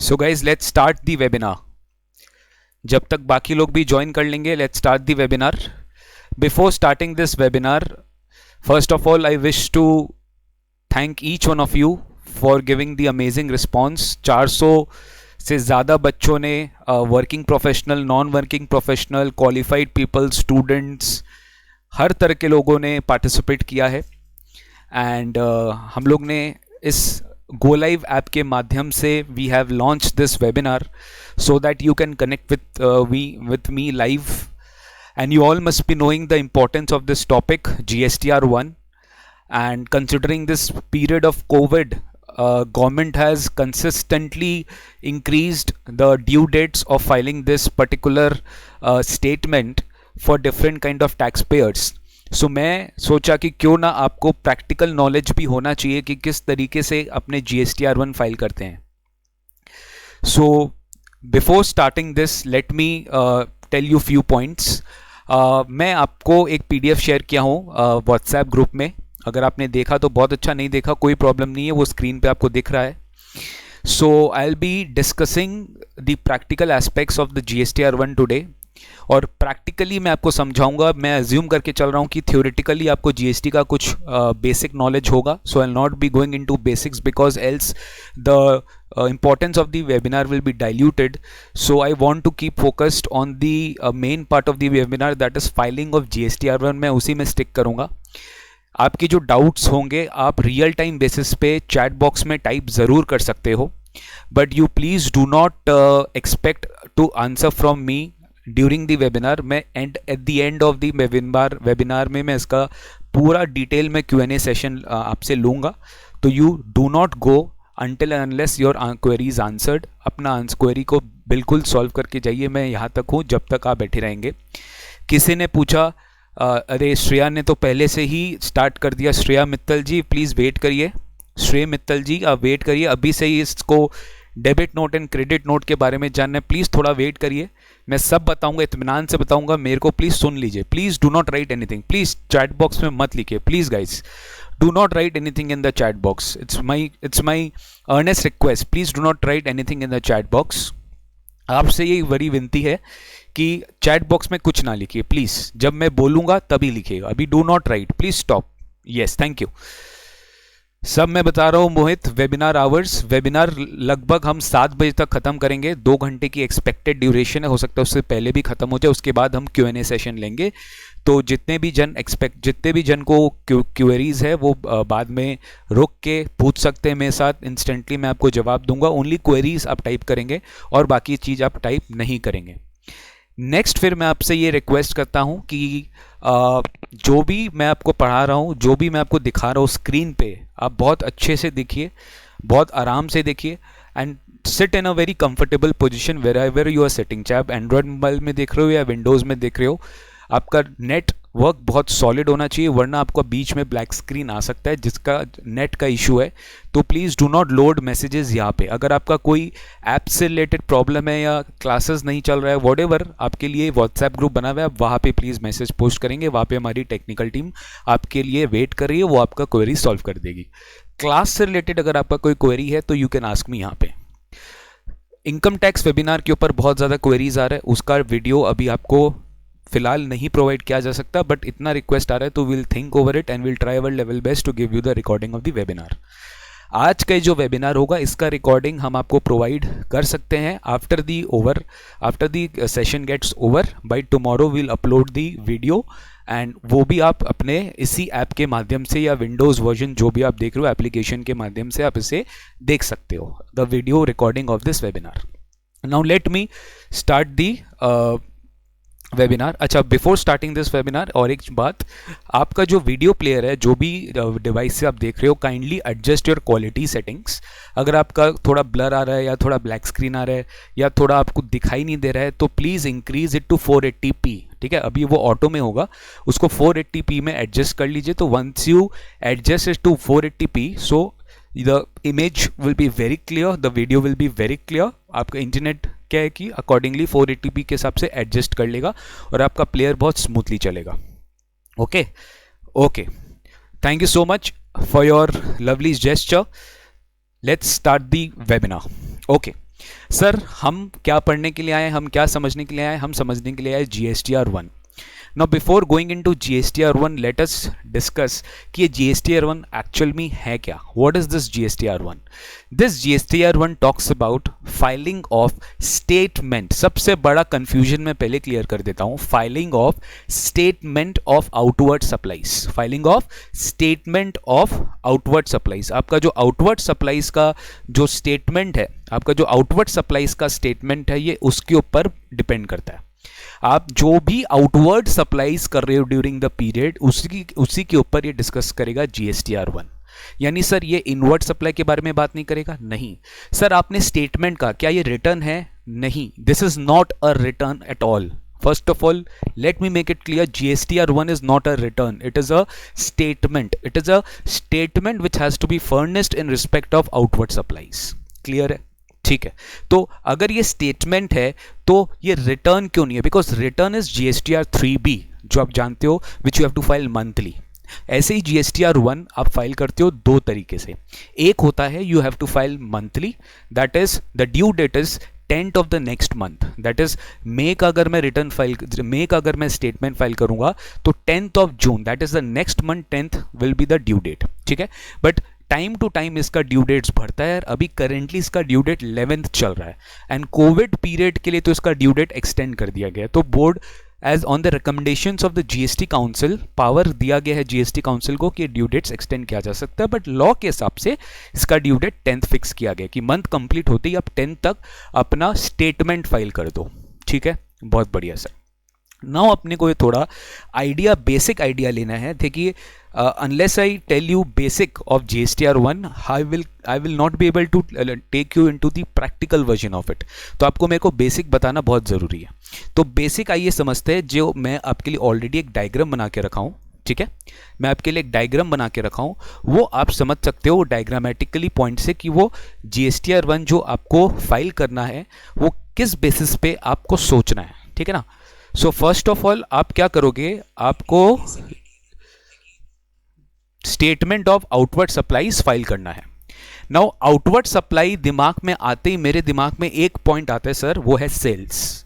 So guys let's start the webinar. जब तक बाकी लोग भी ज्वाइन कर लेंगे, let's start the webinar. Before starting this webinar, first of all I wish to thank each one of you for giving the amazing response. 400 से ज़्यादा बच्चों ने, working professional, non working professional, qualified people, students, हर तरह के लोगों ने participate किया है. एंड हम लोग ने इस Go Live ऐप के माध्यम से we have launch this webinar so that you can connect with me live. And you all must be knowing the importance of this topic, GSTR1. And considering this period of COVID, government has consistently increased the due dates of filing this particular statement for different kind of taxpayers. सो मैं सोचा कि क्यों ना आपको practical knowledge भी होना चाहिए कि किस तरीके से अपने GSTR1 फाइल करते हैं. So before starting this let me tell you few points. मैं आपको एक PDF शेयर किया हूँ व्हाट्सएप ग्रुप में. अगर आपने देखा तो बहुत अच्छा, नहीं देखा कोई प्रॉब्लम नहीं है, वो स्क्रीन पे आपको दिख रहा है. So I will be discussing the practical aspects of the GSTR1 today. और प्रैक्टिकली मैं आपको समझाऊंगा. मैं अज्यूम करके चल रहा हूँ कि थ्योरेटिकली आपको GST का कुछ बेसिक नॉलेज होगा. So I will not be going into basics because else the importance of the webinar will be diluted. So I want to keep focused on the main part of the webinar, that is filing of GSTR1. मैं उसी में stick करूँगा. आपके जो doubts होंगे आप real time basis पे chat box में टाइप ज़रूर कर सकते हो, but you please do not expect to answer from me during the webinar. मैं at the end of the webinar में मैं इसका पूरा डिटेल में Q&A सेशन आपसे लूँगा. तो you do not go until and unless your query is answered. अपना क्वेरी को बिल्कुल सॉल्व करके जाइए. मैं यहाँ तक हूँ जब तक आप बैठे रहेंगे. किसी ने पूछा अरे श्रेया ने तो पहले से ही स्टार्ट कर दिया. श्रेया मित्तल जी प्लीज़ वेट करिए. श्रेया मित्तल जी आप वेट करिए, अभी से ही इसको debit note and credit note के बारे में जानना है. प्लीज़ थोड़ा वेट करिए, मैं सब बताऊंगा, इत्मीनान से बताऊंगा. मेरे को प्लीज़ सुन लीजिए. Please do not right anything. Please chat box में मत लिखिए. Please guys do not write anything in the chat box. It's my earnest request. Please do not write anything in the chat box. आपसे ये बड़ी विनती है कि chat box में कुछ ना लिखिए प्लीज़. जब मैं बोलूँगा तभी लिखिएगा. अभी do not right, please stop. Yes, thank you. सब मैं बता रहा हूँ मोहित. वेबिनार आवर्स, वेबिनार लगभग हम 7 बजे तक ख़त्म करेंगे. 2 घंटे की एक्सपेक्टेड ड्यूरेशन है, हो सकता है उससे पहले भी ख़त्म हो जाए. उसके बाद हम Q&A सेशन लेंगे. तो जितने भी जन को क्वेरीज है वो बाद में रुक के पूछ सकते हैं मेरे साथ. इंस्टेंटली मैं आपको जवाब दूंगा. ओनली क्वेरीज आप टाइप करेंगे और बाकी चीज़ आप टाइप नहीं करेंगे. नेक्स्ट फिर मैं आपसे ये रिक्वेस्ट करता हूँ कि जो भी मैं आपको पढ़ा रहा हूँ, जो भी मैं आपको दिखा रहा हूँ स्क्रीन पे, आप बहुत अच्छे से देखिए, बहुत आराम से देखिए. And sit in a very comfortable position wherever you are sitting. चाहे आप एंड्रॉयड मोबाइल में देख रहे हो या विंडोज़ में देख रहे हो, आपका नेट वर्क बहुत सॉलिड होना चाहिए, वरना आपको बीच में ब्लैक स्क्रीन आ सकता है जिसका नेट का इशू है. तो please do not load messages यहाँ पे. अगर आपका कोई ऐप से रिलेटेड प्रॉब्लम है या क्लासेस नहीं चल रहा है, व्हाटएवर, आपके लिए व्हाट्सएप ग्रुप बना हुआ है, आप वहाँ पे प्लीज़ मैसेज पोस्ट करेंगे. वहाँ पे हमारी टेक्निकल टीम आपके लिए वेट कर रही है, वो आपका क्वेरी सॉल्व कर देगी. क्लास से रिलेटेड अगर आपका कोई क्वेरी है तो यू कैन आस्क मी यहाँ पे. इनकम टैक्स वेबिनार के ऊपर बहुत ज़्यादा क्वेरीज आ रहा है, उसका वीडियो अभी आपको फिलहाल नहीं प्रोवाइड किया जा सकता, बट इतना रिक्वेस्ट आ रहा है तो will think over it and will try our level best to give you the recording of the webinar. आज का जो वेबिनार होगा इसका रिकॉर्डिंग हम आपको प्रोवाइड कर सकते हैं after the session gets over. By tomorrow will upload the video and वो भी आप अपने इसी ऐप के माध्यम से या विंडोज़ वर्जन जो भी आप देख रहे हो एप्लीकेशन के माध्यम से आप इसे देख सकते हो, the video recording of this webinar. Now let me start the webinar. अच्छा, बिफोर स्टार्टिंग दिस वेबिनार और एक बात, आपका जो वीडियो प्लेयर है, जो भी डिवाइस से आप देख रहे हो, kindly adjust your quality settings. अगर आपका थोड़ा ब्लर आ रहा है या थोड़ा ब्लैक स्क्रीन आ रहा है या थोड़ा आपको दिखाई नहीं दे रहा है तो please increase it to 480p. ठीक है, अभी वो ऑटो में होगा, उसको 480p में एडजस्ट कर लीजिए. तो once you adjust it to 480p, so the image will be very clear, the video will be very clear. आपका इंटरनेट क्या है कि अकॉर्डिंगली 480p के हिसाब से एडजस्ट कर लेगा और आपका प्लेयर बहुत स्मूथली चलेगा. Okay, thank you so much for your lovely gesture. Let's start the webinar. Okay, sir हम क्या पढ़ने के लिए आए, हम क्या समझने के लिए आए, हम समझने के लिए आए GSTR1। Now before going into GSTR1 let us discuss कि ये GSTR1 actual में है क्या. What is this GSTR1? This GSTR1 talks about filing of statement. सबसे बड़ा confusion मैं पहले clear कर देता हूँ. Filing of statement of outward supplies. Filing of statement of outward supplies. आपका जो outward supplies का जो statement है, आपका जो outward supplies का statement है, ये उसके ऊपर depend करता है. आप जो भी आउटवर्ड सप्लाईज कर रहे हो ड्यूरिंग द पीरियड उसी के ऊपर ये डिस्कस करेगा GSTR1. यानी सर ये इनवर्ड सप्लाई के बारे में बात नहीं करेगा, नहीं. सर आपने स्टेटमेंट का, क्या ये रिटर्न है? नहीं, this is not a return at all. First of all, let me make it clear, GSTR1 is not a return. It is a statement. It is a statement which has to be furnished in respect of outward supplies. Clear है? ठीक है. तो अगर ये statement है तो ये return क्यों नहीं है? बिकॉज रिटर्न इज GSTR3B जो आप जानते हो, which you have to file monthly. ऐसे ही GSTR1 आप फाइल करते हो दो तरीके से. एक होता है you have to file monthly, that is the due date is 10th of the next month. That is May का अगर मैं रिटर्न फाइल, मे का अगर मैं स्टेटमेंट फाइल करूंगा तो 10th of June, that is the next month 10th will be the due date. ठीक है. बट टाइम टू टाइम इसका ड्यू डेट्स बढ़ता है. अभी करेंटली इसका ड्यू डेट 11th चल रहा है एंड कोविड पीरियड के लिए तो इसका ड्यू डेट एक्सटेंड कर दिया गया है. तो board as on the recommendations of the GST council power दिया गया है GST काउंसिल को कि ड्यू डेट्स एक्सटेंड किया जा सकता है. बट लॉ के हिसाब से इसका ड्यू डेट 10th फिक्स किया गया कि मंथ कंप्लीट होते ही आप 10th तक अपना स्टेटमेंट फाइल कर दो. ठीक है, बहुत बढ़िया सर. नाउ अपने को ये थोड़ा आइडिया, बेसिक आइडिया लेना है. देखिए, unless I tell you basic of GSTR1, I will not be able to take you into the practical version of it. तो आपको मेरे को बेसिक बताना बहुत ज़रूरी है. तो बेसिक आइए समझते हैं, जो मैं आपके लिए ऑलरेडी एक डायग्राम बना के रखा हूँ. ठीक है, मैं आपके लिए एक डायग्राम बना के रखा हूँ, वो आप समझ सकते हो डायग्रामेटिकली पॉइंट से कि वो GSTR1 जो आपको फाइल करना है वो किस बेसिस पे आपको सोचना है. ठीक है ना. सो फर्स्ट ऑफ ऑल आप क्या करोगे, आपको statement of outward supplies file करना है. नाउ आउटवर्ड सप्लाई दिमाग में आते ही मेरे दिमाग में एक पॉइंट आता है सर, वो है sales.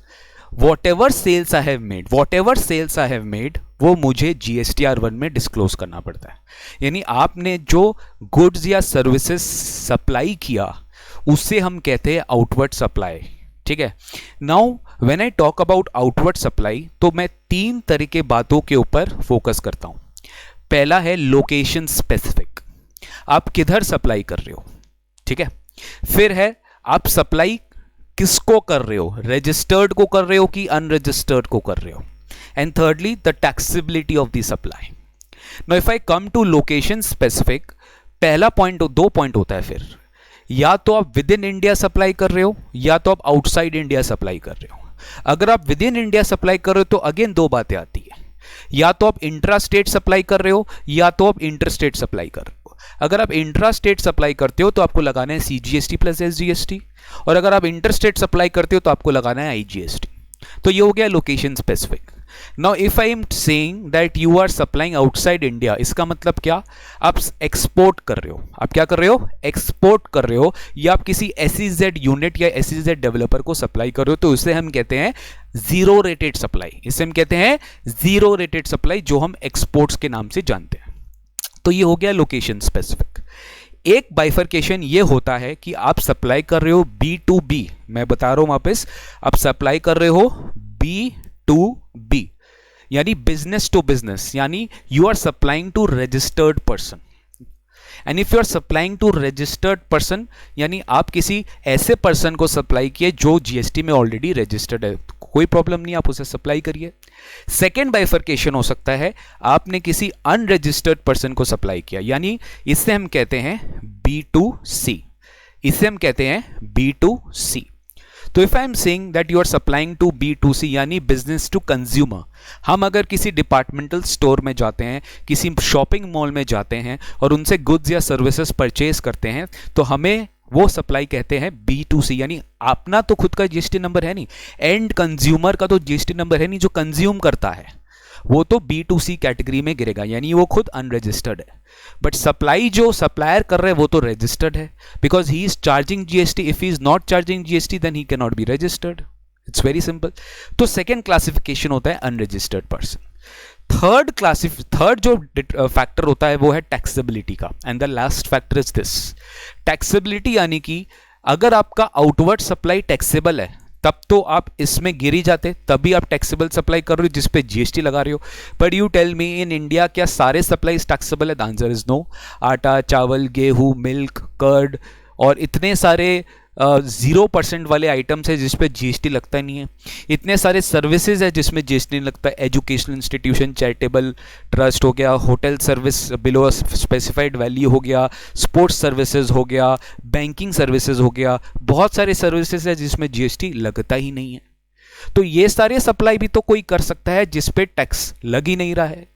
Whatever sales I have made वो मुझे GSTR1 में डिस्क्लोज करना पड़ता है. यानी आपने जो गुड्स या सर्विसेज सप्लाई किया उससे हम कहते हैं आउटवर्ड सप्लाई. ठीक है. Now when I talk about outward supply तो मैं 3 तरह के बातों के ऊपर फोकस करता हूं. पहला है लोकेशन स्पेसिफिक, आप किधर सप्लाई कर रहे हो. ठीक है. फिर है आप सप्लाई किसको कर रहे हो, रजिस्टर्ड को कर रहे हो कि अनरजिस्टर्ड को कर रहे हो. And thirdly the taxability of the supply. Now if I come to location specific, पहला पॉइंट, 2 पॉइंट होता है. फिर या तो आप विद इन इंडिया सप्लाई कर रहे हो या तो आप आउटसाइड इंडिया सप्लाई कर रहे हो. अगर आप विद इन इंडिया सप्लाई कर रहे हो तो अगेन 2 बातें आती है, या तो आप इंट्रा स्टेट सप्लाई कर रहे हो या तो आप इंटर स्टेट सप्लाई कर रहे हो. अगर आप इंट्रा स्टेट सप्लाई करते हो तो आपको लगाना है CGST प्लस SGST, और अगर आप इंटर स्टेट सप्लाई करते हो तो आपको लगाना है IGST. तो ये हो गया location specific. Now if I am saying that you are supplying outside India, इसका मतलब क्या, आप एक्सपोर्ट कर रहे हो. आप क्या कर रहे हो, एक्सपोर्ट कर रहे हो, या आप किसी SEZ यूनिट या SEZ डेवलपर को सप्लाई कर रहे हो, तो उसे हम कहते हैं जीरो रेटेड सप्लाई. इसे हम कहते हैं जीरो रेटेड सप्लाई, जो हम एक्सपोर्ट्स के नाम से जानते हैं. तो ये हो गया लोकेशन स्पेसिफिक. एक बाइफर्केशन ये होता है कि आप सप्लाई कर रहे हो B2B, मैं बता रहा हूं वापस, आप सप्लाई कर रहे हो B2B यानी बिजनेस टू बिजनेस, यानी you are supplying to registered person. And if you are supplying to registered person यानी आप किसी ऐसे पर्सन को सप्लाई किए जो GST में ऑलरेडी रजिस्टर्ड है, कोई प्रॉब्लम नहीं, आप उसे सप्लाई करिए. सेकेंड बाइफर्केशन हो सकता है आपने किसी अनरजिस्टर्ड पर्सन को सप्लाई किया, यानी इससे हम कहते हैं B2C. इसे हम कहते हैं B2C. तो if I am saying that you are supplying to B2C यानी बिजनेस टू कंज्यूमर, हम अगर किसी डिपार्टमेंटल स्टोर में जाते हैं, किसी शॉपिंग मॉल में जाते हैं और उनसे गुड्स या सर्विसेज परचेज करते हैं, तो हमें वो सप्लाई कहते हैं B2C. यानी अपना तो खुद का GST नंबर है नहीं, एंड कंज्यूमर का तो GST नंबर है नहीं जो कंज्यूम करता है, वो तो B2C कैटेगरी में गिरेगा, यानी वो खुद अनरजिस्टर्ड है। बट सप्लाई जो सप्लायर कर रहे हैं वो तो रजिस्टर्ड है, because he is charging GST. If he is not charging GST then he can not be registered. It's very simple. तो सेकेंड क्लासिफिकेशन होता है अनरजिस्टर्ड पर्सन। थर्ड जो फैक्टर होता है वो है टैक्सेबिलिटी का, and the last factor is this taxability, यानी कि अगर आपका आउटवर्ड सप्लाई टैक्सेबल है तब तो आप इसमें गिर ही जाते, तभी आप टैक्सेबल सप्लाई कर रहे हो जिस पे जीएसटी लगा रहे हो। But you tell me, in India क्या सारे सप्लाईज टैक्सेबल है? The answer is no. आटा, चावल, गेहूं, मिल्क, कर्ड और इतने सारे 0% वाले आइटम्स है जिस पे जीएसटी लगता नहीं है। इतने सारे सर्विसेज है जिसमें जीएसटी नहीं लगता है। एजुकेशनल इंस्टीट्यूशन, चैरिटेबल ट्रस्ट हो गया, hotel service below specified value हो गया, स्पोर्ट्स सर्विसेज हो गया, बैंकिंग सर्विसेज हो गया, बहुत सारे सर्विसेज है जिसमें जीएसटी लगता ही नहीं है। तो ये सारे सप्लाई भी तो कोई कर सकता है जिस पे टैक्स लग ही नहीं रहा है।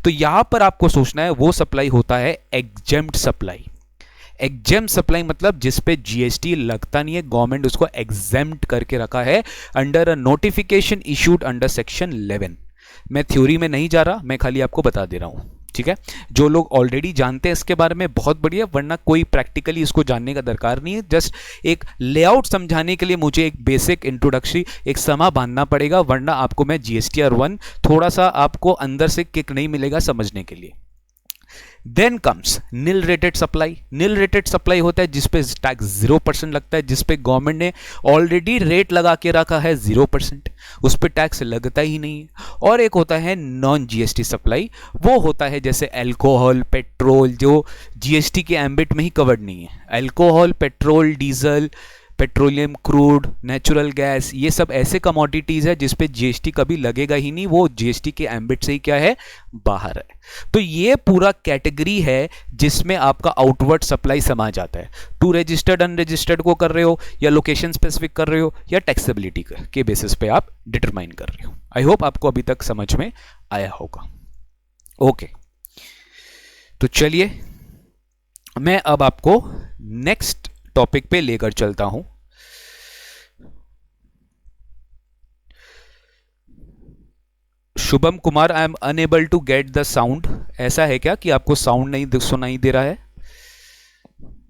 तो यहां पर आपको सोचना है वो सप्लाई होता है एग्जेम्प्ट सप्लाई। एग्जेम्प्ट सप्लाई मतलब जिस पे जीएसटी लगता नहीं है, गवर्नमेंट उसको एग्जेम्प्ट करके रखा है under a notification issued under section 11। मैं थ्योरी में नहीं जा रहा, मैं खाली आपको बता दे रहा हूं, ठीक है। जो लोग ऑलरेडी जानते हैं इसके बारे में बहुत बढ़िया, वरना कोई प्रैक्टिकली इसको जानने का दरकार नहीं है। जस्ट एक लेआउट समझाने के लिए मुझे एक बेसिक इंट्रोडक्टरी, एक समा बांधना पड़ेगा, वरना आपको मैं जीएसटीआर 1 थोड़ा सा आपको अंदर से किक नहीं मिलेगा समझने के लिए। Then comes nil rated supply. Nil rated supply होता है जिसपे टैक्स 0% लगता है, जिसपे गवर्नमेंट ने ऑलरेडी रेट लगा के रखा है 0%, उस पर टैक्स लगता ही नहीं है। और एक होता है नॉन जीएसटी सप्लाई, वो होता है जैसे अल्कोहल, पेट्रोल, जो जीएसटी के एम्बिट में ही कवर्ड नहीं है। Alcohol, petrol, diesel, petroleum, crude, natural gas, ये सब ऐसे कमोडिटीज है जिसपे जीएसटी कभी लगेगा ही नहीं, वो जीएसटी के एम्बिट से ही क्या है, बाहर है। तो ये पूरा कैटेगरी है जिसमें आपका आउटवर्ड सप्लाई समा जाता है। टू रजिस्टर्ड अनरजिस्टर्ड को कर रहे हो, या लोकेशन स्पेसिफिक कर रहे हो, या टैक्सेबिलिटी के बेसिस पे आप डिटरमाइन कर रहे हो। आई होप आपको अभी तक समझ में आया होगा। ओके, तो चलिए मैं अब आपको नेक्स्ट टॉपिक पे लेकर चलता हूं। Shubham Kumar, I am unable to get the sound. ऐसा है क्या कि आपको साउंड नहीं सुनाई दे रहा है?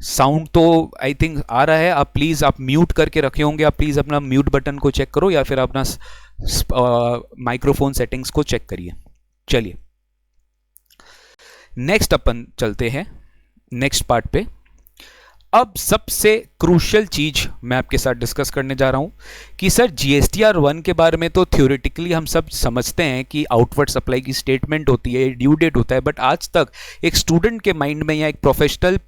साउंड तो आई थिंक आ रहा है। आप प्लीज, आप म्यूट करके रखे होंगे, आप प्लीज अपना म्यूट बटन को चेक करो, या फिर अपना माइक्रोफोन सेटिंग्स को चेक करिए। चलिए नेक्स्ट अपन चलते हैं नेक्स्ट पार्ट पे। अब सबसे क्रूशियल चीज मैं आपके साथ डिस्कस करने जा रहा हूं कि सर जीएसटीआर 1 के बारे में तो थ्योरेटिकली हम सब समझते हैं कि आउटवर्ड सप्लाई की स्टेटमेंट होती है, ड्यू डेट होता है, बट आज तक एक स्टूडेंट के माइंड में या एक प्रोफेशनल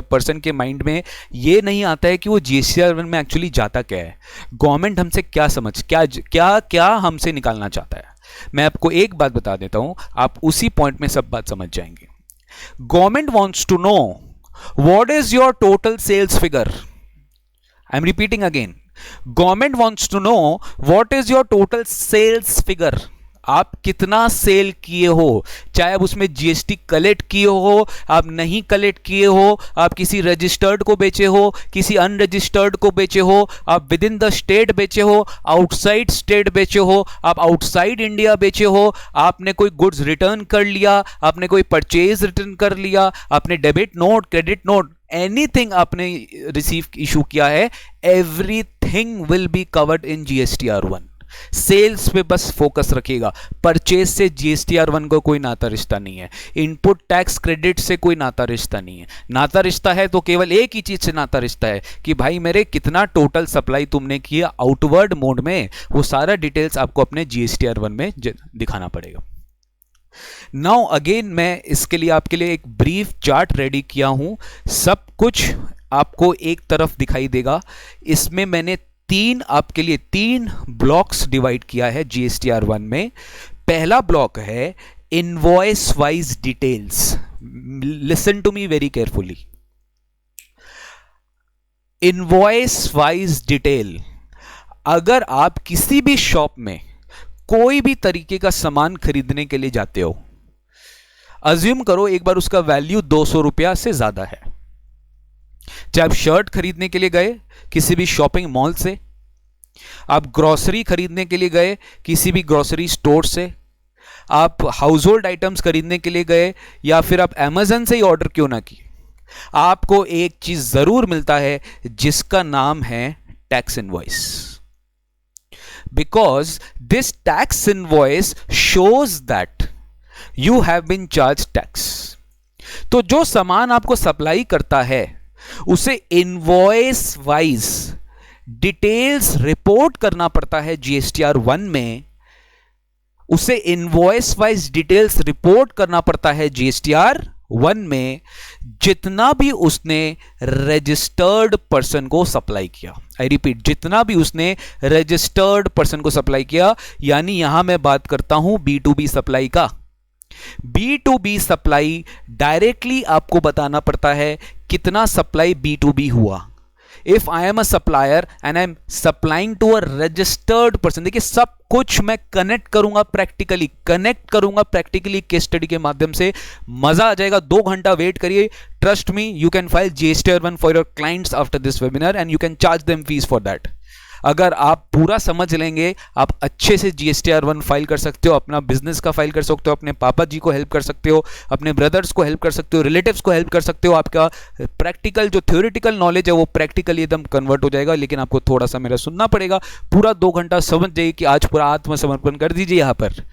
पर्सन के माइंड में ये नहीं आता है कि वो जीएसटीआर 1 में एक्चुअली जाता क्या है, गवर्नमेंट हमसे क्या हमसे निकालना चाहता है। मैं आपको एक बात बता देता हूं, आप उसी पॉइंट में सब बात समझ जाएंगे। Government wants to know what is your total sales figure? I'm repeating again. Government wants to know what is your total sales figure. आप कितना सेल किए हो, चाहे आप उसमें जीएसटी कलेक्ट किए हो, आप नहीं कलेक्ट किए हो, आप किसी रजिस्टर्ड को बेचे हो, किसी अनरजिस्टर्ड को बेचे हो, आप विद इन द स्टेट बेचे हो, आउटसाइड स्टेट बेचे हो, आप आउटसाइड इंडिया बेचे हो, आपने कोई गुड्स रिटर्न कर लिया, आपने कोई परचेज रिटर्न कर लिया, आपने debit note, credit note, anything आपने रिसीव इशू किया है, everything will be covered in GSTR 1। Sales पे बस फोकस रखिएगा। परचेज से जीएसटीआर 1 को कोई नाता रिश्ता नहीं है, इनपुट टैक्स क्रेडिट से कोई नाता रिश्ता नहीं है। नाता रिश्ता है तो केवल एक ही चीज से नाता रिश्ता है कि भाई मेरे कितना टोटल सप्लाई तुमने किया आउटवर्ड मोड में, वो सारा डिटेल्स आपको अपने जीएसटीआर 1 में दिखाना पड़ेगा। नाउ अगेन मैं इसके लिए आपके लिए एक ब्रीफ चार्ट रेडी किया हूं, सब कुछ आपको एक तरफ दिखाई देगा। इसमें मैंने आपके लिए तीन ब्लॉक्स डिवाइड किया है जीएसटीआर 1 में। पहला ब्लॉक है invoice wise details. Listen to me very carefully. Invoice wise detail, अगर आप किसी भी शॉप में कोई भी तरीके का सामान खरीदने के लिए जाते हो, अज्यूम करो एक बार उसका वैल्यू 200 रुपया से ज्यादा है, चाहे आप शर्ट खरीदने के लिए गए किसी भी शॉपिंग मॉल से, आप ग्रोसरी खरीदने के लिए गए किसी भी ग्रोसरी स्टोर से, आप हाउस होल्ड आइटम्स खरीदने के लिए गए या फिर आप अमेजन से ही ऑर्डर क्यों ना किए, आपको एक चीज जरूर मिलता है जिसका नाम है tax invoice, because this tax invoice shows that you have been charge tax. तो जो सामान आपको सप्लाई करता है उसे इनवॉइस वाइज डिटेल्स रिपोर्ट करना पड़ता है जीएसटीआर 1 में, उसे इनवॉइस वाइज डिटेल्स रिपोर्ट करना पड़ता है जीएसटीआर 1 में, जितना भी उसने रजिस्टर्ड पर्सन को सप्लाई किया। आई रिपीट, जितना भी उसने रजिस्टर्ड पर्सन को सप्लाई किया, यानी यहां मैं बात करता हूं B2B सप्लाई का। B2B सप्लाई डायरेक्टली आपको बताना पड़ता है कितना सप्लाई B2B हुआ। If I am a supplier and I am supplying to a registered person, देखिए सब कुछ मैं कनेक्ट करूंगा प्रैक्टिकली केस स्टडी के माध्यम से, मजा आ जाएगा। 2 घंटा वेट करिए, trust me, you can file GSTR 1 for your clients after this webinar and you can charge them fees for that. अगर आप पूरा समझ लेंगे, आप अच्छे से जीएसटीआर 1 फाइल कर सकते हो, अपना बिजनेस का फाइल कर सकते हो, अपने पापा जी को हेल्प कर सकते हो, अपने ब्रदर्स को हेल्प कर सकते हो, रिलेटिव्स को हेल्प कर सकते हो। आपका प्रैक्टिकल जो थ्योरेटिकल नॉलेज है वो प्रैक्टिकली एकदम कन्वर्ट हो जाएगा, लेकिन आपको थोड़ा सा मेरा सुनना पड़ेगा। पूरा 2 घंटा समझ जाइए कि आज पूरा आत्मसमर्पण कर दीजिए। यहाँ पर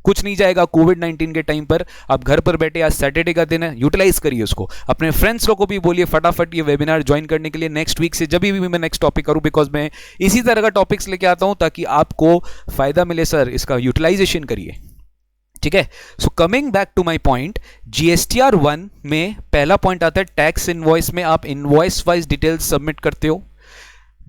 कुछ नहीं जाएगा। कोविड-19 के टाइम पर आप घर पर बैठे, आज सैटरडे का दिन है, यूटिलाइज करिए उसको। अपने फ्रेंड्स लोगों को भी बोलिए फटाफट ये वेबिनार ज्वाइन करने के लिए नेक्स्ट वीक से, जब भी मैं नेक्स्ट टॉपिक करूं, बिकॉज मैं इसी तरह का टॉपिक्स लेके आता हूं ताकि आपको फायदा मिले। सर, इसका यूटिलाइजेशन करिए, ठीक है। So coming back to my point, GSTR 1 में पहला पॉइंट आता है टैक्स इनवॉइस में आप इनवॉइस वाइज डिटेल्स सबमिट करते हो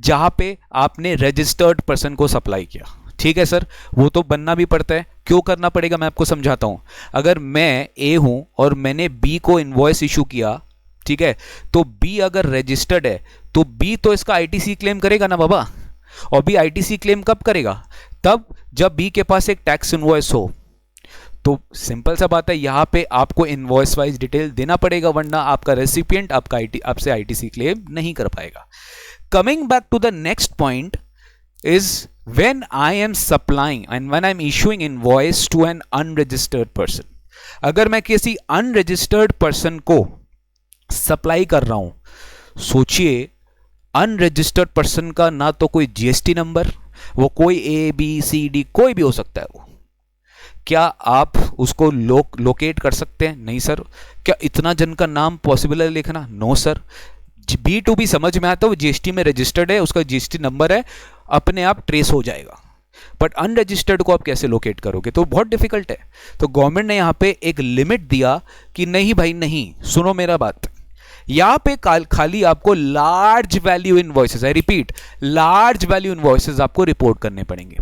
जहां पे आपने रजिस्टर्ड पर्सन को सप्लाई किया। ठीक है सर, वो तो बनना भी पड़ता है। क्यों करना पड़ेगा मैं आपको समझाता हूं। अगर मैं ए हूं और मैंने बी को इनवॉइस इशू किया, ठीक है, तो बी अगर रजिस्टर्ड है तो बी तो इसका आईटीसी क्लेम करेगा ना बाबा। और बी आईटीसी क्लेम कब करेगा? तब जब बी के पास एक टैक्स इनवॉइस हो। तो सिंपल सा बात है, यहां पे आपको इनवॉइस वाइज डिटेल देना पड़ेगा, वरना आपका रेसिपिएंट आपसे आईटीसी क्लेम नहीं कर पाएगा। Coming back to the next point is when I am supplying and when I am issuing invoice to an unregistered person। अगर मैं किसी unregistered person को सप्लाई कर रहा हूं, सोचिए अनरजिस्टर्ड पर्सन का ना तो कोई जीएसटी नंबर, वो कोई ABCD कोई भी हो सकता है। वो क्या आप उसको लोकेट कर सकते हैं? नहीं सर। क्या इतना जन का नाम पॉसिबल है लिखना? No sir. B2B समझ में आता है, वो जीएसटी में रजिस्टर्ड है, उसका जीएसटी नंबर है, अपने आप ट्रेस हो जाएगा। बट अनरजिस्टर्ड को आप कैसे लोकेट करोगे? तो बहुत डिफिकल्ट है। तो गवर्नमेंट ने यहां पे एक लिमिट दिया कि नहीं भाई नहीं, सुनो मेरा बात, यहां पे खाली आपको large value invoices, I repeat large value invoices आपको रिपोर्ट करने पड़ेंगे।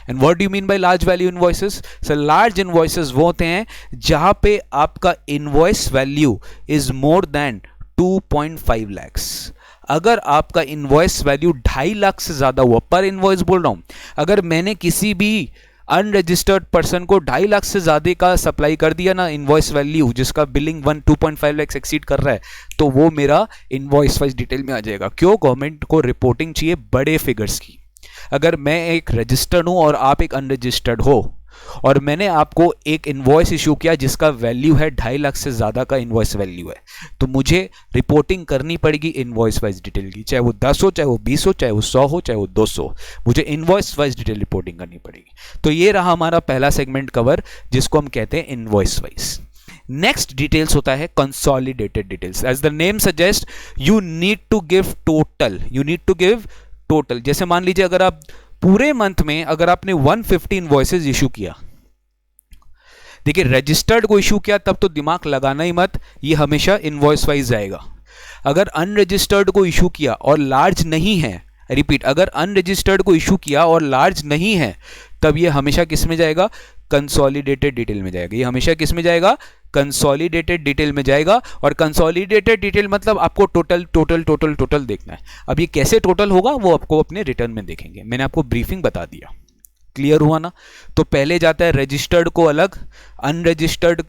And what do you mean by large value invoices? Sir, large invoices वो होते हैं जहां पे आपका invoice value is more than 2.5 lakhs। अगर आपका इनवॉइस वैल्यू 2.5 लाख से ज्यादा हुआ, पर इनवॉइस बोल रहा हूं, अगर मैंने किसी भी अनरजिस्टर्ड पर्सन को 2.5 लाख से ज्यादा का सप्लाई कर दिया ना इनवॉइस वैल्यू, जिसका बिलिंग 2.5 लाख एक्सीड कर रहा है, तो वो मेरा इनवॉइस वाइज डिटेल में आ जाएगा। क्यों? गवर्नमेंट को रिपोर्टिंग चाहिए बड़े फिगर्स की। अगर मैं एक रजिस्टर्ड हूं और आप एक अनरजिस्टर्ड हो और मैंने आपको एक इनवॉइस इशू किया जिसका वैल्यू है 2.5 लाख से ज्यादा का इनवॉइस वैल्यू है, तो मुझे रिपोर्टिंग करनी पड़ेगी इनवॉइस वाइज डिटेल की। चाहे वो 10 हो, चाहे वो 20 हो, चाहे वो 100 हो, चाहे वो 200, मुझे इनवॉइस वाइज डिटेल रिपोर्टिंग करनी पड़ेगी। तो ये रहा हमारा पहला सेगमेंट कवर, जिसको हम कहते हैं इनवॉइस वाइज। नेक्स्ट डिटेल्स होता है consolidated details. As the name suggest, you need to give total. जैसे मान लीजिए अगर आप पूरे मंथ में अगर आपने 150 इनवॉइसेस इशू किया, देखिए रजिस्टर्ड को इशू किया तब तो दिमाग लगाना ही मत, ये हमेशा इनवॉइस वाइज जाएगा। अगर अनरजिस्टर्ड को इशू किया और लार्ज नहीं है, रिपीट, अगर अनरजिस्टर्ड को इशू किया और लार्ज नहीं है, तब ये हमेशा किस में जाएगा? कंसोलिडेटेड डिटेल में जाएगा। ये हमेशा किस में जाएगा? कंसोलिडेटेड डिटेल में जाएगा। और कंसोलिडेटेड डिटेल मतलब आपको टोटल देखना है। अब ये कैसे टोटल होगा वो आपको अपने रिटर्न में देखेंगे, मैंने आपको ब्रीफिंग बता दिया। क्लियर हुआ ना? तो पहले जाता है रजिस्टर्ड को अलग, अनरजिस्टर्ड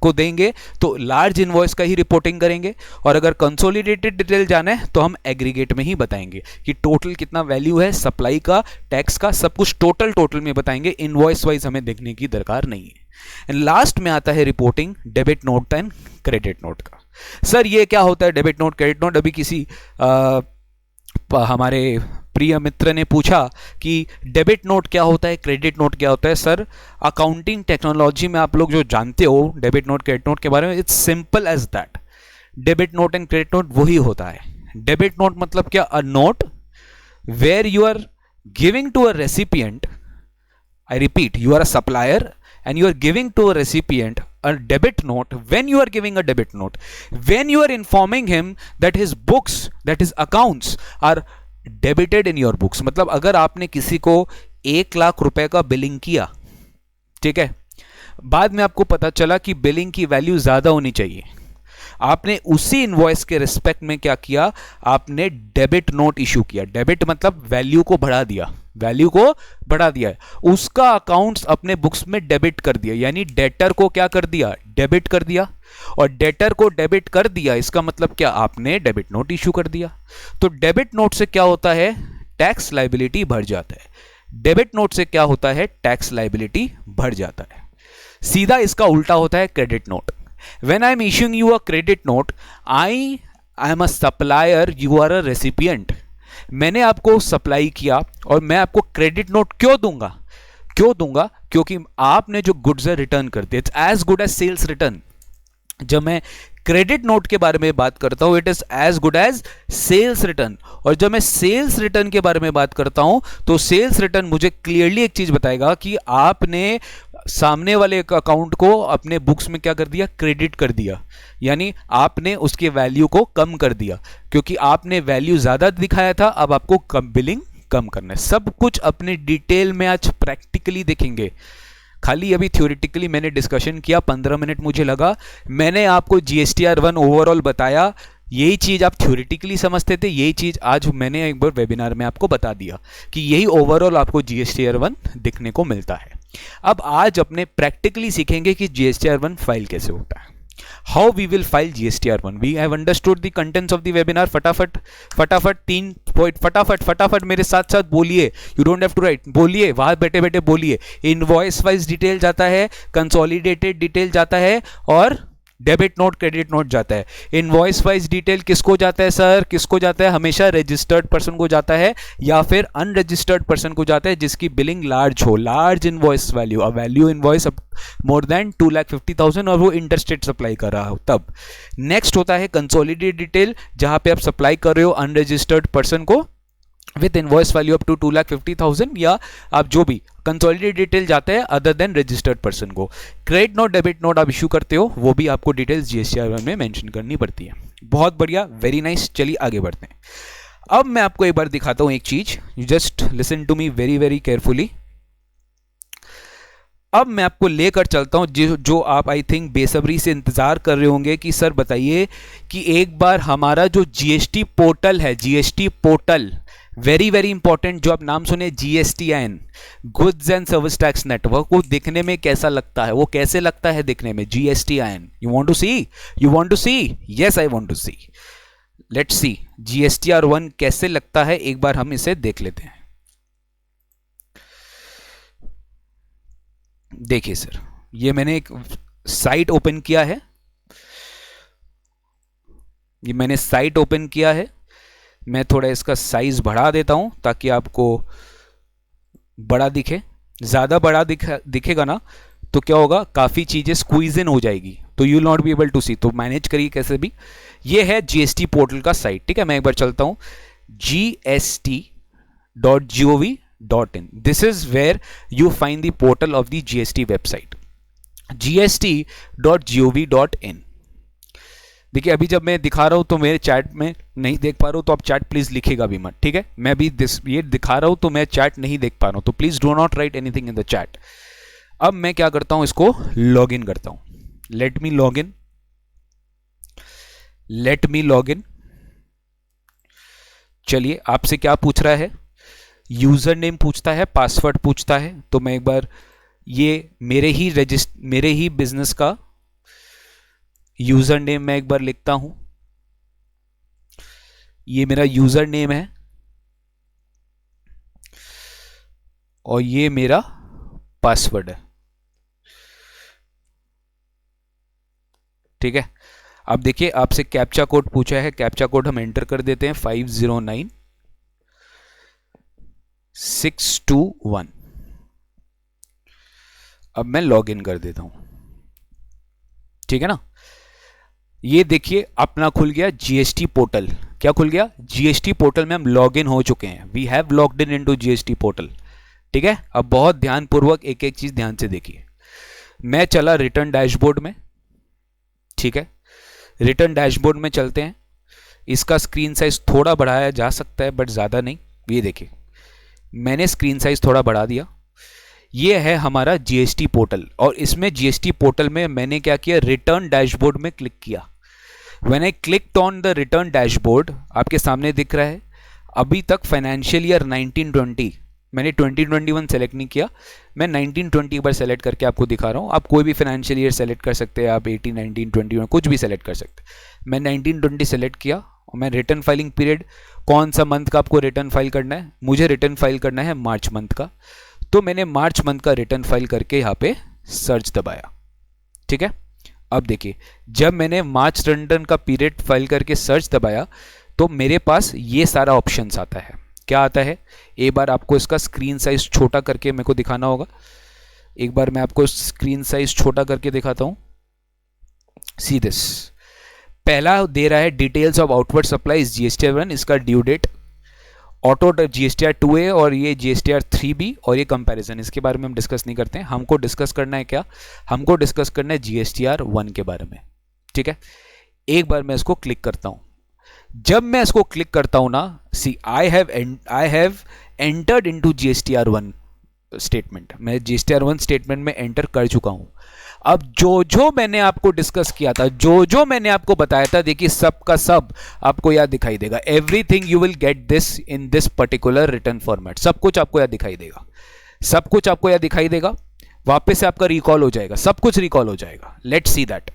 को देंगे तो लार्ज इनवॉइस का ही रिपोर्टिंग करेंगे, और अगर कंसोलिडेटेड डिटेल जाना है तो हम एग्रीगेट में ही बताएंगे कि टोटल कितना वैल्यू है, सप्लाई का, टैक्स का, सब कुछ टोटल में बताएंगे। इनवॉइस वाइज हमें देखने की दरकार नहीं है। एंड लास्ट में आता है reporting debit note and credit note का। सर ये क्या होता है डेबिट नोट क्रेडिट नोट? अभी किसी हमारे प्रिय मित्र ने पूछा कि डेबिट नोट क्या होता है, क्रेडिट नोट क्या होता है। सर अकाउंटिंग टेक्नोलॉजी में आप लोग जो जानते हो डेबिट नोट क्रेडिट नोट के बारे में, it's simple as that. Debit note and credit note वही होता है। डेबिट नोट मतलब क्या? A note where you are giving to a recipient, I repeat, you are a supplier and you are giving to a recipient a debit note. When you are giving a debit note, when you are informing him that his books, that his accounts are debited in your books, मतलब अगर आपने किसी को 1,00,000 रुपए का billing किया, ठीक है, बाद में आपको पता चला कि बिलिंग की वैल्यू ज्यादा होनी चाहिए, आपने उसी इनवॉइस के रिस्पेक्ट में क्या किया? आपने डेबिट नोट इशू किया। डेबिट मतलब वैल्यू को बढ़ा दिया, वैल्यू को बढ़ा दिया है, उसका अकाउंट्स अपने बुक्स में डेबिट कर दिया, यानी डेटर को क्या कर दिया? डेबिट कर दिया। और डेटर को डेबिट कर दिया इसका मतलब क्या? आपने डेबिट नोट इशू कर दिया। तो डेबिट नोट से क्या होता है? टैक्स लायबिलिटी बढ़ जाता है। डेबिट नोट से क्या होता है? टैक्स लायबिलिटी बढ़ जाता है। सीधा इसका उल्टा होता है credit note. When I'm issuing you a credit note, I am a supplier, you are a recipient. मैंने आपको सप्लाई किया और मैं आपको क्रेडिट नोट क्यों दूंगा? क्यों दूंगा? क्योंकि आपने जो गुड्स है रिटर्न कर दिए। It's as good as sales return. जब मैं क्रेडिट नोट के बारे में बात करता हूं, it is as good as sales return. और जब मैं सेल्स रिटर्न के बारे में बात करता हूं, तो सेल्स रिटर्न मुझे क्लियरली एक चीज बताएगा कि आपने सामने वाले अकाउंट को अपने बुक्स में क्या कर दिया? क्रेडिट कर दिया, यानी आपने उसके वैल्यू को कम कर दिया। क्योंकि आपने वैल्यू ज्यादा दिखाया था, अब आपको कम बिलिंग कम करना है। सब कुछ अपने डिटेल में आज प्रैक्टिकली देखेंगे। खाली अभी थ्योरेटिकली मैंने डिस्कशन किया, 15 मिनट मुझे लगा। मैंने आपको जीएसटीआर 1 ओवरऑल बताया, यही चीज आप थ्योरेटिकली समझते थे, यही चीज आज मैंने एक बार वेबिनार में आपको बता दिया कि यही ओवरऑल आपको जीएसटीआर 1 दिखने को मिलता है। अब आज अपने प्रैक्टिकली सीखेंगे कि जीएसटीआर 1 फाइल कैसे होता है। How we will file GSTR 1। We have understood the contents of the webinar. फटाफट फटाफट 3 पॉइंट फटाफट मेरे साथ साथ बोलिए। You don't have to write, बोलिए, वहां बैठे बैठे बोलिए। इनवॉइस वाइज डिटेल जाता है, कंसोलिडेटेड डिटेल जाता है और डेबिट नोट क्रेडिट नोट जाता है। इनवॉइस वाइज डिटेल किसको जाता है सर? किसको जाता है? हमेशा रजिस्टर्ड पर्सन को जाता है या फिर अनरजिस्टर्ड पर्सन को जाता है जिसकी बिलिंग लार्ज हो, large invoice value, a value invoice more than 2,50,000 और वो इंटरस्टेट सप्लाई कर रहा हो तब। नेक्स्ट होता है कंसोलिडेटेड डिटेल, जहां पे आप सप्लाई कर रहे हो अनरजिस्टर्ड पर्सन को with invoice value up to 2,50,000, या आप जो भी कंसोलिडेटेड डिटेल जाता है अदर देन रजिस्टर्ड पर्सन को। क्रेडिट नोट डेबिट नोट आप इशू करते हो, वो भी आपको डिटेल्स जीएसटीआर 1 में मेंशन करनी पड़ती है। बहुत बढ़िया, वेरी नाइस। चलिए आगे बढ़ते हैं। अब मैं आपको एक बार दिखाता हूं एक चीज, you just listen to me very very carefully. अब मैं आपको लेकर चलता हूं जो आप आई थिंक बेसब्री से इंतजार कर रहे होंगे कि सर बताइए कि एक बार हमारा जो जीएसटी पोर्टल है, GST portal very very important, जो आप नाम सुने GSTIN, goods and service tax network, वो दिखने में कैसा लगता है? वो कैसे लगता है दिखने में? GSTIN, you want to see? You want to see? Yes I want to see. Let's see GSTR 1 कैसे लगता है, एक बार हम इसे देख लेते हैं। देखिए सर, ये मैंने एक साइट ओपन किया है, ये मैंने साइट ओपन किया है। मैं थोड़ा इसका साइज बढ़ा देता हूं ताकि आपको बड़ा दिखे। ज्यादा बड़ा दिखेगा ना तो क्या होगा, काफी चीजें स्क्वीज इन हो जाएगी, तो you will not be able to see. तो मैनेज करिए कैसे भी। ये है जीएसटी पोर्टल का साइट, ठीक है। मैं एक बार चलता हूं gst.gov.in। This is where you find the portal of the GST website, gst.gov.in। देखिए अभी जब मैं दिखा रहा हूं तो मेरे चैट में नहीं देख पा रहा हूं, तो आप चैट प्लीज लिखेगा भी मत, ठीक है। मैं भी ये दिखा रहा हूं तो मैं चैट नहीं देख पा रहा हूं, तो please do not right anything in the chat. अब मैं क्या करता हूं, इसको लॉग इन करता हूं। Let me log in, let me log in. चलिए आपसे क्या पूछ रहा है? यूजर नेम पूछता है, पासवर्ड पूछता है। तो मैं एक बार ये मेरे ही बिजनेस का यूजर नेम मैं एक बार लिखता हूं। ये मेरा यूजर नेम है और ये मेरा पासवर्ड है। ठीक है, अब देखिए आपसे कैप्चा कोड पूछा है, कैप्चा कोड हम एंटर कर देते हैं 509621। अब मैं लॉग इन कर देता हूं, ठीक है ना। ये देखिए अपना खुल गया जीएसटी पोर्टल। क्या खुल गया? जीएसटी पोर्टल में हम लॉग इन हो चुके हैं। We have logged in into GST portal, ठीक है। अब बहुत ध्यानपूर्वक एक एक चीज ध्यान से देखिए। मैं चला रिटर्न डैशबोर्ड में, ठीक है, रिटर्न डैशबोर्ड में चलते हैं। इसका स्क्रीन साइज थोड़ा बढ़ाया जा सकता है बट ज़्यादा नहीं। ये देखिए मैंने स्क्रीन साइज थोड़ा बढ़ा दिया। ये है हमारा जीएसटी पोर्टल और इसमें जीएसटी पोर्टल में मैंने क्या किया, रिटर्न डैशबोर्ड में क्लिक किया। When I clicked on the return dashboard, आपके सामने दिख रहा है अभी तक फाइनेंशियल ईयर 1920, मैंने 2021 सेलेक्ट नहीं किया, मैं 1920 बार सेलेक्ट करके आपको दिखा रहा हूँ। आप कोई भी फाइनेंशियल ईयर सेलेक्ट कर सकते हैं, आप 18, 19, 21 कुछ भी सेलेक्ट कर सकते हैं। मैं 1920 सेलेक्ट किया और मैं रिटर्न फाइलिंग पीरियड, कौन सा मंथ का आपको रिटर्न फाइल करना है, मुझे रिटर्न फाइल करना है मार्च मंथ का, तो मैंने मार्च मंथ का रिटर्न फाइल करके यहाँ पे सर्च दबाया, ठीक है। अब देखिए जब मैंने मार्च रिटर्न का पीरियड फाइल करके सर्च दबाया तो मेरे पास ये सारा ऑप्शंस आता है। क्या आता है, एक बार आपको इसका स्क्रीन साइज छोटा करके मेरे को दिखाना होगा। एक बार मैं आपको स्क्रीन साइज छोटा करके दिखाता हूं। सी दिस, पहला दे रहा है details of outward supplies GSTR 1, इसका due date, auto GSTR 2A और ये जीएसटीआर 3B और ये कंपैरिजन, इसके बारे में हम डिस्कस नहीं करते हैं। हमको डिस्कस करना है क्या, हमको डिस्कस करना है जीएसटीआर 1 के बारे में, ठीक है। एक बार मैं इसको क्लिक करता हूं। जब मैं इसको क्लिक करता हूं ना, see I have entered into GSTR 1 statement, मैं जीएसटीआर 1 स्टेटमेंट में एंटर कर चुका हूं। अब जो मैंने आपको डिस्कस किया था, जो मैंने आपको बताया था, देखिए सब का सब आपको याद दिखाई देगा। Everything you will get this in this particular return format, सब कुछ आपको याद दिखाई देगा, सब कुछ आपको याद दिखाई देगा। वापस से आपका रिकॉल हो जाएगा, सब कुछ रिकॉल हो जाएगा। Let's see that.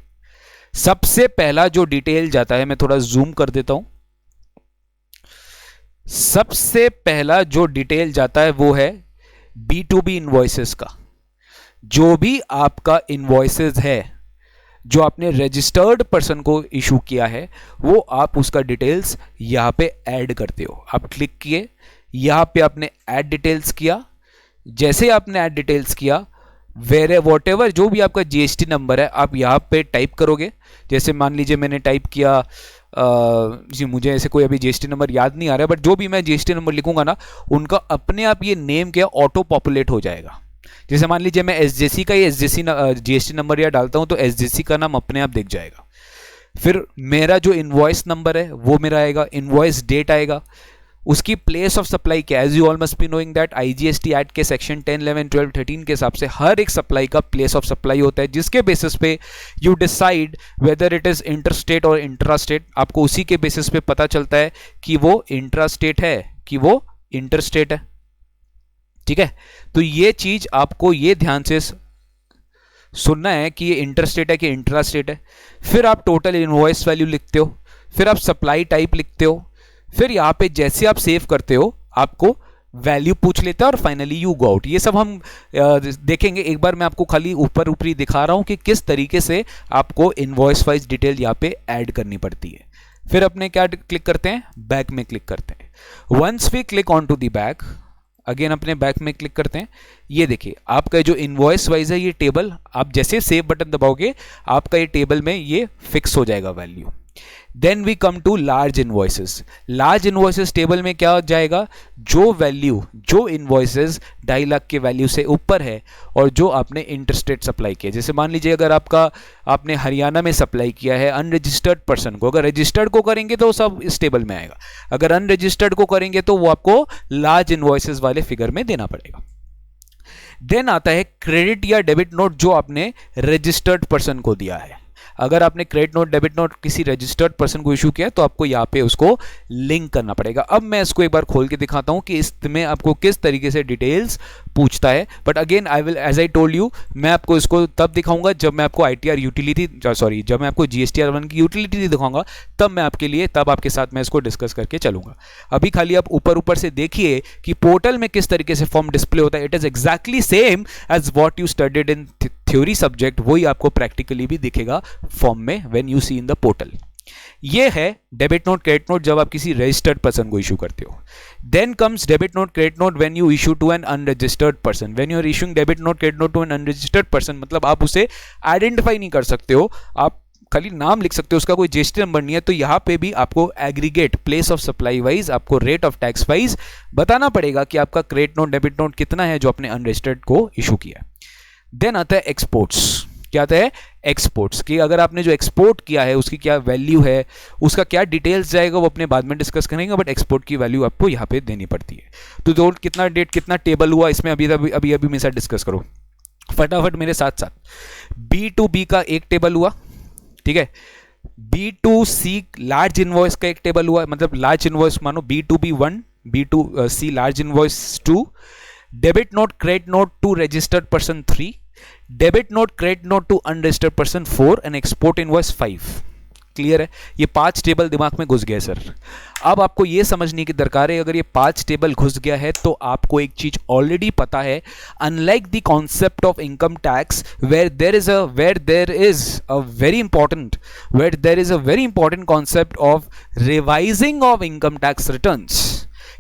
सबसे पहला जो डिटेल जाता है, मैं थोड़ा जूम कर देता हूं। सबसे पहला जो डिटेल जाता है वो है B2B इनवॉइसेस का। जो भी आपका इनवॉइसेस है जो आपने रजिस्टर्ड पर्सन को इशू किया है, वो आप उसका डिटेल्स यहां पे ऐड करते हो। आप क्लिक किए, यहां पे आपने ऐड डिटेल्स किया। जैसे आपने ऐड डिटेल्स किया, वॉटेवर जो भी आपका जीएसटी नंबर है आप यहाँ पे टाइप करोगे। जैसे मान लीजिए मैंने टाइप किया जी, मुझे ऐसे कोई अभी जीएसटी नंबर याद नहीं आ रहा है, बट जो भी मैं जीएसटी नंबर लिखूंगा ना, उनका अपने आप ये नेम क्या ऑटो पॉपुलेट हो जाएगा। जैसे मान लीजिए मैं एसजेसी का ये एसजेसी जीएसटी नंबर या डालता हूं तो एसजेसी का नाम अपने आप दिख जाएगा। फिर मेरा जो इनवॉइस नंबर है वो मेरा आएगा, इनवॉइस डेट आएगा, उसकी प्लेस ऑफ सप्लाई क्या, as you all must be knowing that IGST act के सेक्शन 10, 11, 12, 13 के हिसाब से हर एक सप्लाई का प्लेस ऑफ सप्लाई होता है, जिसके बेसिस पे you decide whether it is inter state और इंट्रा स्टेट। आपको उसी के बेसिस पे पता चलता है कि वो इंट्रा स्टेट है कि वो इंटर स्टेट है, ठीक है। तो ये चीज आपको ये ध्यान से सुनना है कि ये इंटर स्टेट है कि इंट्रा स्टेट है। फिर आप टोटल इनवॉइस वैल्यू लिखते हो, फिर आप सप्लाई टाइप लिखते हो, फिर यहाँ पे जैसे आप सेव करते हो आपको वैल्यू पूछ लेता है और फाइनली यू गो आउट। ये सब हम देखेंगे। एक बार मैं आपको खाली ऊपरी दिखा रहा हूं कि किस तरीके से आपको इनवॉइस वाइज डिटेल यहाँ पे ऐड करनी पड़ती है। फिर अपने क्या क्लिक करते हैं, बैक में क्लिक करते हैं। Once we click on to the back, again अपने बैक में क्लिक करते हैं। ये देखिए आपका जो इनवॉइस वाइज है ये टेबल, आप जैसे सेव बटन दबाओगे आपका ये टेबल में ये फिक्स हो जाएगा value. Then we come to large invoices. Large invoices table में क्या हो जाएगा, जो वैल्यू, जो इनवॉइसेस 2.5 लाख के वैल्यू से ऊपर है और जो आपने इंटरस्टेट सप्लाई किया। जैसे मान लीजिए अगर आपने हरियाणा में सप्लाई किया है अनरजिस्टर्ड पर्सन को, अगर रजिस्टर्ड को करेंगे तो सब इस टेबल में आएगा, अगर अनरजिस्टर्ड को करेंगे तो वो आपको लार्ज इनवॉइसेस वाले फिगर में देना पड़ेगा। देन आता है क्रेडिट या डेबिट नोट जो आपने रजिस्टर्ड पर्सन को दिया है। अगर आपने क्रेडिट नोट, डेबिट नोट किसी रजिस्टर्ड पर्सन को इशू किया है तो आपको यहाँ पे उसको लिंक करना पड़ेगा। अब मैं इसको एक बार खोल के दिखाता हूं कि इसमें आपको किस तरीके से डिटेल्स पूछता है, but again I will as I told you, मैं आपको इसको तब दिखाऊंगा जब मैं आपको ITR यूटिलिटी, सॉरी जब मैं आपको GSTR1 की यूटिलिटी दिखाऊंगा, तब मैं आपके लिए, तब आपके साथ मैं इसको डिस्कस करके चलूंगा। अभी खाली आप ऊपर ऊपर से देखिए कि पोर्टल में किस तरीके से फॉर्म डिस्प्ले होता है। It is exactly same as what you studied in theory subject, वही आपको प्रैक्टिकली भी दिखेगा फॉर्म में when you see in the portal. ये है डेबिट नोट क्रेडिट नोट जब आप किसी रजिस्टर्ड पर्सन को इशू करते हो। Then comes debit note credit note when you issue to an unregistered person. When you are issuing debit note credit note to an unregistered person, मतलब आप उसे identify नहीं कर सकते हो, आप खाली नाम लिख सकते हो, उसका कोई जीएसटी नंबर नहीं है। तो यहाँ पे भी आपको aggregate place of supply wise, आपको रेट ऑफ टैक्स वाइज बताना पड़ेगा कि आपका क्रेडिट नोट डेबिट नोट कितना है जो आपने अनरजिस्टर्ड को इशू किया। देन आता है एक्सपोर्ट्स। क्या आता है? एक्सपोर्ट्स, कि अगर आपने जो एक्सपोर्ट किया है उसकी क्या वैल्यू है, उसका क्या डिटेल्स जाएगा, वो अपने बाद में डिस्कस करेंगे, बट एक्सपोर्ट की वैल्यू आपको यहाँ पे देनी पड़ती है। तो दो कितना डेट कितना टेबल हुआ इसमें अभी अभी अभी मेरे साथ डिस्कस करो फटाफट मेरे साथ साथ। B2B का एक टेबल हुआ, ठीक है। B2C लार्ज इनवॉइस का एक टेबल हुआ, मतलब लार्ज इनवॉइस मानो B2B 1, B2C large invoice 2, debit note credit note to registered person 3, debit note credit note to unregistered person 4 and export invoice 5। Clear है? ये 5 टेबल दिमाग में घुस गए सर। अब आपको ये समझने की दरकार है, अगर ये 5 टेबल घुस गया है तो आपको एक चीज ऑलरेडी पता है, unlike the concept of income tax where there is a very important concept of revising of income tax returns,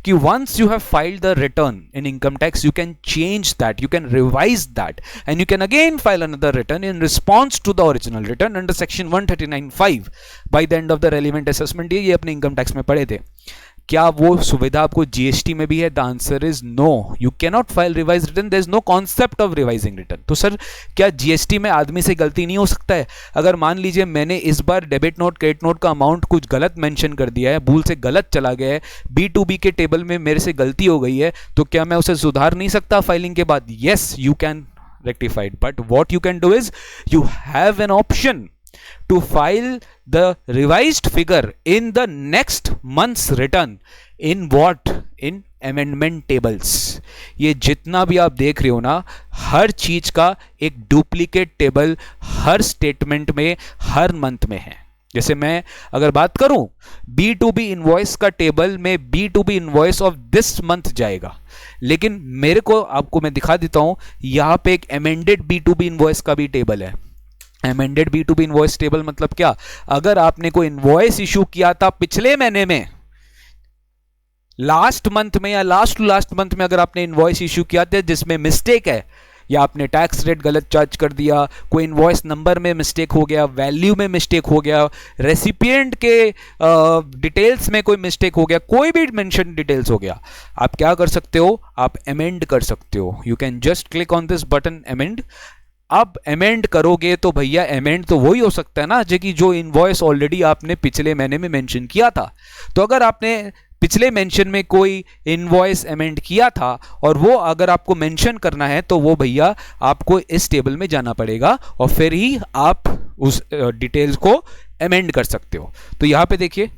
कि once you have filed the return in income tax, you can change that, you can revise that, and you can again file another return in response to the original return under section 139(5) by the end of the relevant assessment year। ये अपने income tax में पढ़े थे। क्या वो सुविधा आपको GST में भी है? The answer is no, you can not file revise return, there is no concept of revising return. तो सर क्या जीएसटी में आदमी से गलती नहीं हो सकता है? अगर मान लीजिए मैंने इस बार डेबिट नोट क्रेडिट नोट का अमाउंट कुछ गलत मेंशन कर दिया है, भूल से गलत चला गया है, B2B के टेबल में मेरे से गलती हो गई है, तो क्या मैं उसे सुधार नहीं सकता फाइलिंग के बाद? Yes you can rectify it, but what you can do is you have an option to file the revised figure in the next month's return in what? In amendment tables। ये जितना भी आप देख रहे हो ना, हर चीज का एक डुप्लीकेट टेबल हर स्टेटमेंट में हर मंथ में है। जैसे मैं अगर बात करूं B2B इनवॉइस का टेबल में B2B invoice of this month जाएगा, लेकिन मेरे को आपको मैं दिखा देता हूं, यहां पे एक अमेंडेड B2B इनवॉइस का भी टेबल है। अमेंडेड B2B इनवॉइस टेबल मतलब क्या? अगर आपने कोई इनवॉइस इशू किया था पिछले महीने में, लास्ट मंथ में या लास्ट टू लास्ट मंथ में, अगर आपने इनवॉइस इशू किया था जिसमें मिस्टेक है, या आपने टैक्स रेट गलत चार्ज कर दिया, कोई इनवॉइस नंबर में मिस्टेक हो गया, वैल्यू में मिस्टेक हो गया, रेसिपिएंट के डिटेल्स में कोई मिस्टेक हो गया, कोई भी मेंशन डिटेल्स हो गया, आप क्या कर सकते हो? आप अमेंड कर सकते हो। You can just click on this button amend. अब अमेंड करोगे तो भैया अमेंड तो वही हो सकता है ना जो इनवॉइस ऑलरेडी आपने पिछले महीने में मेंशन किया था। तो अगर आपने पिछले मेंशन में कोई इनवॉइस अमेंड किया था और वो अगर आपको मेंशन करना है, तो वो भैया आपको इस टेबल में जाना पड़ेगा और फिर ही आप उस डिटेल्स को अमेंड कर सकते हो। तो यहाँ पे देखिए,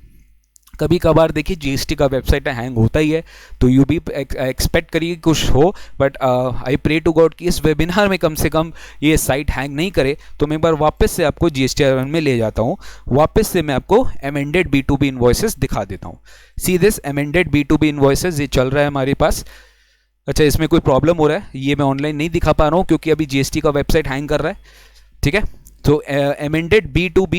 कभी कभार देखिए जीएसटी का वेबसाइट हैंग होता ही है, तो यू भी एक्सपेक्ट करिए कुछ हो, but I pray to God कि इस वेबिनार में कम से कम ये साइट हैंग नहीं करे। तो मैं एक बार वापस से आपको GSTR1 में ले जाता हूँ, वापस से मैं आपको अमेंडेड B2B इनवॉइसेस दिखा देता हूँ। See this amended B2B invoices, ये चल रहा है हमारे पास। अच्छा, इसमें कोई प्रॉब्लम हो रहा है, ये मैं ऑनलाइन नहीं दिखा पा रहा हूँ क्योंकि अभी GST का वेबसाइट हैंग कर रहा है, ठीक है। तो अमेंडेड B2B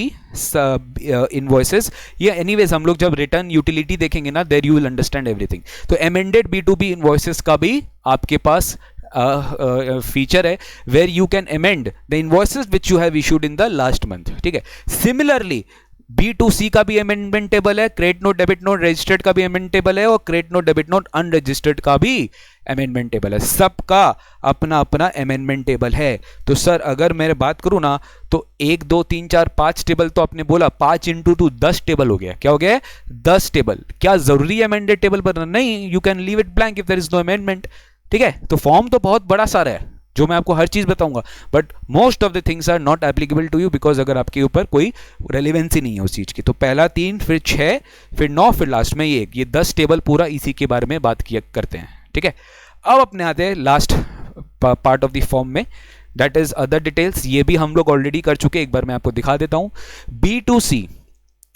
इनवॉइसेस, ये एनीवेज हम लोग जब रिटर्न यूटिलिटी देखेंगे ना, there you will understand everything. तो अमेंडेड B2B इनवॉइसेस का भी आपके पास फीचर है where you can amend the invoices which you have issued in the last month, ठीक है। सिमिलरली B2C का भी अमेंडमेंट टेबल है, credit note debit note registered का भी अमेंडमेंट टेबल है, और credit note debit note unregistered का भी अमेंडमेंट टेबल है। सबका अपना अपना अमेंडमेंट टेबल है। तो सर अगर मैं बात करूं ना, तो 1 2 3 4 5 टेबल तो आपने बोला, 5 × 2 10 टेबल हो गया। क्या हो गया? 10 टेबल। क्या जरूरी है अमेंडेड टेबल पर? नहीं, you can leave it blank if there is no amendment, ठीक है। तो फॉर्म तो बहुत बड़ा सारा है जो मैं आपको हर चीज बताऊंगा, but most of the things are not applicable to you because अगर आपके ऊपर कोई रेलिवेंसी नहीं है उस चीज की। तो पहला 3, फिर 6, फिर 9, फिर लास्ट में ये 10 टेबल पूरा इसी के बारे में बात किया करते हैं, ठीक है। अब अपने आते हैं last part of the form में, दैट इज अदर डिटेल्स, ये भी हम लोग ऑलरेडी कर चुके हैं, एक बार मैं आपको दिखा देता हूं।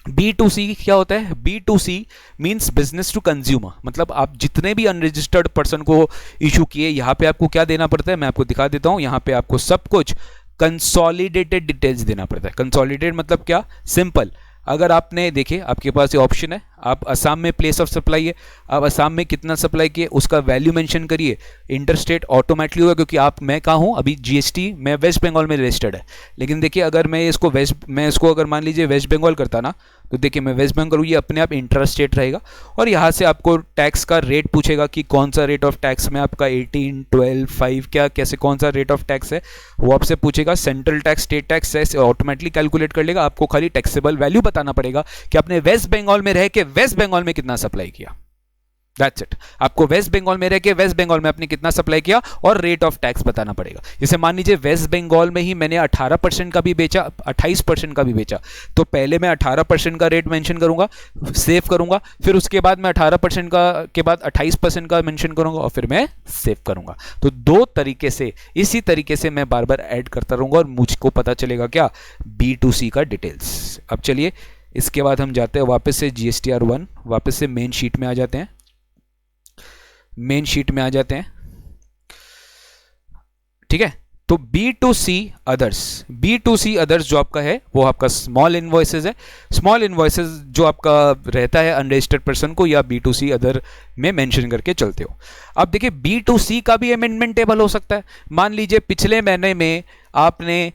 B2C क्या होता है? B2C means business to consumer, मतलब आप जितने भी अनरजिस्टर्ड पर्सन को इशू किए, यहां पे आपको क्या देना पड़ता है, मैं आपको दिखा देता हूं। यहां पे आपको सब कुछ कंसोलिडेटेड डिटेल्स देना पड़ता है। कंसोलिडेटेड मतलब क्या? सिंपल, अगर आपने देखिए आपके पास ये ऑप्शन है, आप असम में प्लेस ऑफ सप्लाई है, आप असम में कितना सप्लाई किए उसका वैल्यू मेंशन करिए, इंटरस्टेट ऑटोमेटिकली होगा, क्योंकि आप, मैं कहाँ हूँ अभी, जीएसटी मैं वेस्ट बंगाल में रजिस्टर्ड है। लेकिन देखिए अगर मैं इसको अगर मान लीजिए वेस्ट बंगाल करता ना, तो देखिए मैं वेस्ट बंगाल ये अपने आप इंटर स्टेट रहेगा, और यहाँ से आपको टैक्स का रेट पूछेगा कि कौन सा रेट ऑफ टैक्स में आपका 18, 12, 5 क्या कैसे कौन सा रेट ऑफ टैक्स है, वो आपसे पूछेगा। सेंट्रल टैक्स, स्टेट टैक्स है, ऑटोमेटिकली कैलकुलेट कर लेगा। आपको खाली टैक्सेबल वैल्यू बताना पड़ेगा कि आपने वेस्ट बंगाल में रह के वेस्ट बंगाल में कितना सप्लाई किया, दैट्स इट। आपको वेस्ट बंगाल में रह के वेस्ट बंगाल में आपने कितना सप्लाई किया और रेट ऑफ टैक्स बताना पड़ेगा। जैसे मान लीजिए वेस्ट बंगाल में ही मैंने 18% का भी बेचा, 28% का भी बेचा, तो पहले मैं 18% का रेट मेंशन करूंगा, सेव करूंगा, फिर उसके बाद मैं 18% का के बाद 28% का मेंशन करूंगा और फिर मैं सेव करूंगा। तो दो तरीके से, इसी तरीके से मैं बार बार ऐड करता रहूंगा और मुझको पता चलेगा क्या, B2C का डिटेल्स। अब चलिए इसके बाद हम जाते हैं वापस से GSTR1, वापस से मेन शीट में आ जाते हैं, मेन शीट में आ जाते हैं, ठीक है। तो B2C अदर्स जो आपका है वो आपका स्मॉल इनवॉइसेस है। स्मॉल इनवॉइसेस जो आपका रहता है अनरजिस्टर्ड पर्सन को, या B2C अदर में मेंशन करके चलते हो। अब देखिए B2C का भी अमेंडमेंट टेबल हो सकता है। मान लीजिए पिछले महीने में आपने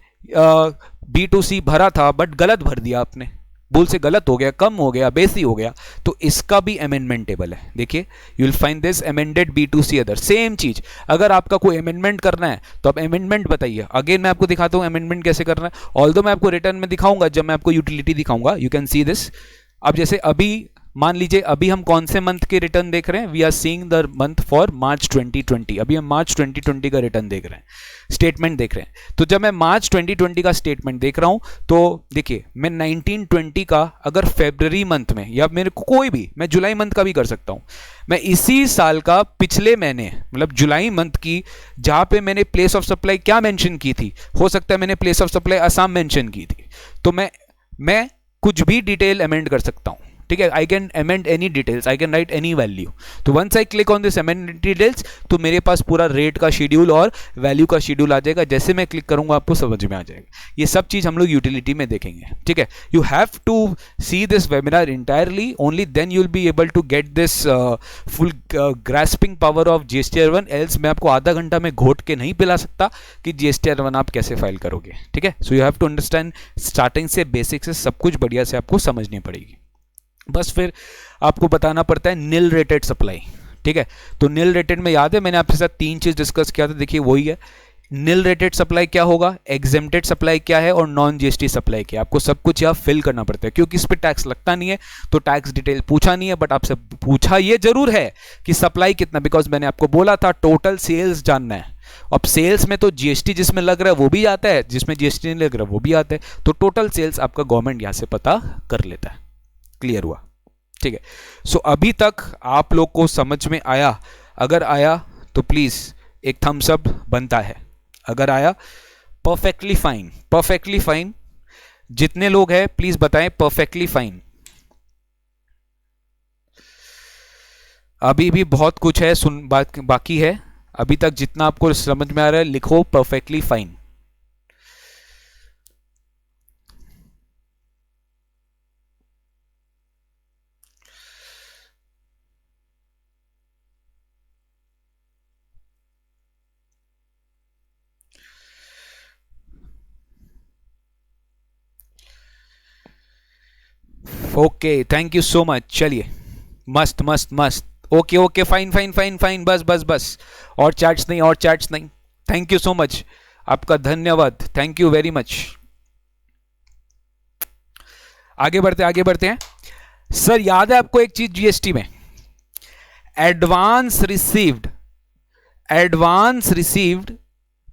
B2C भरा था बट गलत भर दिया, आपने भूल से गलत हो गया, कम हो गया, बेसी हो गया, तो इसका भी अमेंडमेंट टेबल है। देखिए you will find this amended B2C other, same चीज। अगर आपका कोई अमेंडमेंट करना है तो आप अमेंडमेंट बताइए। अगेन मैं आपको दिखाता हूं अमेंडमेंट कैसे करना है, ऑल्दो मैं आपको रिटर्न में दिखाऊंगा जब मैं आपको यूटिलिटी दिखाऊंगा, यू कैन सी दिस। अब जैसे अभी मान लीजिए अभी हम कौन से मंथ के रिटर्न देख रहे हैं, we are seeing the month for March 2020। अभी हम मार्च 2020 का रिटर्न देख रहे हैं, स्टेटमेंट देख रहे हैं। तो जब मैं मार्च 2020 का स्टेटमेंट देख रहा हूं तो देखिए मैं 1920 का अगर फरवरी मंथ में, या मेरे को कोई भी, मैं जुलाई मंथ का भी कर सकता हूं, मैं इसी साल का पिछले महीने मतलब जुलाई मंथ की, जहां पे मैंने प्लेस ऑफ सप्लाई क्या मेंशन की थी, हो सकता है मैंने place of supply Assam mention की थी, तो मैं कुछ भी डिटेल अमेंड कर सकता हूं, ठीक है। I can amend any details, I can write any value. तो once I click on this amend details, तो मेरे पास पूरा रेट का शेड्यूल और वैल्यू का शेड्यूल आ जाएगा। जैसे मैं क्लिक करूंगा आपको समझ में आ जाएगा। ये सब चीज हम लोग यूटिलिटी में देखेंगे, ठीक है। You have to see this webinar entirely, only then you will be able to get this full grasping power of GSTR1। Else मैं आपको आधा घंटा में घोट के नहीं पिला सकता कि GSTR1 आप कैसे फाइल करोगे, ठीक है। So you have to understand, starting से बेसिक से सब कुछ बढ़िया से आपको समझनी पड़ेगी। बस फिर आपको बताना पड़ता है नील रेटेड सप्लाई, ठीक है। तो नील रेटेड में याद है मैंने आपके साथ तीन चीज डिस्कस किया था, देखिए वही है। नील रेटेड सप्लाई क्या होगा, एग्जेम्प्टेड सप्लाई क्या है, और नॉन GST सप्लाई क्या है। आपको सब कुछ यहाँ फिल करना पड़ता है, क्योंकि इस पर टैक्स लगता नहीं है तो टैक्स डिटेल पूछा नहीं है, बट आपसे पूछा ये जरूर है कि सप्लाई कितना, बिकॉज मैंने आपको बोला था टोटल सेल्स जानना है। अब सेल्स में तो GST जिसमें लग रहा है वो भी आता है, जिसमें GST नहीं लग रहा वो भी आता है, तो टोटल सेल्स आपका गवर्नमेंट यहाँ से पता कर लेता है। क्लियर हुआ, ठीक है। सो अभी तक आप लोग को समझ में आया? अगर आया तो प्लीज एक थम्स अप बनता है, अगर आया परफेक्टली फाइन, परफेक्टली फाइन। जितने लोग हैं प्लीज बताएं परफेक्टली फाइन। अभी भी बहुत कुछ है बाकी है, अभी तक जितना आपको समझ में आ रहा है लिखो perfectly fine. Okay, thank you so much. चलिए मस्त मस्त मस्त, okay okay, fine fine fine fine, बस बस बस, और चैट्स नहीं, और चैट्स नहीं। थैंक यू सो मच, आपका धन्यवाद, थैंक यू वेरी मच। आगे बढ़ते हैं। सर याद है आपको एक चीज GST में, एडवांस रिसीव्ड,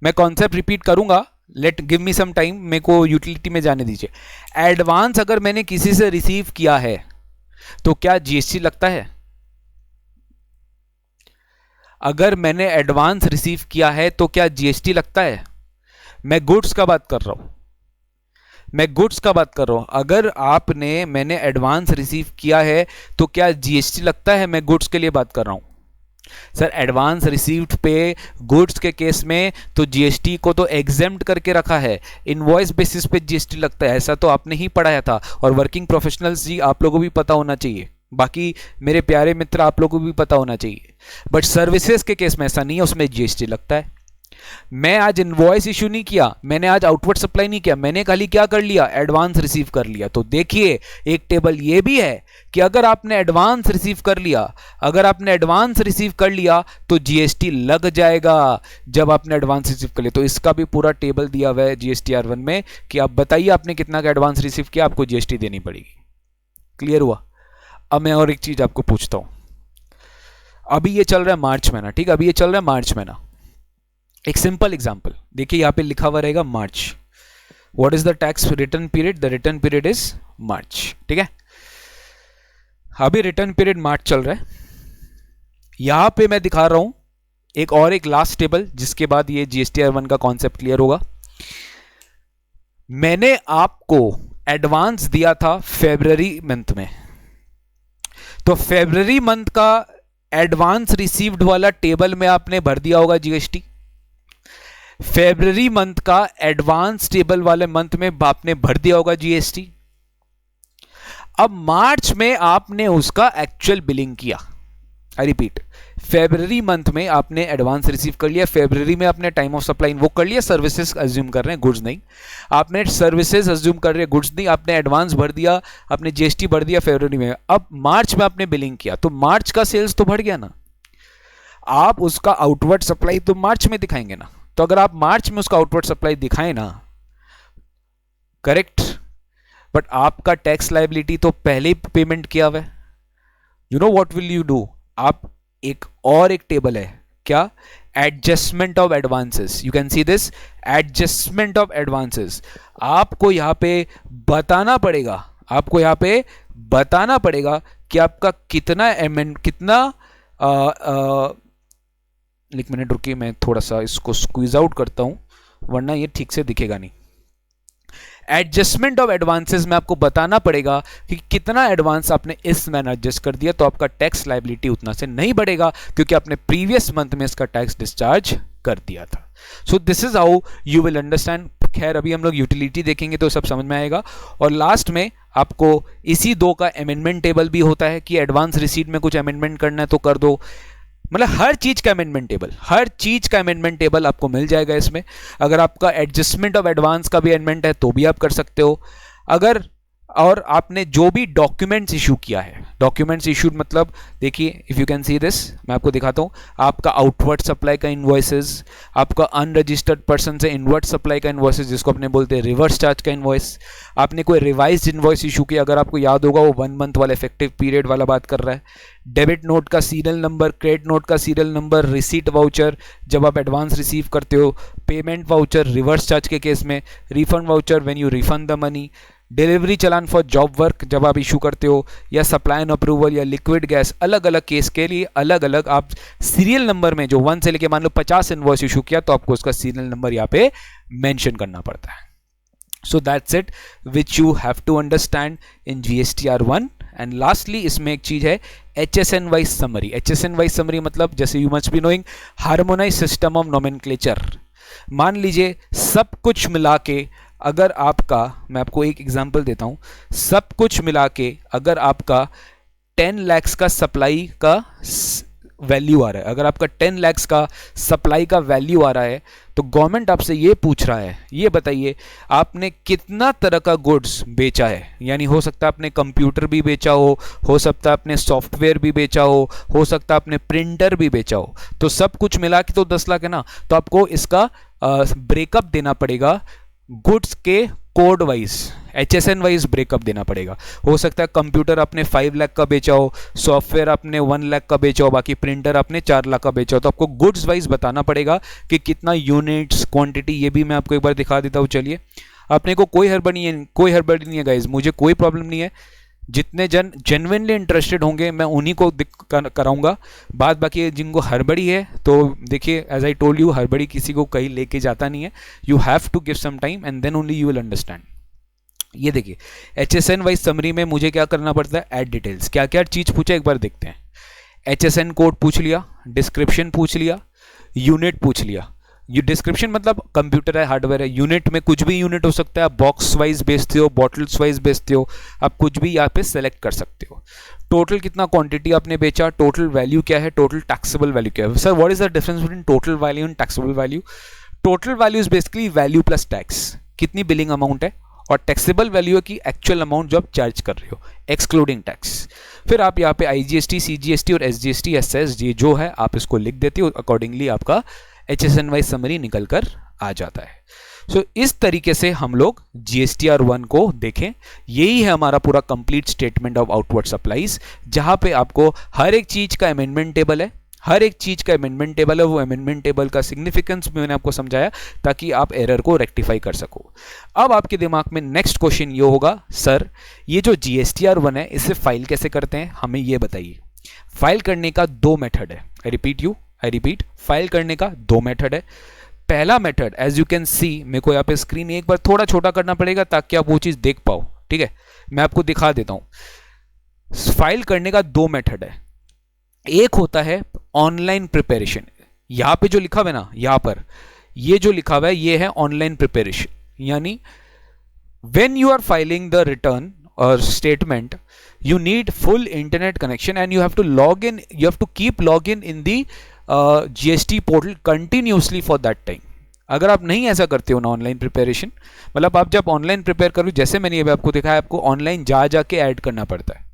मैं कॉन्सेप्ट रिपीट करूंगा, let give me some time, मेरे को यूटिलिटी में जाने दीजिए। एडवांस अगर मैंने किसी से रिसीव किया है तो क्या GST लगता है? अगर मैंने एडवांस रिसीव किया है तो क्या जीएसटी लगता है? मैं गुड्स का बात कर रहा हूं, मैं गुड्स का बात कर रहा हूं। अगर मैंने एडवांस रिसीव किया है तो क्या जीएसटी लगता है? मैं गुड्स के लिए बात कर रहा हूं सर। एडवांस रिसीव्ड पे गुड्स के केस में तो जीएसटी को तो एग्जेम्प्ट करके रखा है, इनवॉइस बेसिस पे जीएसटी लगता है, ऐसा तो आपने ही पढ़ाया था। और वर्किंग प्रोफेशनल्स जी आप लोगों को भी पता होना चाहिए, बाकी मेरे प्यारे मित्र आप लोगों को भी पता होना चाहिए। बट सर्विसेज के केस में ऐसा नहीं है, उसमें जीएसटी लगता है। मैं आज इनवॉइस इशू नहीं किया, मैंने आज आउटवर्ड सप्लाई नहीं किया, मैंने खाली क्या कर लिया? एडवांस रिसीव कर लिया। तो देखिए एक टेबल ये भी है कि अगर आपने एडवांस रिसीव कर लिया, अगर आपने एडवांस रिसीव कर लिया तो जीएसटी लग जाएगा जब आपने एडवांस रिसीव कर लिया। तो इसका भी पूरा टेबल दिया हुआ है जीएसटीआर1 में कि आप बताइए आपने कितना का एडवांस रिसीव किया, आपको जीएसटी देनी पड़ेगी। क्लियर हुआ? अब मैं और एक चीज आपको पूछता हूं। अभी ये चल रहा है मार्च महीना, ठीक है, अभी ये चल रहा है मार्च महीना। एक सिंपल एग्जांपल देखिए, यहां पे लिखा हुआ रहेगा March. What is the tax return period? The return period is March, ठीक है। अभी रिटर्न पीरियड मार्च चल रहा है। यहां पे मैं दिखा रहा हूं एक लास्ट टेबल, जिसके बाद ये जीएसटीआर1 का कॉन्सेप्ट क्लियर होगा। मैंने आपको एडवांस दिया था फरवरी मंथ में, तो फरवरी मंथ का एडवांस रिसीव्ड वाला टेबल में आपने भर दिया होगा जीएसटी। फरवरी मंथ का एडवांस टेबल वाले मंथ में आपने भर दिया होगा जीएसटी। अब मार्च में आपने उसका एक्चुअल बिलिंग किया। आई रिपीट, फरवरी मंथ में आपने एडवांस रिसीव कर लिया, फरवरी में आपने टाइम ऑफ सप्लाई वो कर लिया, सर्विसेज अज्यूम कर रहे हैं, गुड्स नहीं। आपने सर्विसेज अज्यूम कर रहे हैं, गुड्स नहीं। आपने एडवांस भर दिया, आपने जीएसटी भर दिया फरवरी में। अब मार्च में आपने बिलिंग किया, तो मार्च का सेल्स तो बढ़ गया ना। आप उसका आउटवर्ड सप्लाई तो मार्च में दिखाएंगे ना। तो अगर आप मार्च में उसका आउटवर्ड सप्लाई दिखाएं ना, करेक्ट, बट आपका टैक्स लायबिलिटी तो पहले ही पेमेंट किया हुआ है। You know what will you do? आप एक टेबल है क्या? Adjustment of advances. You can see this, adjustment of advances. आपको यहां पे बताना पड़ेगा, आपको यहां पे बताना पड़ेगा कि आपका कितना एक मिनट रुकिए, मैं थोड़ा सा इसको स्क्वीज आउट करता हूं, वरना ये ठीक से दिखेगा नहीं। एडजस्टमेंट ऑफ एडवांसेस में आपको बताना पड़ेगा कि कितना एडवांस आपने इस महीने एडजस्ट कर दिया, तो आपका टैक्स लायबिलिटी उतना से नहीं बढ़ेगा क्योंकि आपने प्रीवियस मंथ में इसका टैक्स डिस्चार्ज कर दिया था। So this is how you will understand. खैर अभी हम लोग यूटिलिटी देखेंगे तो सब समझ में आएगा। और लास्ट में आपको इसी दो का अमेंडमेंट टेबल भी होता है कि एडवांस रिसीट में कुछ अमेंडमेंट करना है तो कर दो। मतलब हर चीज का अमेंडमेंट टेबल, हर चीज का अमेंडमेंट टेबल आपको मिल जाएगा इसमें। अगर आपका एडजस्टमेंट ऑफ एडवांस का भी अमेंडमेंट है तो भी आप कर सकते हो। अगर और आपने जो भी डॉक्यूमेंट्स इशू किया है, डॉक्यूमेंट्स इशूड मतलब देखिए, if you can see this, मैं आपको दिखाता हूं। आपका आउटवर्ड सप्लाई का इनवॉइसेस, आपका अनरजिस्टर्ड पर्सन से इनवर्ड सप्लाई का इनवॉइसेस, जिसको अपने बोलते हैं रिवर्स चार्ज का इनवॉइस। आपने कोई रिवाइज इनवॉइस इशू किया, अगर आपको याद होगा वो 1 मंथ वाला इफेक्टिव पीरियड वाला बात कर रहा है। डेबिट नोट का सीरियल नंबर, क्रेडिट नोट का सीरियल नंबर, रिसीट वाउचर जब आप एडवांस रिसीव करते हो, पेमेंट वाउचर रिवर्स चार्ज के केस में, refund voucher when you refund the money, delivery challan for job work जब आप इशू करते हो, या सप्लाई एंड अप्रूवल या लिक्विड गैस। अलग अलग केस के लिए अलग अलग आप सीरियल नंबर में, जो 1 से लेके मान लो 50 इनवॉइस इशू किया तो आपको उसका सीरियल नंबर यहाँ पे मेंशन करना पड़ता है। So that's it which you have to understand in GSTR1। And lastly इसमें एक चीज है HSN wise summary. HSN wise summary मतलब, जैसे you must be knowing, harmonise system of nomenclature. मान लीजिए सब कुछ मिला के अगर आपका, मैं आपको एक एग्जांपल देता हूं, सब कुछ मिला के अगर आपका 10 lakhs का सप्लाई का वैल्यू आ रहा है, अगर आपका 10 lakhs का सप्लाई का वैल्यू आ रहा है, तो गवर्नमेंट आपसे ये पूछ रहा है, ये बताइए आपने कितना तरह का गुड्स बेचा है। यानी हो सकता है आपने कंप्यूटर भी बेचा हो सकता है आपने सॉफ्टवेयर भी बेचा हो सकता है आपने प्रिंटर भी बेचा हो। तो सब कुछ मिला के तो 10 लाख है ना, तो आपको इसका ब्रेकअप देना पड़ेगा गुड्स के code wise, HSN wise breakup देना पड़ेगा। हो सकता है कंप्यूटर आपने 5 लाख का बेचा हो, सॉफ्टवेयर आपने 1 लाख का बेचा हो, बाकी प्रिंटर आपने 4 लाख का बेचा हो। तो आपको गुड्स वाइज बताना पड़ेगा कि कितना यूनिट्स, क्वांटिटी। ये भी मैं आपको एक बार दिखा देता हूँ। चलिए, अपने को कोई हड़बड़ी नहीं है गाइज, मुझे कोई प्रॉब्लम नहीं है। जितने जन जेन्युइनली इंटरेस्टेड होंगे मैं उन्हीं को कराऊंगा। बात बाकी जिनको हड़बड़ी है तो देखिए, एज आई टोल्ड यू, हड़बड़ी किसी को कहीं लेके जाता नहीं है। You have to give some time and then only you will understand. ये देखिए HSN वाइज समरी में मुझे क्या करना पड़ता है, ऐड डिटेल्स। क्या क्या चीज पूछा एक बार देखते हैं। HSN कोड पूछ लिया, डिस्क्रिप्शन पूछ लिया, यूनिट पूछ लिया। ये डिस्क्रिप्शन मतलब कंप्यूटर है, हार्डवेयर है। यूनिट में कुछ भी यूनिट हो सकता है, आप बॉक्स वाइज बेचते हो, बॉटल्स वाइज बेचते हो, आप कुछ भी यहाँ पे सेलेक्ट कर सकते हो। टोटल कितना क्वांटिटी आपने बेचा, टोटल वैल्यू क्या है, टोटल टैक्सेबल वैल्यू क्या है। Sir what is the difference between total value and taxable value? Total value is basically value plus tax, कितनी बिलिंग अमाउंट है, और टैक्सेबल वैल्यू है कि एक्चुअल अमाउंट जो आप चार्ज कर रहे हो एक्सक्लूडिंग टैक्स। फिर आप यहाँ पे IGST, CGST और SGST, SSG जो है आप इसको लिख देते हो, अकॉर्डिंगली आपका HSN वाइज समरी निकल कर आ जाता है। सो इस तरीके से हम लोग GSTR 1 को देखें। यही है हमारा पूरा complete statement of outward supplies, जहां पे आपको हर एक चीज का अमेंडमेंट टेबल है, हर एक चीज का अमेंडमेंट टेबल है। वो अमेंडमेंट टेबल का सिग्निफिकेंस मैंने आपको समझाया ताकि आप एरर को रेक्टिफाई कर सको। अब आपके दिमाग में नेक्स्ट क्वेश्चन ये होगा, सर ये जो GSTR 1 है इसे फाइल कैसे करते हैं, हमें ये बताइए। फाइल करने का दो मेथड है। आई रिपीट, फाइल करने का दो मेथड है। पहला method as you can see, मेरे को यहाँ पे स्क्रीन एक बार थोड़ा छोटा करना पड़ेगा ताकि आप वो चीज देख पाओ, ठीक है। मैं आपको दिखा देता हूं। फाइल करने का दो मेथड है। एक होता है ऑनलाइन प्रिपरेशन। यहां पे जो लिखा हुआ है ना, यहां पर ये जो लिखा हुआ है ये है ऑनलाइन प्रिपरेशन, यानी when you are filing the return और statement you need full internet connection and you have to log in, you have to keep login in the GST portal continuously for that time। अगर आप नहीं ऐसा करते हो ना online preparation, मतलब आप जब ऑनलाइन प्रिपेयर करो, जैसे मैंने ये आपको दिखाया, आपको ऑनलाइन जाके ऐड करना पड़ता है।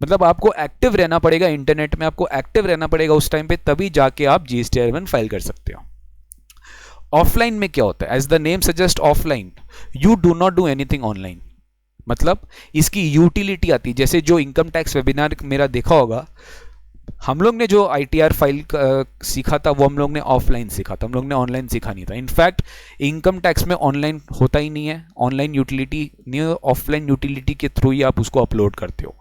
मतलब आपको एक्टिव रहना पड़ेगा इंटरनेट में, आपको एक्टिव रहना पड़ेगा उस टाइम पे, तभी जाके आप GSTR 1 फाइल कर सकते हो। ऑफलाइन में क्या होता है, as the name suggest offline, you do not do anything online. मतलब इसकी यूटिलिटी आती है, जैसे जो इनकम टैक्स वेबिनार मेरा देखा होगा, हम लोग ने जो ITR फाइल सीखा था वो हम लोग ने ऑफलाइन सीखा था, हम लोग ने ऑनलाइन सीखा नहीं था। इनफैक्ट इनकम टैक्स में ऑनलाइन होता ही नहीं है, ऑनलाइन यूटिलिटी नहीं, ऑफलाइन यूटिलिटी के थ्रू ही आप उसको अपलोड करते हो।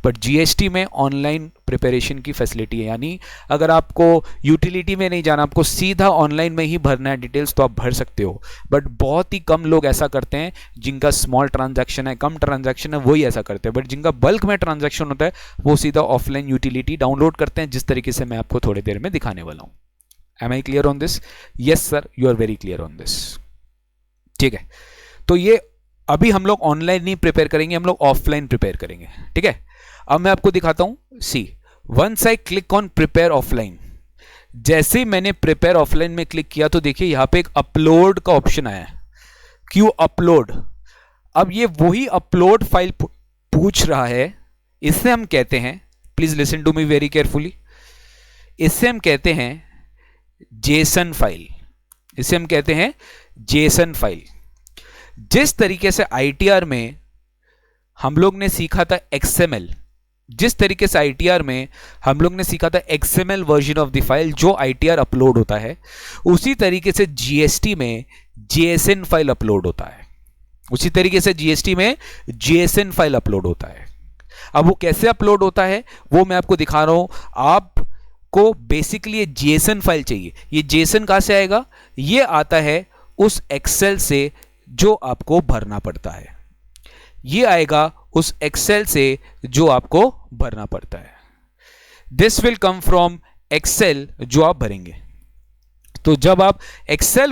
बट GST में ऑनलाइन प्रिपरेशन की फैसिलिटी है, यानी अगर आपको यूटिलिटी में नहीं जाना, आपको सीधा ऑनलाइन में ही भरना है डिटेल्स, तो आप भर सकते हो। बट बहुत ही कम लोग ऐसा करते हैं, जिनका स्मॉल ट्रांजैक्शन है, कम ट्रांजैक्शन है, वही ऐसा करते हैं। बट जिनका बल्क में ट्रांजैक्शन होता है वो सीधा ऑफलाइन यूटिलिटी डाउनलोड करते हैं, जिस तरीके से मैं आपको थोड़ी देर में दिखाने वाला हूं। Am I clear on this? Yes sir, you are very clear on this. ठीक है, तो ये अभी हम लोग ऑनलाइन नहीं प्रिपेयर करेंगे, हम लोग ऑफलाइन प्रिपेयर करेंगे। ठीक है, अब मैं आपको दिखाता हूं। See, once I click on prepare offline, जैसे ही मैंने प्रिपेयर ऑफलाइन में क्लिक किया तो देखिए यहां पे एक अपलोड का ऑप्शन आया है। क्यों अपलोड? अब ये वही अपलोड फाइल पूछ रहा है। इससे हम कहते हैं, please listen to me very carefully, इससे हम कहते हैं जेसन फाइल। इसे हम कहते हैं जेसन फाइल। जिस तरीके से ITR में हम लोग ने सीखा था XML, जिस तरीके से ITR में हम लोग ने सीखा था XML version of the file जो ITR अपलोड होता है, उसी तरीके से GST में JSN फाइल अपलोड होता है। उसी तरीके से GST में JSN फाइल अपलोड होता है। अब वो कैसे अपलोड होता है वो मैं आपको दिखा रहा हूं। आपको बेसिकली ये JSN फाइल चाहिए। ये JSN कहां से आएगा? ये आता है उस एक्सेल से जो आपको भरना पड़ता है। ये आएगा उस एक्सेल से जो आपको भरना पड़ता है। This will come from Excel जो आप भरेंगे। तो जब आप एक्सेल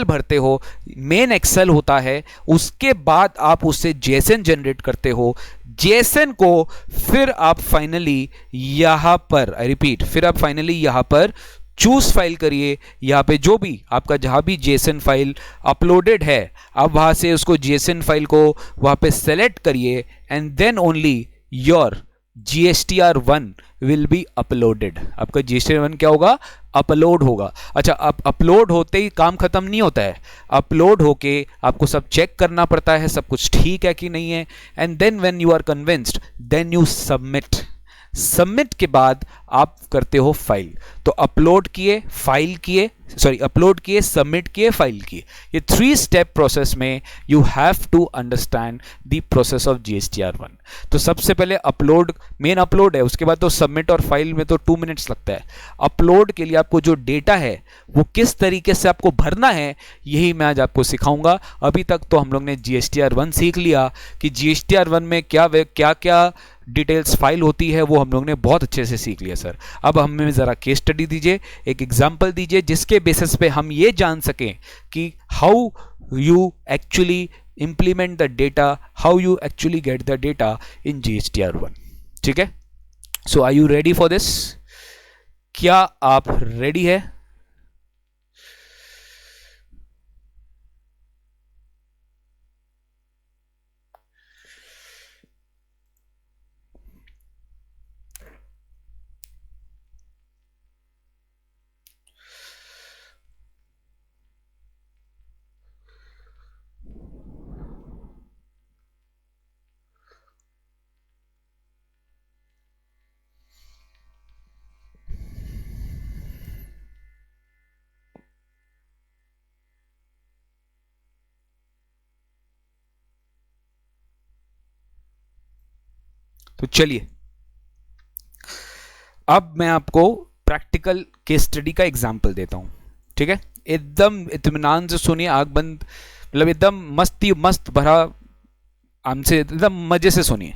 भरते हो, मेन एक्सेल होता है, उसके बाद आप उससे जेसन जनरेट करते हो। जेसन को फिर आप फाइनली यहां पर, आई रिपीट, फिर आप फाइनली यहां पर चूज फाइल करिए। यहां पे जो भी आपका जहां भी जेसन फाइल अपलोडेड है, आप वहां से उसको जेसन फाइल को वहां पे सेलेक्ट करिए and then only your GSTR 1 will be uploaded. आपका GSTR 1 क्या होगा? अपलोड होगा। अच्छा, अब अपलोड होते ही काम खत्म नहीं होता है। अपलोड होके आपको सब चेक करना पड़ता है, सब कुछ ठीक है कि नहीं है, and then when you are convinced then you submit. Submit के बाद आप करते हो फाइल। तो अपलोड किए, फाइल किए, अपलोड किए, सबमिट किए, फाइल किए, ये 3 स्टेप प्रोसेस में you have to understand the process of GSTR1। तो सबसे पहले अपलोड, मेन अपलोड है, उसके बाद तो सबमिट और फाइल में तो 2 मिनट्स लगता है। अपलोड के लिए आपको जो डेटा है वो किस तरीके से आपको भरना है, यही मैं आज आपको सिखाऊंगा। अभी तक तो हम लोग ने GSTR1 सीख लिया कि GSTR1 में क्या क्या डिटेल्स फाइल होती है, वो हम लोग ने बहुत अच्छे से सीख लिया सर। अब हमें ज़रा केस स्टडी दीजिए, एक एग्जांपल दीजिए जिसके बेसिस पे हम ये जान सकें कि how you actually implement the data, how you actually get the data in GSTR1। ठीक है, so are you ready for this? क्या आप रेडी है? तो चलिए अब मैं आपको प्रैक्टिकल केस स्टडी का एग्जांपल देता हूं। ठीक है, एकदम इत्मीनान से सुनिए, आंख बंद, मतलब एकदम मस्त भरा, हमसे एकदम मजे से सुनिए।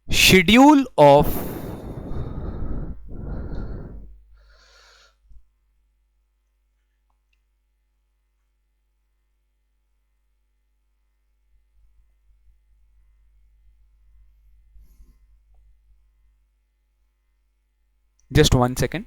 Schedule of just 1 second।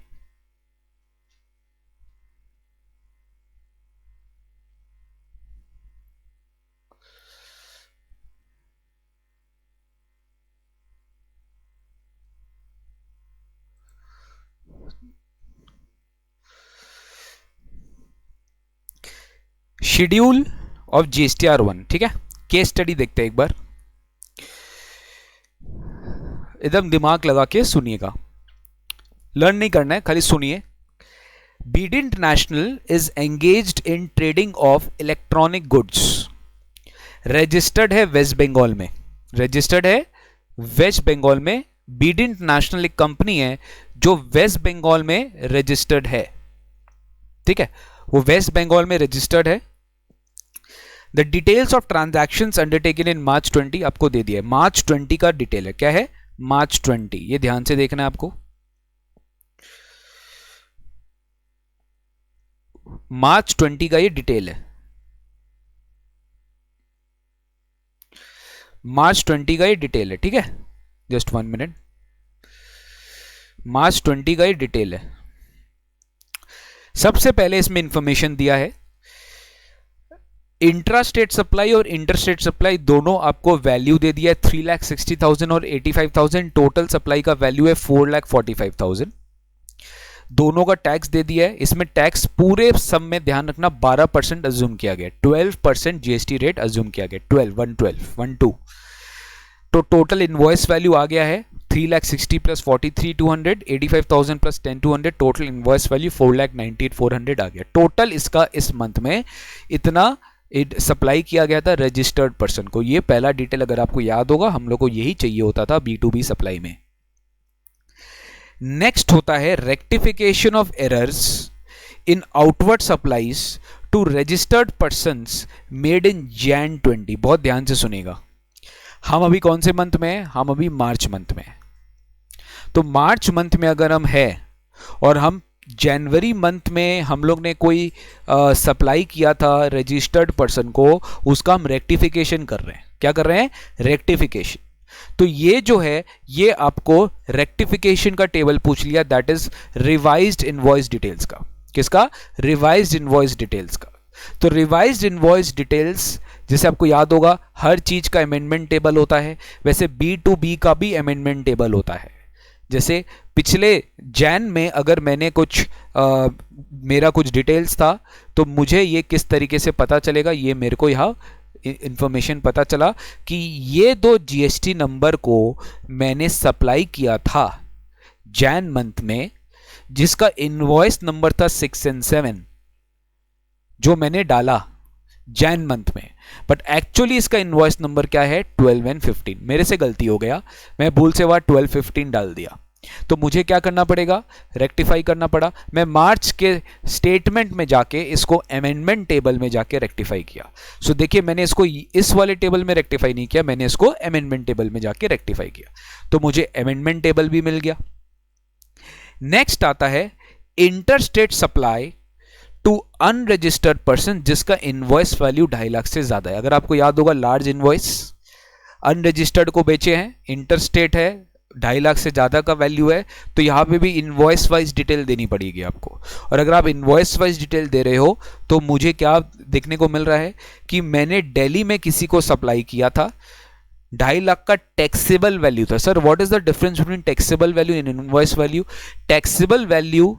Schedule of GSTR1। ठीक है, केस स्टडी देखते हैं एक बार, एकदम दिमाग लगा के सुनिएगा, लर्न नहीं करना है, खाली सुनिए। BD international is engaged in trading of electronic goods, registered है वेस्ट बंगाल में, रजिस्टर्ड है वेस्ट बंगाल में। बीडी इंटरनेशनल एक कंपनी है जो वेस्ट बंगाल में रजिस्टर्ड है। ठीक है, वो वेस्ट बंगाल में रजिस्टर्ड है। The details of transactions undertaken in March 20 आपको दे दिया है, मार्च 20 का डिटेल है, क्या है, मार्च 20, ये ध्यान से देखना है आपको। मार्च 20 का ये डिटेल है, मार्च 20 का ये डिटेल है। ठीक है, जस्ट 1 मिनट, मार्च 20 का ये डिटेल है। सबसे पहले इसमें इंफॉर्मेशन दिया है, इंट्रा स्टेट सप्लाई और इंटर स्टेट सप्लाई दोनों आपको वैल्यू दे दिया है, 3,60,000 और 85,000। टोटल सप्लाई का वैल्यू है 4,45,000। दोनों का टैक्स दे दिया है। इसमें टैक्स पूरे सब में ध्यान रखना 12% अज्यूम किया गया, 12% जीएसटी रेट अज्यूम किया गया, 12 तो टोटल इनवॉइस वैल्यू आ गया है 3,60,000 plus 43,200, 85,000 plus 10,200, total invoice value 4,98,400 आ गया। टोटल इसका इस मंथ में इतना सप्लाई किया गया था रजिस्टर्ड पर्सन को। ये पहला डिटेल अगर आपको याद होगा, हम लोग को यही चाहिए होता था B2B सप्लाई में। नेक्स्ट होता है rectification of errors in outward supplies to registered persons made in Jan 20। बहुत ध्यान से सुनेगा, हम अभी कौन से मंथ में हैं, हम अभी मार्च मंथ में हैं। तो मार्च मंथ में अगर हम है और हम जनवरी मंथ में हम लोग ने कोई सप्लाई किया था रजिस्टर्ड पर्सन को, उसका हम रेक्टिफिकेशन कर रहे हैं। क्या कर रहे हैं, रेक्टिफिकेशन। तो ये जो है ये आपको रेक्टिफिकेशन का टेबल पूछ लिया, that is revised invoice details का। किसका, रिवाइज्ड इनवॉइस डिटेल्स का। तो रिवाइज्ड इनवॉइस डिटेल्स, जैसे आपको याद होगा हर चीज का अमेंडमेंट टेबल होता है, वैसे B2B का भी अमेंडमेंट टेबल होता है। जैसे पिछले जैन में अगर मैंने कुछ मेरा कुछ डिटेल्स था, तो मुझे ये किस तरीके से पता चलेगा, ये मेरे को यहाँ इंफॉर्मेशन पता चला कि ये दो जीएसटी नंबर को मैंने सप्लाई किया था जैन मंथ में, जिसका इनवॉइस नंबर था 6 और 7 जो मैंने डाला जैन मंथ में, बट एक्चुअली इसका इनवॉइस नंबर क्या है 12 और 15। मेरे से गलती हो गया, मैं भूल से वहां 12-15 डाल दिया, तो मुझे क्या करना पड़ेगा, रेक्टिफाई करना पड़ा। मैं मार्च के स्टेटमेंट में जाके इसको अमेंडमेंट टेबल में जाके रेक्टिफाई किया। सो देखिए मैंने इसको इस वाले टेबल में रेक्टिफाई नहीं किया, मैंने इसको अमेंडमेंट टेबल में जाके रेक्टिफाई किया, तो मुझे अमेंडमेंट टेबल भी मिल गया। नेक्स्ट आता है interstate supply to unregistered person जिसका इनवॉइस वैल्यू 2.5 लाख से ज्यादा है। अगर आपको याद होगा लार्ज इनवॉइस अनरजिस्टर्ड को बेचे हैं, इंटरस्टेट है 2.5 लाख से ज्यादा का वैल्यू है, तो यहां पे भी इनवॉइस वाइज डिटेल देनी पड़ेगी आपको। और अगर आप इनवॉइस वाइज डिटेल दे रहे हो तो मुझे क्या देखने को मिल रहा है कि मैंने दिल्ली में किसी को सप्लाई किया था, 2.5 लाख का टैक्सेबल वैल्यू था। Sir what is the difference between taxable value and invoice value? Taxable value,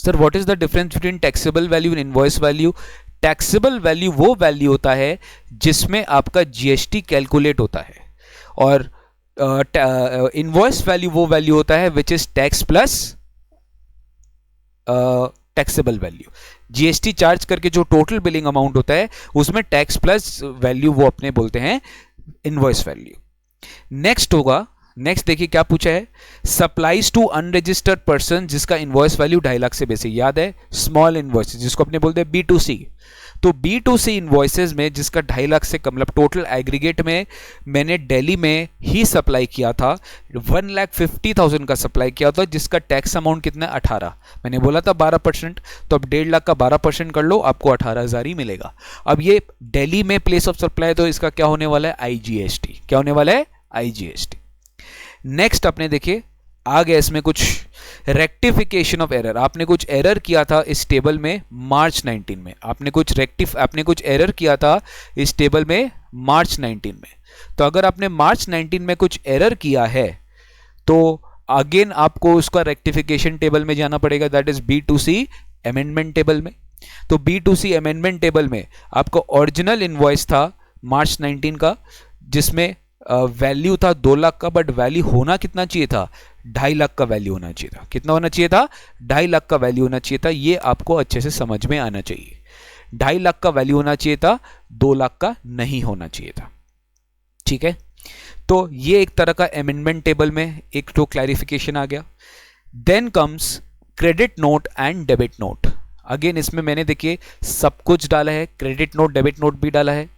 sir what is the difference between taxable value and invoice value? Taxable value वो वैल्यू होता है जिसमें आपका जीएसटी कैलकुलेट होता है, और invoice value वो value होता है which is tax plus taxable value. GST charge करके जो टोटल बिलिंग अमाउंट होता है उसमें टैक्स प्लस वैल्यू वो अपने बोलते हैं इनवॉइस वैल्यू। नेक्स्ट होगा, नेक्स्ट देखिए क्या पूछा है, सप्लाईज टू अनरजिस्टर्ड पर्सन जिसका इनवॉइस वैल्यू 2.5 लाख से बेसिक, याद है स्मॉल इनवॉइस जिसको अपने बोलते हैं B2C। तो B2C इनवॉइसेस में जिसका 2.5 लाख से कम, मतलब टोटल एग्रीगेट में मैंने दिल्ली में ही सप्लाई किया था 1,50,000 का सप्लाई किया था, जिसका टैक्स अमाउंट कितना है 18। मैंने बोला था 12%, तो अब 1.5 लाख का 12% कर लो, आपको 18,000 ही मिलेगा। अब ये दिल्ली में प्लेस ऑफ सप्लाई, तो इसका क्या होने वाला है IGST, क्या होने वाला है IGST। नेक्स्ट अपने देखिए आ गया इसमें कुछ रेक्टिफिकेशन ऑफ एरर। आपने कुछ एरर किया था इस टेबल में मार्च 19 में, आपने कुछ एरर किया था इस टेबल में मार्च 19 में। तो अगर आपने मार्च 19 में कुछ एरर किया है तो अगेन आपको उसका रेक्टिफिकेशन टेबल में जाना पड़ेगा, that is B2C amendment table में। तो B2C अमेंडमेंट टेबल में आपका ओरिजिनल इनवॉइस था मार्च 19 का, जिसमें वैल्यू था 2 लाख का, बट वैल्यू होना कितना चाहिए था 2.5 लाख का वैल्यू होना चाहिए था। कितना होना चाहिए था 2.5 लाख का वैल्यू होना चाहिए था। ये आपको अच्छे से समझ में आना चाहिए, 2.5 लाख का वैल्यू होना चाहिए था, 2 लाख का नहीं होना चाहिए था। ठीक है, तो ये एक तरह का अमेंडमेंट टेबल में एक तो क्लैरिफिकेशन आ गया। Then comes credit note and debit note. Again इसमें मैंने देखिए सब कुछ डाला है, क्रेडिट नोट डेबिट नोट भी डाला है,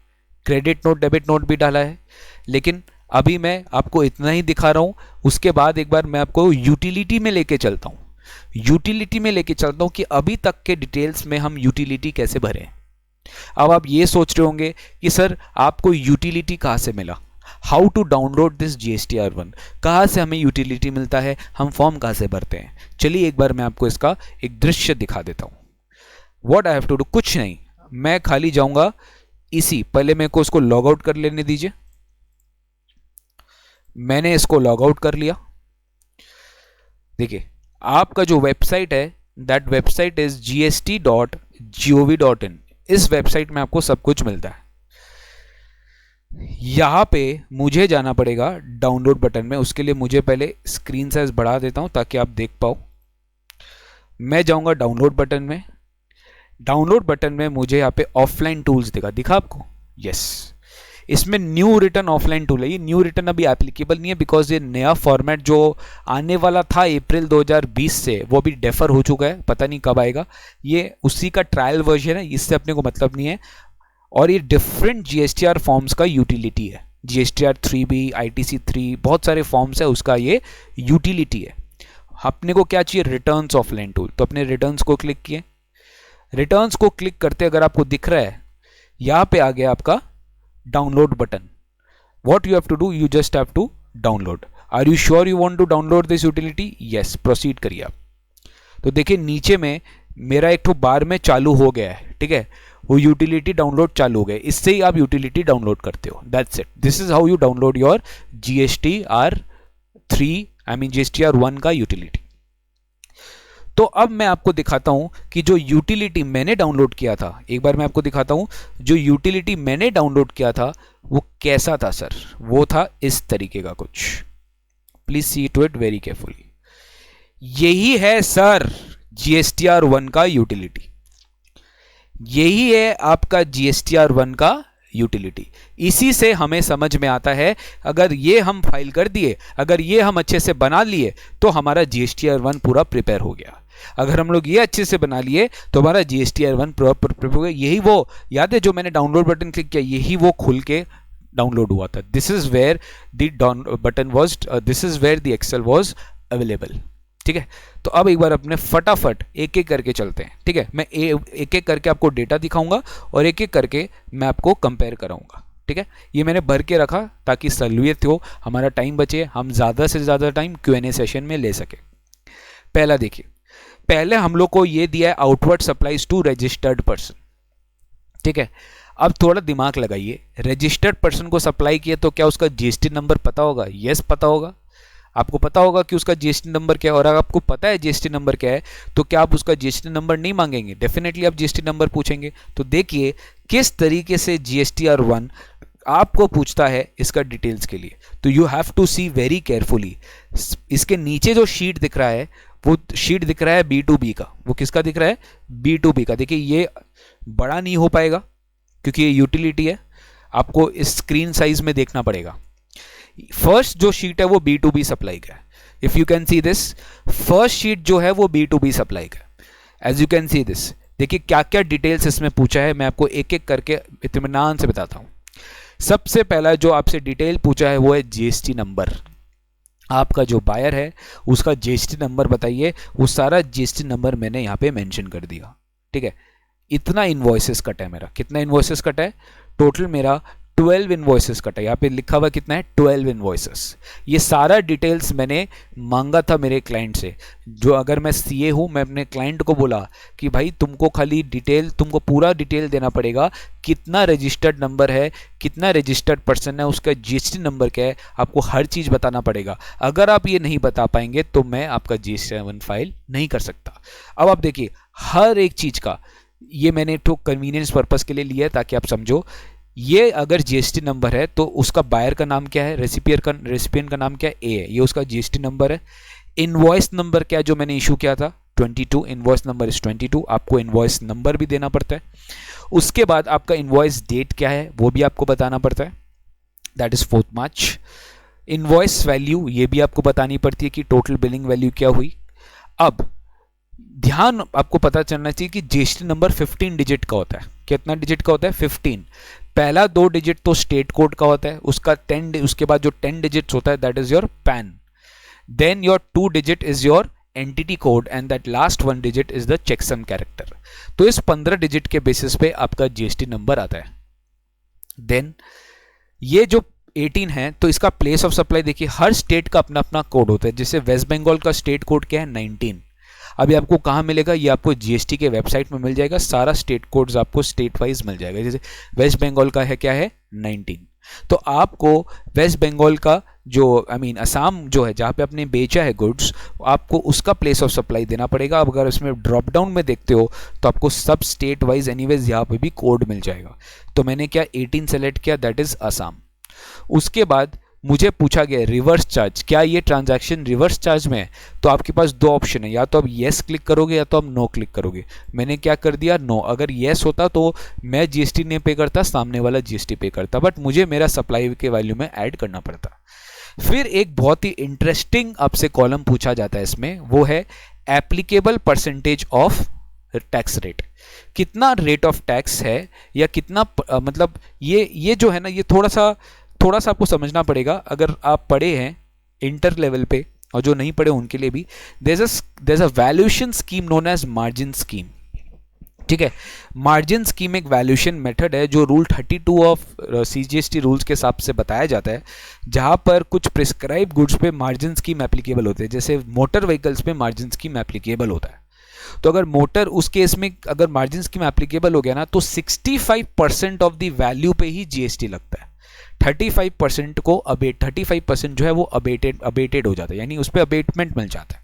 क्रेडिट नोट डेबिट नोट भी डाला है, लेकिन अभी मैं आपको इतना ही दिखा रहा हूं। उसके बाद एक बार मैं आपको यूटिलिटी में लेके चलता हूं, यूटिलिटी में लेके चलता हूं कि अभी तक के डिटेल्स में हम यूटिलिटी कैसे भरें। अब आप ये सोच रहे होंगे कि सर आपको यूटिलिटी कहां से मिला, how to download this GSTR1, कहां से हमें यूटिलिटी मिलता है, हम फॉर्म कहां से भरते हैं। चलिए एक बार मैं आपको इसका एक दृश्य दिखा देता हूं। What I have to do, कुछ नहीं, मैं खाली जाऊंगा इसी, पहले मेरे को उसको लॉग आउट कर लेने दीजिए। मैंने इसको लॉग आउट कर लिया। देखिए आपका जो वेबसाइट है दैट वेबसाइट इज gst.gov.in। इस वेबसाइट में आपको सब कुछ मिलता है। यहां पे मुझे जाना पड़ेगा डाउनलोड बटन में, उसके लिए मुझे पहले स्क्रीन साइज बढ़ा देता हूं ताकि आप देख पाओ। मैं जाऊंगा डाउनलोड बटन में, डाउनलोड बटन में मुझे यहाँ पे ऑफलाइन टूल्स दिखा आपको, यस इसमें न्यू रिटर्न ऑफलाइन टूल है। ये न्यू रिटर्न अभी एप्लीकेबल नहीं है बिकॉज ये नया फॉर्मेट जो आने वाला था अप्रैल 2020 से वो भी डेफर हो चुका है, पता नहीं कब आएगा। ये उसी का ट्रायल वर्जन है, इससे अपने को मतलब नहीं है। और ये डिफरेंट GSTR फॉर्म्स का यूटिलिटी है, GSTR 3B, ITC 3, बहुत सारे फॉर्म्स है, उसका ये यूटिलिटी है। अपने को क्या चाहिए, रिटर्न्स ऑफलाइन टूल। तो अपने रिटर्न्स को क्लिक किए, रिटर्न्स को क्लिक करते अगर आपको दिख रहा है यहां पे आ गया आपका download button. What you have to do, you just have to download. Are you sure you want to download this utility, yes proceed करिए आप। तो देखिए नीचे में मेरा एक तो बार में चालू हो गया है, ठीक है, वो यूटिलिटी डाउनलोड चालू हो गया, इससे ही आप यूटिलिटी डाउनलोड करते हो, that's it. This is how you download your GSTR 3 I mean GSTR 1 का यूटिलिटी। तो अब मैं आपको दिखाता हूं कि जो यूटिलिटी मैंने डाउनलोड किया था, एक बार मैं आपको दिखाता हूं जो यूटिलिटी मैंने डाउनलोड किया था वो कैसा था सर। वो था इस तरीके का कुछ, please see to it very carefully. यही है सर GSTR1 का यूटिलिटी, यही है आपका GSTR1 का यूटिलिटी। इसी से हमें समझ में आता है, अगर ये हम फाइल कर दिए, अगर ये हम अच्छे से बना लिए तो हमारा GSTR1 पूरा प्रिपेयर हो गया। अगर हम लोग ये अच्छे से बना लिए तो हमारा GSTR1 पूरा प्रिपेयर हो गया। यही वो याद है जो मैंने डाउनलोड बटन क्लिक किया, यही वो खुल के डाउनलोड हुआ था। This is where the button was, this is where the excel was available. ठीक है, तो अब एक बार अपने फटाफट एक एक करके चलते हैं। ठीक है, मैं एक एक करके आपको डेटा दिखाऊंगा और एक एक करके मैं आपको कंपेयर कराऊंगा। ठीक है, ये मैंने भर के रखा ताकि सहूलियत हो, हमारा टाइम बचे, हम ज़्यादा से ज़्यादा टाइम Q&A सेशन में ले सके। पहला देखिए, पहले हम लोग को ये दिया है outward supplies to registered person. ठीक है, अब थोड़ा दिमाग लगाइए, रजिस्टर्ड पर्सन को सप्लाई किया तो क्या उसका GST नंबर पता होगा? यस पता होगा, आपको पता होगा कि उसका GST नंबर क्या है। और अगर आपको पता है GST नंबर क्या है तो क्या आप उसका GST नंबर नहीं मांगेंगे? डेफिनेटली आप GST नंबर पूछेंगे। तो देखिए किस तरीके से GSTR1 आपको पूछता है इसका डिटेल्स के लिए। तो you have to see very carefully. इसके नीचे जो शीट दिख रहा है वो शीट दिख रहा है B2B का। वो किसका दिख रहा है? B2B का। देखिए ये बड़ा नहीं हो पाएगा क्योंकि ये यूटिलिटी है, आपको इस स्क्रीन साइज में देखना पड़ेगा। फर्स्ट जो शीट है वो B2B सप्लाई का है। If you can see this, first sheet जो है वो B2B सप्लाई का है। As you can see this, देखिए क्या क्या डिटेल्स इसमें पूछा है, मैं आपको एक एक करके इत्मीनान से बताता हूं। सबसे पहला जो आपसे डिटेल पूछा है वो है GST नंबर। आपका जो बायर है उसका GST नंबर बताइए। वो सारा GST नंबर मैंने यहाँ पे मेंशन कर दिया। ठीक है, इतना इनवॉइसेस कटा है मेरा। कितना इनवॉइसेस कटा है? टोटल मेरा 12 इनवॉइसेस कटा है। यहाँ पे लिखा हुआ कितना है? 12 इनवॉइसेस। ये सारा डिटेल्स मैंने मांगा था मेरे क्लाइंट से। जो अगर मैं CA हूँ, मैं अपने क्लाइंट को बोला कि भाई तुमको खाली डिटेल, तुमको पूरा डिटेल देना पड़ेगा, कितना रजिस्टर्ड नंबर है, कितना रजिस्टर्ड पर्सन है, उसका GST नंबर क्या है, आपको हर चीज़ बताना पड़ेगा। अगर आप ये नहीं बता पाएंगे तो मैं आपका GST फाइल नहीं कर सकता। अब आप देखिए हर एक चीज़ का, ये मैंने तो कन्वीनियंस पर्पज़ के लिए लिया है ताकि आप समझो। ये अगर GST नंबर है तो उसका बायर का नाम क्या है, रेसिपिएंट का नाम क्या है, A है, ये उसका GST नंबर है। इनवॉइस नंबर क्या है जो मैंने इशू किया था? 22, इनवॉइस नंबर इज 22। आपको इनवॉइस नंबर भी देना पड़ता है। उसके बाद आपका इनवॉइस डेट क्या है वो भी आपको बताना पड़ता है, that is 4 March. Invoice value ये भी आपको बतानी पड़ती है कि टोटल बिलिंग वैल्यू क्या हुई। अब ध्यान आपको पता चलना चाहिए कि GST नंबर 15 डिजिट का होता है। कितना डिजिट का होता है? 15। पहला 2 डिजिट तो स्टेट कोड का होता है, उसके बाद जो 10 डिजिट्स होता है that is your PAN, then your 2 digit is your entity code and that last 1 digit is the checksum character. तो इस 15 डिजिट के बेसिस पे आपका GST नंबर आता है। देन ये जो 18 है तो इसका प्लेस ऑफ सप्लाई देखिए, हर स्टेट का अपना अपना कोड होता है। जैसे वेस्ट बंगाल का स्टेट कोड क्या है? 19। अभी आपको कहाँ मिलेगा? ये आपको GST के वेबसाइट में मिल जाएगा। सारा स्टेट कोड्स आपको स्टेट वाइज मिल जाएगा। जैसे वेस्ट बंगाल का है क्या है? 19। तो आपको वेस्ट बंगाल का जो असम जो है जहाँ पे आपने बेचा है गुड्स, आपको उसका प्लेस ऑफ सप्लाई देना पड़ेगा। अब अगर इसमें ड्रॉप डाउन में देखते हो तो आपको सब स्टेट वाइज एनीवेज यहाँ पे भी कोड मिल जाएगा। तो मैंने क्या 18 सेलेक्ट किया, दैट इज असम। उसके बाद मुझे पूछा गया रिवर्स चार्ज, क्या ये ट्रांजैक्शन रिवर्स चार्ज में है? तो आपके पास 2 ऑप्शन है, या तो आप येस क्लिक करोगे या तो आप नो क्लिक करोगे। मैंने क्या कर दिया? नो। अगर येस होता तो मैं GST नहीं पे करता, सामने वाला GST पे करता, बट मुझे मेरा सप्लाई के वैल्यू में ऐड करना पड़ता। फिर एक बहुत ही इंटरेस्टिंग आपसे कॉलम पूछा जाता है इसमें, वो है applicable percentage of tax rate. कितना रेट ऑफ टैक्स है या कितना मतलब ये जो है ना, ये थोड़ा सा आपको समझना पड़ेगा। अगर आप पढ़े हैं इंटर लेवल पे और जो नहीं पढ़े उनके लिए भी, there is a valuation scheme known as margin scheme. ठीक है, मार्जिन स्कीम एक वैल्यूएशन मेथड है जो रूल 32 ऑफ CGST रूल्स के हिसाब से बताया जाता है, जहां पर कुछ प्रिस्क्राइब गुड्स पे मार्जिन स्कीम एप्लीकेबल होते हैं। जैसे मोटर व्हीकल्स पे मार्जिन स्कीम एप्लीकेबल होता है। तो अगर मोटर, उस केस में अगर मार्जिन स्कीम एप्लीकेबल हो गया ना तो 65% ऑफ द वैल्यू पे ही GST लगता है। 35% को 35% जो है वो अबेटेड हो जाता है, यानी उस पर अबेटमेंट मिल जाता है।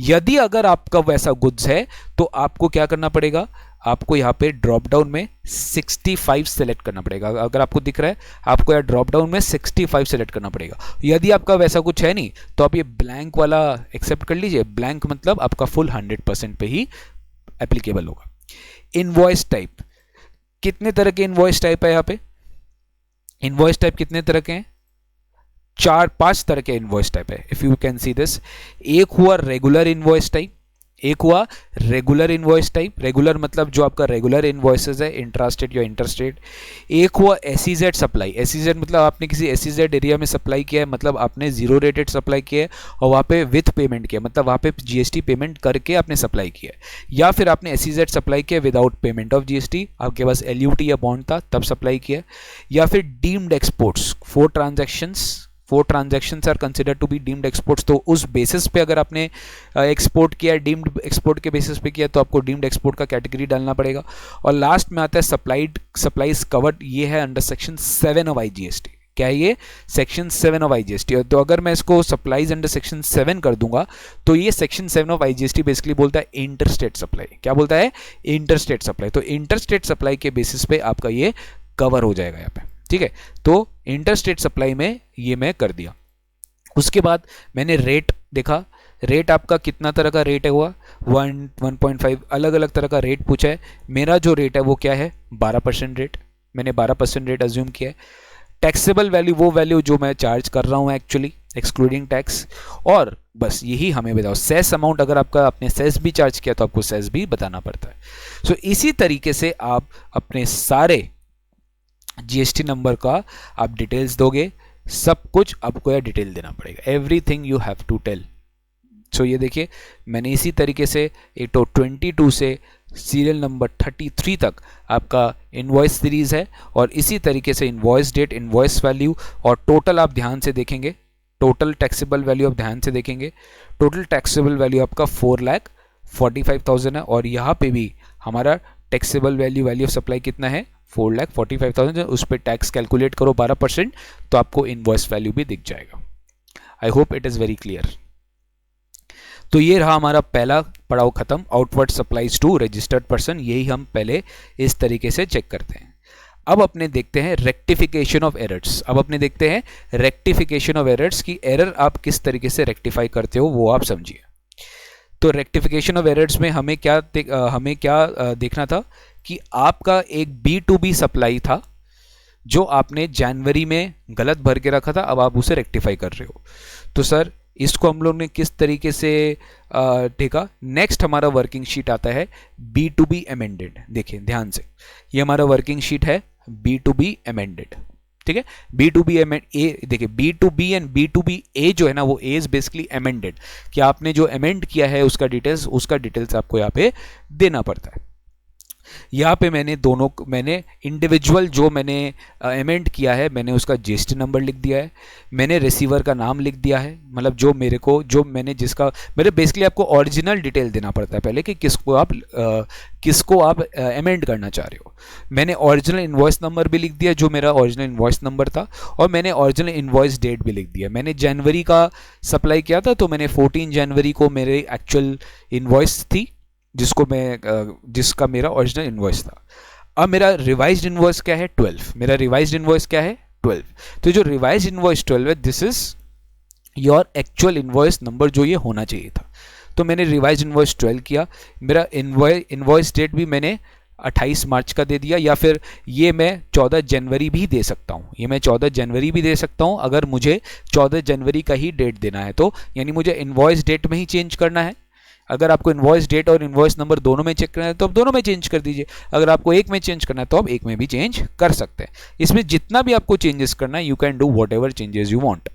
यदि अगर आपका वैसा गुड्स है तो आपको क्या करना पड़ेगा, आपको यहाँ पे ड्रॉप डाउन में 65 सेलेक्ट करना पड़ेगा। अगर आपको दिख रहा है आपको यहाँ ड्रॉप डाउन में 65 सेलेक्ट करना पड़ेगा। यदि आपका वैसा कुछ है नहीं तो आप ये ब्लैंक वाला एक्सेप्ट कर लीजिए। ब्लैंक मतलब आपका फुल 100% पे ही एप्लीकेबल होगा। इनवॉइस टाइप, कितने तरह के इनवॉइस टाइप है यहाँ पे? इनवॉइस टाइप कितने तरह के हैं? 4-5 तरह के इनवॉइस टाइप है, if you can see this. एक हुआ रेगुलर इनवॉइस टाइप, एक हुआ रेगुलर इनवॉइस टाइप, रेगुलर मतलब जो आपका रेगुलर इनवॉइसेस है इंट्रास्टेट या इंटरस्टेट। एक हुआ एसईजेड सप्लाई, एसईजेड मतलब आपने किसी एसईजेड एरिया में सप्लाई किया है, मतलब आपने जीरो रेटेड सप्लाई किया है और वहाँ पे विथ पेमेंट किया, मतलब वहाँ पे जीएसटी पेमेंट करके आपने सप्लाई किया है। या फिर आपने एसईजेड सप्लाई किया विदाउट पेमेंट ऑफ जीएसटी, आपके पास एलयूटी या बॉन्ड था तब सप्लाई किया। या फिर deemed exports, 4 transactions are consider to be deemed exports. तो उस बेसिस पे अगर आपने एक्सपोर्ट किया, डीम्ड एक्सपोर्ट के बेसिस पे किया, तो आपको डीम्ड एक्सपोर्ट का कैटेगरी डालना पड़ेगा। और लास्ट में आता है सप्लाईज कवर्ड, ये है अंडर सेक्शन 7 ऑफ आईजीएसटी। क्या है ये? Section 7 of IGST. तो अगर मैं इसको सप्लाईज अंडर सेक्शन 7 कर दूंगा तो ये सेक्शन 7 ऑफ आईजीएसटी बेसिकली बोलता है इंटरस्टेट सप्लाई। क्या बोलता है? Interstate supply. तो इंटरस्टेट सप्लाई के बेसिस पे आपका ये कवर हो जाएगा यहाँ पे, ठीक है। तो इंटरस्टेट सप्लाई में ये मैं कर दिया। उसके बाद मैंने रेट देखा, रेट आपका कितना तरह का रेट है हुआ? 1.5 अलग अलग तरह का रेट पूछा है। मेरा जो रेट है वो क्या है? 12% रेट, मैंने 12% रेट अज्यूम किया है। टैक्सेबल वैल्यू वो वैल्यू जो मैं चार्ज कर रहा हूँ एक्चुअली एक्सक्लूडिंग टैक्स, और बस यही हमें बताओ। सेस अमाउंट, अगर आपका आपने सेस भी चार्ज किया तो आपको सेस भी बताना पड़ता है। सो इसी तरीके से आप अपने सारे जीएसटी नंबर का आप डिटेल्स दोगे, सब कुछ आपको यह डिटेल देना पड़ेगा, everything you have to tell. So ये देखिए मैंने इसी तरीके से 22 से सीरियल नंबर 33 तक आपका इनवॉइस सीरीज है, और इसी तरीके से इनवॉइस डेट, इनवॉइस वैल्यू और टोटल आप ध्यान से देखेंगे, टोटल टैक्सेबल वैल्यू आप ध्यान से देखेंगे। टोटल टैक्सेबल वैल्यू आपका 4,45,000 है, और यहाँ पे भी हमारा टैक्सेबल वैल्यू ऑफ सप्लाई कितना है? 4,45,000। उस पर टैक्स कैलकुलेट करो 12%, तो आपको इनवॉइस वैल्यू भी दिख जाएगा। I hope it is very clear. तो ये रहा हमारा पहला पड़ाव खत्म, outward supplies to registered person. यही हम पहले इस तरीके से चेक करते हैं। अब अपने देखते हैं रेक्टिफिकेशन ऑफ एरर्स। अब अपने देखते हैं रेक्टिफिकेशन ऑफ एरर्स की एरर आप किस तरीके से रेक्टिफाई करते हो वो आप समझिए। तो रेक्टिफिकेशन ऑफ एरर्स में हमें क्या देखना था कि आपका एक B2B सप्लाई था जो आपने जनवरी में गलत भर के रखा था, अब आप उसे रेक्टिफाई कर रहे हो। तो सर इसको हम लोग ने किस तरीके से देखा? नेक्स्ट हमारा वर्किंग शीट आता है B2B अमेंडेड। देखिए ध्यान से, ये हमारा वर्किंग शीट है B2B अमेंडेड, ठीक है। B2B ए, देखिए B2B एंड B2BA जो है ना, वो ए इज बेसिकली अमेंडेड, कि आपने जो अमेंड किया है उसका डिटेल्स आपको यहाँ पे देना पड़ता है। यहाँ पे मैंने इंडिविजुअल जो मैंने अमेंड किया है मैंने उसका जीएसटी नंबर लिख दिया है, मैंने रिसीवर का नाम लिख दिया है, मतलब मेरे बेसिकली आपको ओरिजिनल डिटेल देना पड़ता है पहले कि किसको आप अमेंड करना चाह रहे हो। मैंने ओरिजिनल इनवॉइस नंबर भी लिख दिया जो मेरा ओरिजिनल इनवॉइस नंबर था, और मैंने ओरिजिनल इनवॉइस डेट भी लिख दिया। मैंने जनवरी का सप्लाई किया था तो मैंने 14 जनवरी को मेरे एक्चुअल इनवॉइस थी जिसका मेरा ओरिजिनल इनवॉइस था। अब मेरा रिवाइज्ड इनवॉइस क्या है? 12। मेरा रिवाइज्ड इनवॉइस क्या है? 12। तो जो रिवाइज्ड इनवॉइस 12 है, this is your actual invoice number जो ये होना चाहिए था। तो मैंने रिवाइज्ड इनवॉइस 12 किया। मेरा इनवॉइस डेट भी मैंने 28 मार्च का दे दिया, या फिर ये मैं 14 जनवरी भी दे सकता हूँ। अगर मुझे 14 जनवरी का ही डेट देना है तो, यानी मुझे इनवॉइस डेट में ही चेंज करना है। अगर आपको इनवॉइस डेट और इनवॉइस नंबर दोनों में चेक करना है तो आप दोनों में चेंज कर दीजिए। अगर आपको एक में चेंज करना है तो आप एक में भी चेंज कर सकते हैं। इसमें जितना भी आपको चेंजेस करना है, you can do whatever changes you want.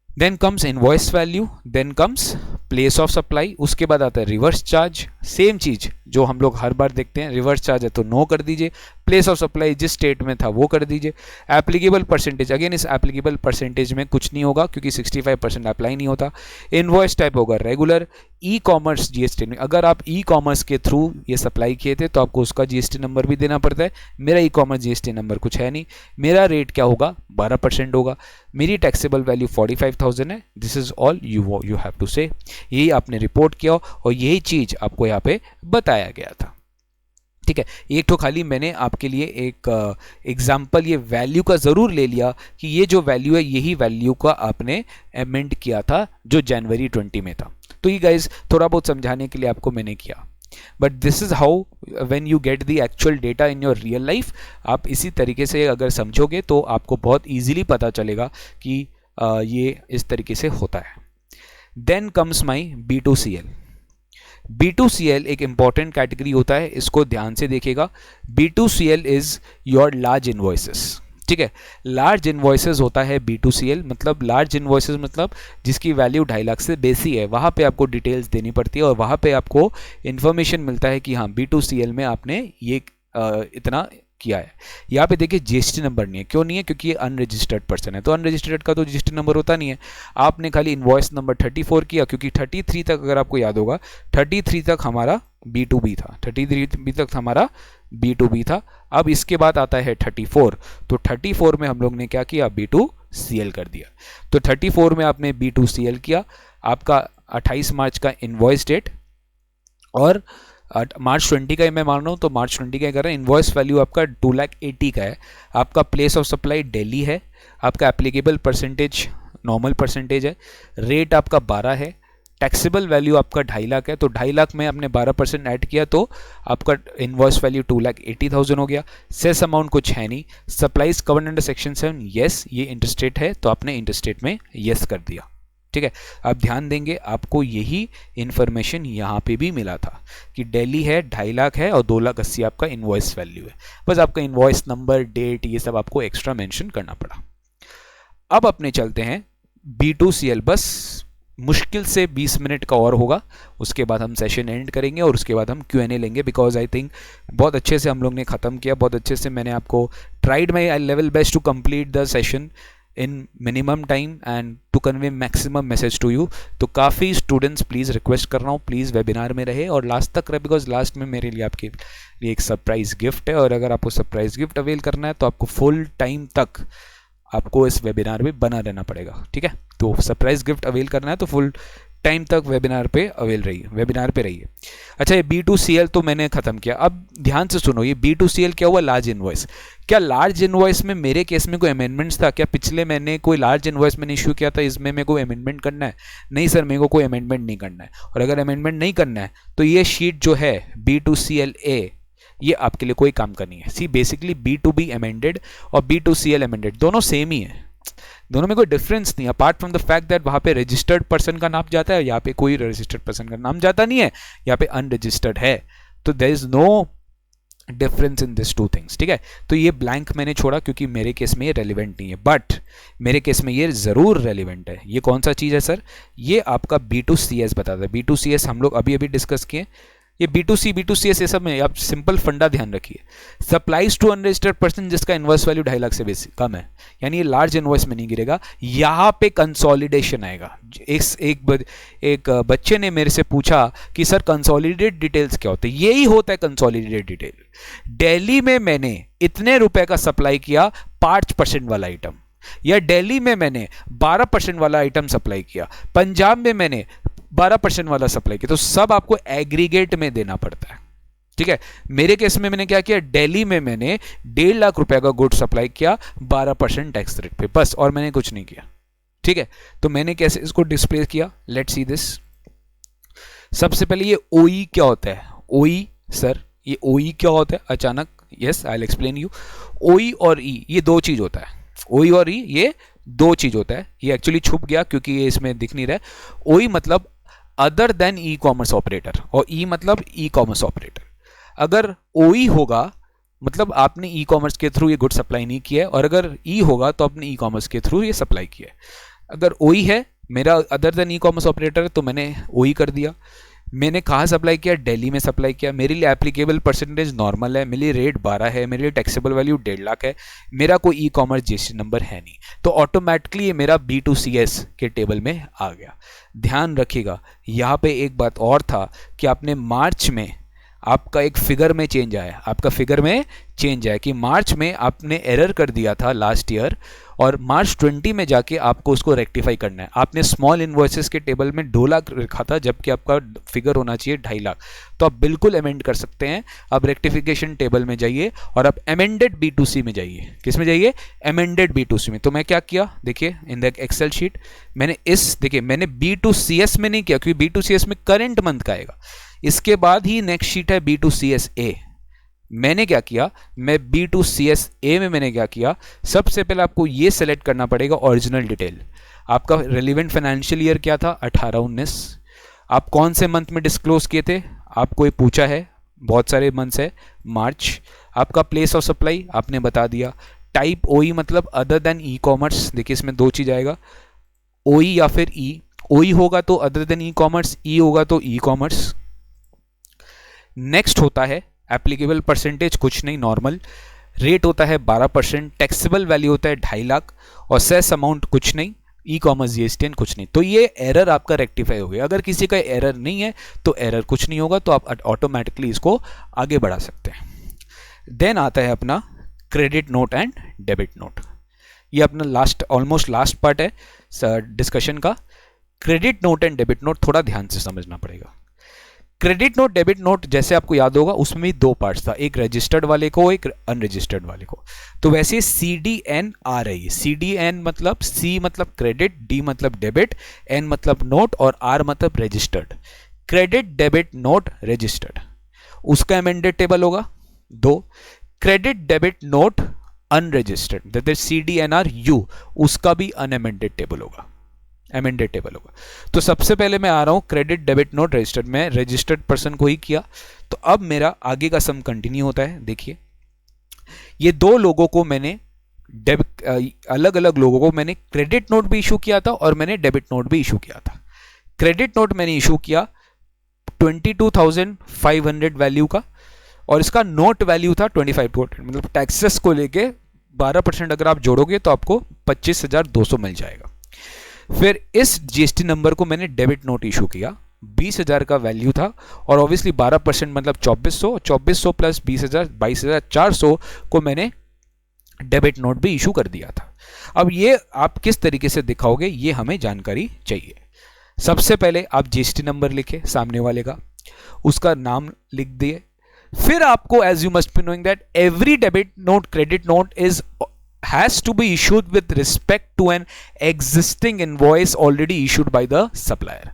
Then comes invoice value, then comes place of supply, उसके बाद आता है रिवर्स चार्ज, सेम चीज जो हम लोग हर बार देखते हैं, रिवर्स चार्ज है तो नो कर दीजिए, प्लेस ऑफ सप्लाई जिस स्टेट में था वो कर दीजिए, एप्लीकेबल परसेंटेज, अगेन इस एप्लीकेबल परसेंटेज में कुछ नहीं होगा क्योंकि 65% अप्लाई नहीं होता, इनवॉइस टाइप होगा रेगुलर, ई कॉमर्स जीएसटी में, अगर आप ई कॉमर्स के थ्रू ये सप्लाई किए थे तो आपको उसका जीएसटी नंबर भी देना पड़ता है, मेरा ई कॉमर्स जीएसटी नंबर कुछ है नहीं, मेरा रेट क्या होगा 12% होगा, मेरी टैक्सेबल वैल्यू 45,000 है, this is all you have to say, यही आपने रिपोर्ट किया और यही चीज आपको यहाँ पे बताया गया था। ठीक है, एक तो खाली मैंने आपके लिए एक एग्जाम्पल ये वैल्यू का ज़रूर ले लिया कि ये जो वैल्यू है यही वैल्यू का आपने अमेंड किया था जो जनवरी 20 में था। तो ये गाइज थोड़ा बहुत समझाने के लिए आपको मैंने किया, but this is how when you get the actual data in your real life, आप इसी तरीके से अगर समझोगे तो आपको बहुत ईजिली पता चलेगा कि ये इस तरीके से होता है। देन कम्स माई B2CL। B2CL एक इंपॉर्टेंट कैटेगरी होता है, इसको ध्यान से देखिएगा। B2CL is your large invoices. ठीक है, लार्ज इनवॉइसेस होता है B2CL, मतलब लार्ज इनवॉइसेस मतलब जिसकी वैल्यू 2.5 लाख से बेसी है, वहाँ पे आपको डिटेल्स देनी पड़ती है और वहाँ पे आपको इन्फॉर्मेशन मिलता है कि हाँ B2CL में आपने ये इतना किया है। यहाँ पे देखिए जीएसटी नंबर नहीं है, क्यों नहीं है? क्योंकि ये अनरजिस्टर्ड पर्सन है, तो अनरजिस्टर्ड का तो जीएसटी नंबर होता नहीं है। आपने खाली इनवॉइस नंबर 34 किया, क्योंकि 33 तक अगर आपको याद होगा 33 तक हमारा B2B था, 33 तक हमारा B2B था। अब इसके बाद आता है 34, तो 34 में हम लोग ने क्या किया? B2CL कर दिया। तो 34 में आपने B2CL किया, आपका 28 मार्च का इनवॉइस डेट और मार्च 20 का मैं मान रहा हूँ, तो मार्च 20 का कर रहे हैं। इनवॉइस वैल्यू आपका 2,80,000 का है, आपका प्लेस ऑफ सप्लाई दिल्ली है, आपका एप्लीकेबल परसेंटेज नॉर्मल परसेंटेज है, रेट आपका 12 है, टैक्सेबल वैल्यू आपका 2.5 लाख है, तो 2.5 लाख में आपने 12% ऐड किया तो आपका इनवॉइस वैल्यू 2,80,000 हो गया। सेस अमाउंट कुछ है नहीं। Supplies covered under section 7, yes ये इंटरस्टेट है, तो आपने इंटरस्टेट में यस कर दिया। ठीक है, आप ध्यान देंगे आपको यही इंफॉर्मेशन यहाँ पे भी मिला था कि दिल्ली है, 2.5 लाख है और 2,80,000 आपका इनवॉइस वैल्यू है। बस आपका इनवॉइस नंबर, डेट, ये सब आपको एक्स्ट्रा मेंशन करना पड़ा। अब अपने चलते हैं B2CL, बस मुश्किल से 20 मिनट का और होगा, उसके बाद हम सेशन एंड करेंगे और उसके बाद हम Q&A लेंगे, बिकॉज आई थिंक बहुत अच्छे से हम लोग ने ख़त्म किया, बहुत अच्छे से मैंने आपको tried my level best to complete the session in minimum time and to convey maximum message to you. तो काफ़ी स्टूडेंट्स प्लीज़ रिक्वेस्ट कर रहा हूँ, प्लीज़ वेबिनार में रहे और लास्ट तक रहे, बिकॉज लास्ट में मेरे लिए आपके लिए एक सरप्राइज गिफ्ट है, और अगर आपको सरप्राइज गिफ्ट अवेल करना है तो आपको फुल टाइम तक आपको इस वेबिनार में बना रहना पड़ेगा। ठीक है, तो सरप्राइज गिफ्ट अवेल करना है तो फुल टाइम तक वेबिनार पे रहिए। अच्छा, ये B2CL तो मैंने खत्म किया। अब ध्यान से सुनो, ये B2CL क्या हुआ? Large invoice. क्या लार्ज इनवॉइस में मेरे केस में कोई अमेंडमेंट्स था? क्या पिछले मैंने कोई लार्ज इनवॉइस मैंने इशू किया था, इसमें मेरे को अमेंडमेंट करना है? नहीं सर, मेरे को कोई अमेंडमेंट नहीं करना है। और अगर अमेंडमेंट नहीं करना है तो ये शीट जो है B2CLA, ये आपके लिए कोई काम का नहीं है। सी बेसिकली B2B अमेंडेड और B2CL अमेंडेड दोनों सेम ही है, दोनों में कोई डिफरेंस नहीं, apart from the fact that वहां पे रजिस्टर्ड पर्सन का नाम जाता है, यहाँ पे कोई रजिस्टर्ड पर्सन का नाम जाता नहीं है, यहाँ पे अनरजिस्टर्ड है, तो there is no difference in this two things. ठीक है, तो ये ब्लैंक मैंने छोड़ा क्योंकि मेरे केस में ये रेलिवेंट नहीं है, बट मेरे केस में ये जरूर रेलिवेंट है। ये कौन सा चीज है सर? ये आपका B2CS बताता है। B2CS हम लोग अभी डिस्कस किए। ये B2CS ये सब में आप सिंपल फंडा ध्यान रखिए। सप्लाईज टू अनरजिस्टर्ड पर्सन जिसका इनवॉइस वैल्यू 2.5 लाख से बेसी कम है, यानी ये लार्ज इनवॉइस में नहीं गिरेगा, यहाँ पे कंसोलिडेशन आएगा। एक बच्चे ने मेरे से पूछा कि सर कंसोलिडेटेड डिटेल्स क्या होते हैं? यही होता है कंसोलिडेटेड डिटेल। दिल्ली में मैंने इतने रुपए का सप्लाई किया 5% वाला आइटम, या दिल्ली में मैंने 12% वाला आइटम सप्लाई किया, पंजाब में मैंने 12% वाला सप्लाई किया, तो सब आपको एग्रीगेट में देना पड़ता है। ठीक है, मेरे केस में मैंने क्या किया? दिल्ली में मैंने 1.5 लाख रुपए का गुड सप्लाई किया 12% टैक्स रेट पे, बस, और मैंने कुछ नहीं किया। ठीक है, तो मैंने कैसे इसको डिस्प्ले किया? Let's see this. सबसे पहले ये OE क्या होता है? OE सर, ये OE क्या होता है? अचानक, yes I will explain you. OE और E ये दो चीज होता है। OE और E ये दो चीज होता है। ये एक्चुअली छुप गया क्योंकि ये इसमें दिख नहीं रहा है। OE मतलब other than e commerce operator, और E मतलब ई कॉमर्स ऑपरेटर। अगर OE होगा मतलब आपने ई कॉमर्स के थ्रू ये गुड सप्लाई नहीं किया है, और अगर E होगा तो आपने ई कॉमर्स के थ्रू ये सप्लाई किया है। अगर OE है, मेरा other than e commerce operator है, तो मैंने OE कर दिया। मैंने कहाँ सप्लाई किया, दिल्ली में सप्लाई किया, मेरे लिए एप्लीकेबल परसेंटेज नॉर्मल है, मेरे लिए रेट 12 है, मेरे लिए टैक्सेबल वैल्यू 1.5 लाख है, मेरा कोई ई कॉमर्स जीएसटी नंबर है नहीं, तो ऑटोमेटिकली ये मेरा B2CS के टेबल में आ गया। ध्यान रखिएगा यहाँ पे एक बात और था कि आपने मार्च में आपका एक फिगर में चेंज आया, आपका फिगर में चेंज आया कि मार्च में आपने एरर कर दिया था लास्ट ईयर, और मार्च 20 में जाके आपको उसको रेक्टिफाई करना है। आपने स्मॉल इन्वॉइसेस के टेबल में 2 लाख रखा था जबकि आपका फिगर होना चाहिए 2.5 लाख, तो आप बिल्कुल अमेंड कर सकते हैं। अब रेक्टिफिकेशन टेबल में जाइए और आप अमेंडेड B2C में जाइए। किस में जाइए, अमेंडेड B2C में। तो मैं क्या किया, देखिए इन द एक्सेल शीट मैंने देखिए मैंने B2CS में नहीं किया क्योंकि B2CS में करंट मंथ का आएगा, इसके बाद ही नेक्स्ट शीट है B2CSA। मैंने क्या किया, मैं B2CSA में मैंने क्या किया, सबसे पहले आपको ये सेलेक्ट करना पड़ेगा ओरिजिनल डिटेल। आपका रिलेवेंट फाइनेंशियल ईयर क्या था, 18-19। आप कौन से मंथ में डिस्क्लोज किए थे, आपको ये पूछा है, बहुत सारे मंथ्स है, मार्च। आपका प्लेस ऑफ सप्लाई आपने बता दिया। टाइप OE मतलब अदर देन ई कॉमर्स, देखिए इसमें 2 चीज आएगा, OE या फिर ई। OE होगा तो अदर देन ई कॉमर्स, ई होगा तो ई कॉमर्स। नेक्स्ट होता है एप्लीकेबल परसेंटेज, कुछ नहीं, नॉर्मल। रेट होता है 12%, टैक्सेबल वैल्यू होता है 2.5 लाख, और सेस अमाउंट कुछ नहीं, ई कॉमर्स GSTN कुछ नहीं। तो ये एरर आपका रेक्टिफाई हो गया। अगर किसी का एरर नहीं है तो एरर कुछ नहीं होगा, तो आप ऑटोमेटिकली इसको आगे बढ़ा सकते हैं। देन आता है अपना credit note and debit note. ये अपना ऑलमोस्ट लास्ट पार्ट है डिस्कशन का। Credit note and debit note थोड़ा ध्यान से समझना पड़ेगा। क्रेडिट नोट डेबिट नोट जैसे आपको याद होगा उसमें भी 2 पार्ट्स था, एक रजिस्टर्ड वाले को, एक अनरजिस्टर्ड वाले को। तो वैसे CDN आ रही है। CDN मतलब C मतलब क्रेडिट, D मतलब डेबिट, N मतलब नोट और R मतलब registered. Credit debit note registered, उसका अमेंडेड टेबल होगा 2। Credit debit note unregistered that is CDNRU, उसका भी अनअमेंडेड टेबल होगा, अमेंडेड टेबल होगा। तो सबसे पहले मैं आ रहा हूं क्रेडिट डेबिट नोट रजिस्टर्ड में, रजिस्टर्ड पर्सन को ही किया। तो अब मेरा आगे का सम कंटिन्यू होता है। देखिए ये 2 लोगों को मैंने अलग अलग लोगों को मैंने क्रेडिट नोट भी इशू किया था और मैंने डेबिट नोट भी इशू किया था। क्रेडिट नोट मैंने इशू किया 22,500 वैल्यू का, और इसका नोट वैल्यू था 25%, मतलब टैक्सेस को लेके 12% अगर आप जोड़ोगे तो आपको 25,200 मिल जाएगा। फिर इस GST नंबर को मैंने डेबिट नोट इशू किया, 20,000 का वैल्यू था, और ऑब्वियसली 12% मतलब 2400, 2400 प्लस 20,000 22,400 को मैंने डेबिट नोट भी इशू कर दिया था। अब ये आप किस तरीके से दिखाओगे ये हमें जानकारी चाहिए। सबसे पहले आप GST नंबर लिखे सामने वाले का, उसका नाम लिख दिए। फिर आपको as you must be knowing that every debit note credit note is has to be issued with respect to an existing invoice already issued by the supplier।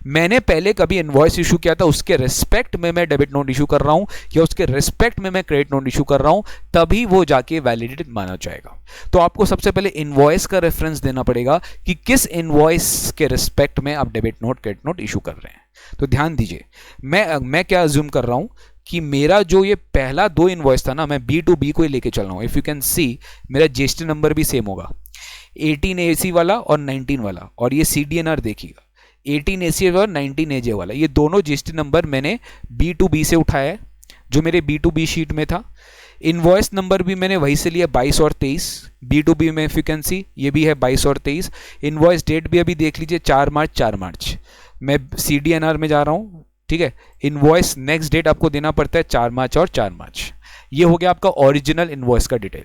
मैंने पहले कभी इनवॉइस इशू किया था, उसके रिस्पेक्ट में मैं डेबिट नोट इशू कर रहा हूं या उसके रिस्पेक्ट में मैं क्रेडिट नोट इशू कर रहा हूं, तभी वो जाके वैलिडेटेड माना जाएगा। तो आपको सबसे पहले इनवॉइस का रेफरेंस देना पड़ेगा कि किस इनवॉइस के रिस्पेक्ट में आप debit note credit note issue कर रहे हैं। तो ध्यान दीजिए, मैं क्या अज्यूम कर रहा हूं कि मेरा जो ये पहला 2 इनवॉइस था ना, मैं B2B को ही लेके चल रहा हूं। इफ यू कैन सी मेरा GST नंबर भी सेम होगा, 18AC वाला और 19 वाला, और ये CDNR देखिएगा 18AC और 19AJ वाला, ये दोनों GST नंबर मैंने B2B से उठाया है जो मेरे B2B शीट में था। इनवॉइस नंबर भी मैंने वहीं से लिया 22 और 23, B2B में इफ यू कैन सी ये भी है 22 और 23। इनवॉइस डेट भी अभी देख लीजिए 4 मार्च। मैं CDNR में जा रहा हूँ, ठीक है। इनवॉइस नेक्स्ट डेट आपको देना पड़ता है 4 मार्च और 4 मार्च। ये हो गया आपका ओरिजिनल इनवॉइस का डिटेल।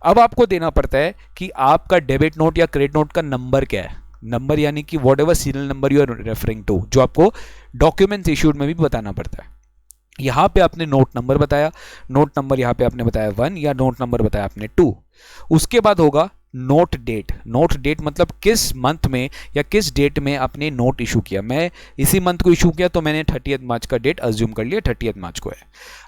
अब आपको देना पड़ता है कि आपका डेबिट नोट या क्रेडिट नोट का नंबर क्या है। नंबर यानी कि whatever serial number you are referring to, जो आपको डॉक्यूमेंट्स इशूड में भी बताना पड़ता है। यहाँ पे आपने नोट नंबर बताया, नोट नंबर यहाँ पे आपने बताया 1 या नोट नंबर बताया आपने 2। उसके बाद होगा नोट डेट। नोट डेट मतलब किस मंथ में या किस डेट में आपने नोट इशू किया। मैं इसी मंथ को इशू किया तो मैंने 30 मार्च का डेट अज्यूम कर लिया, 30 मार्च को है।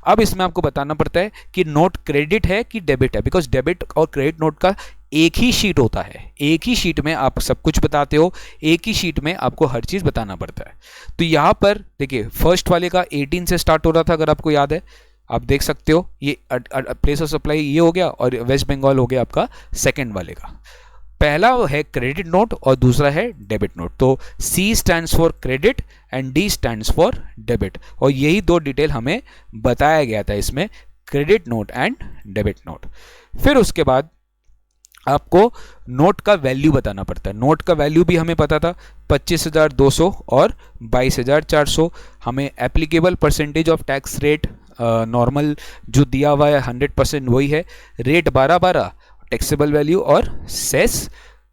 अब इसमें आपको बताना पड़ता है कि नोट क्रेडिट है कि डेबिट है, बिकॉज डेबिट और क्रेडिट नोट का एक ही शीट होता है, एक ही शीट में आप सब कुछ बताते हो, एक ही शीट में आपको हर चीज बताना पड़ता है। तो यहां पर देखिए फर्स्ट वाले का 18 से स्टार्ट हो रहा था, अगर आपको याद है आप देख सकते हो। ये प्लेस ऑफ सप्लाई ये हो गया और वेस्ट बंगाल हो गया आपका सेकंड वाले का। पहला है क्रेडिट नोट और दूसरा है डेबिट नोट। तो C stands for credit and D stands for debit, और यही दो डिटेल हमें बताया गया था इसमें, credit note and debit note. फिर उसके बाद आपको नोट का वैल्यू बताना पड़ता है। नोट का वैल्यू भी हमें पता था 25,200 और 22,400। हमें applicable percentage of tax rate normal जो दिया हुआ है 100% वही है। रेट 12 टैक्सेबल वैल्यू और सेस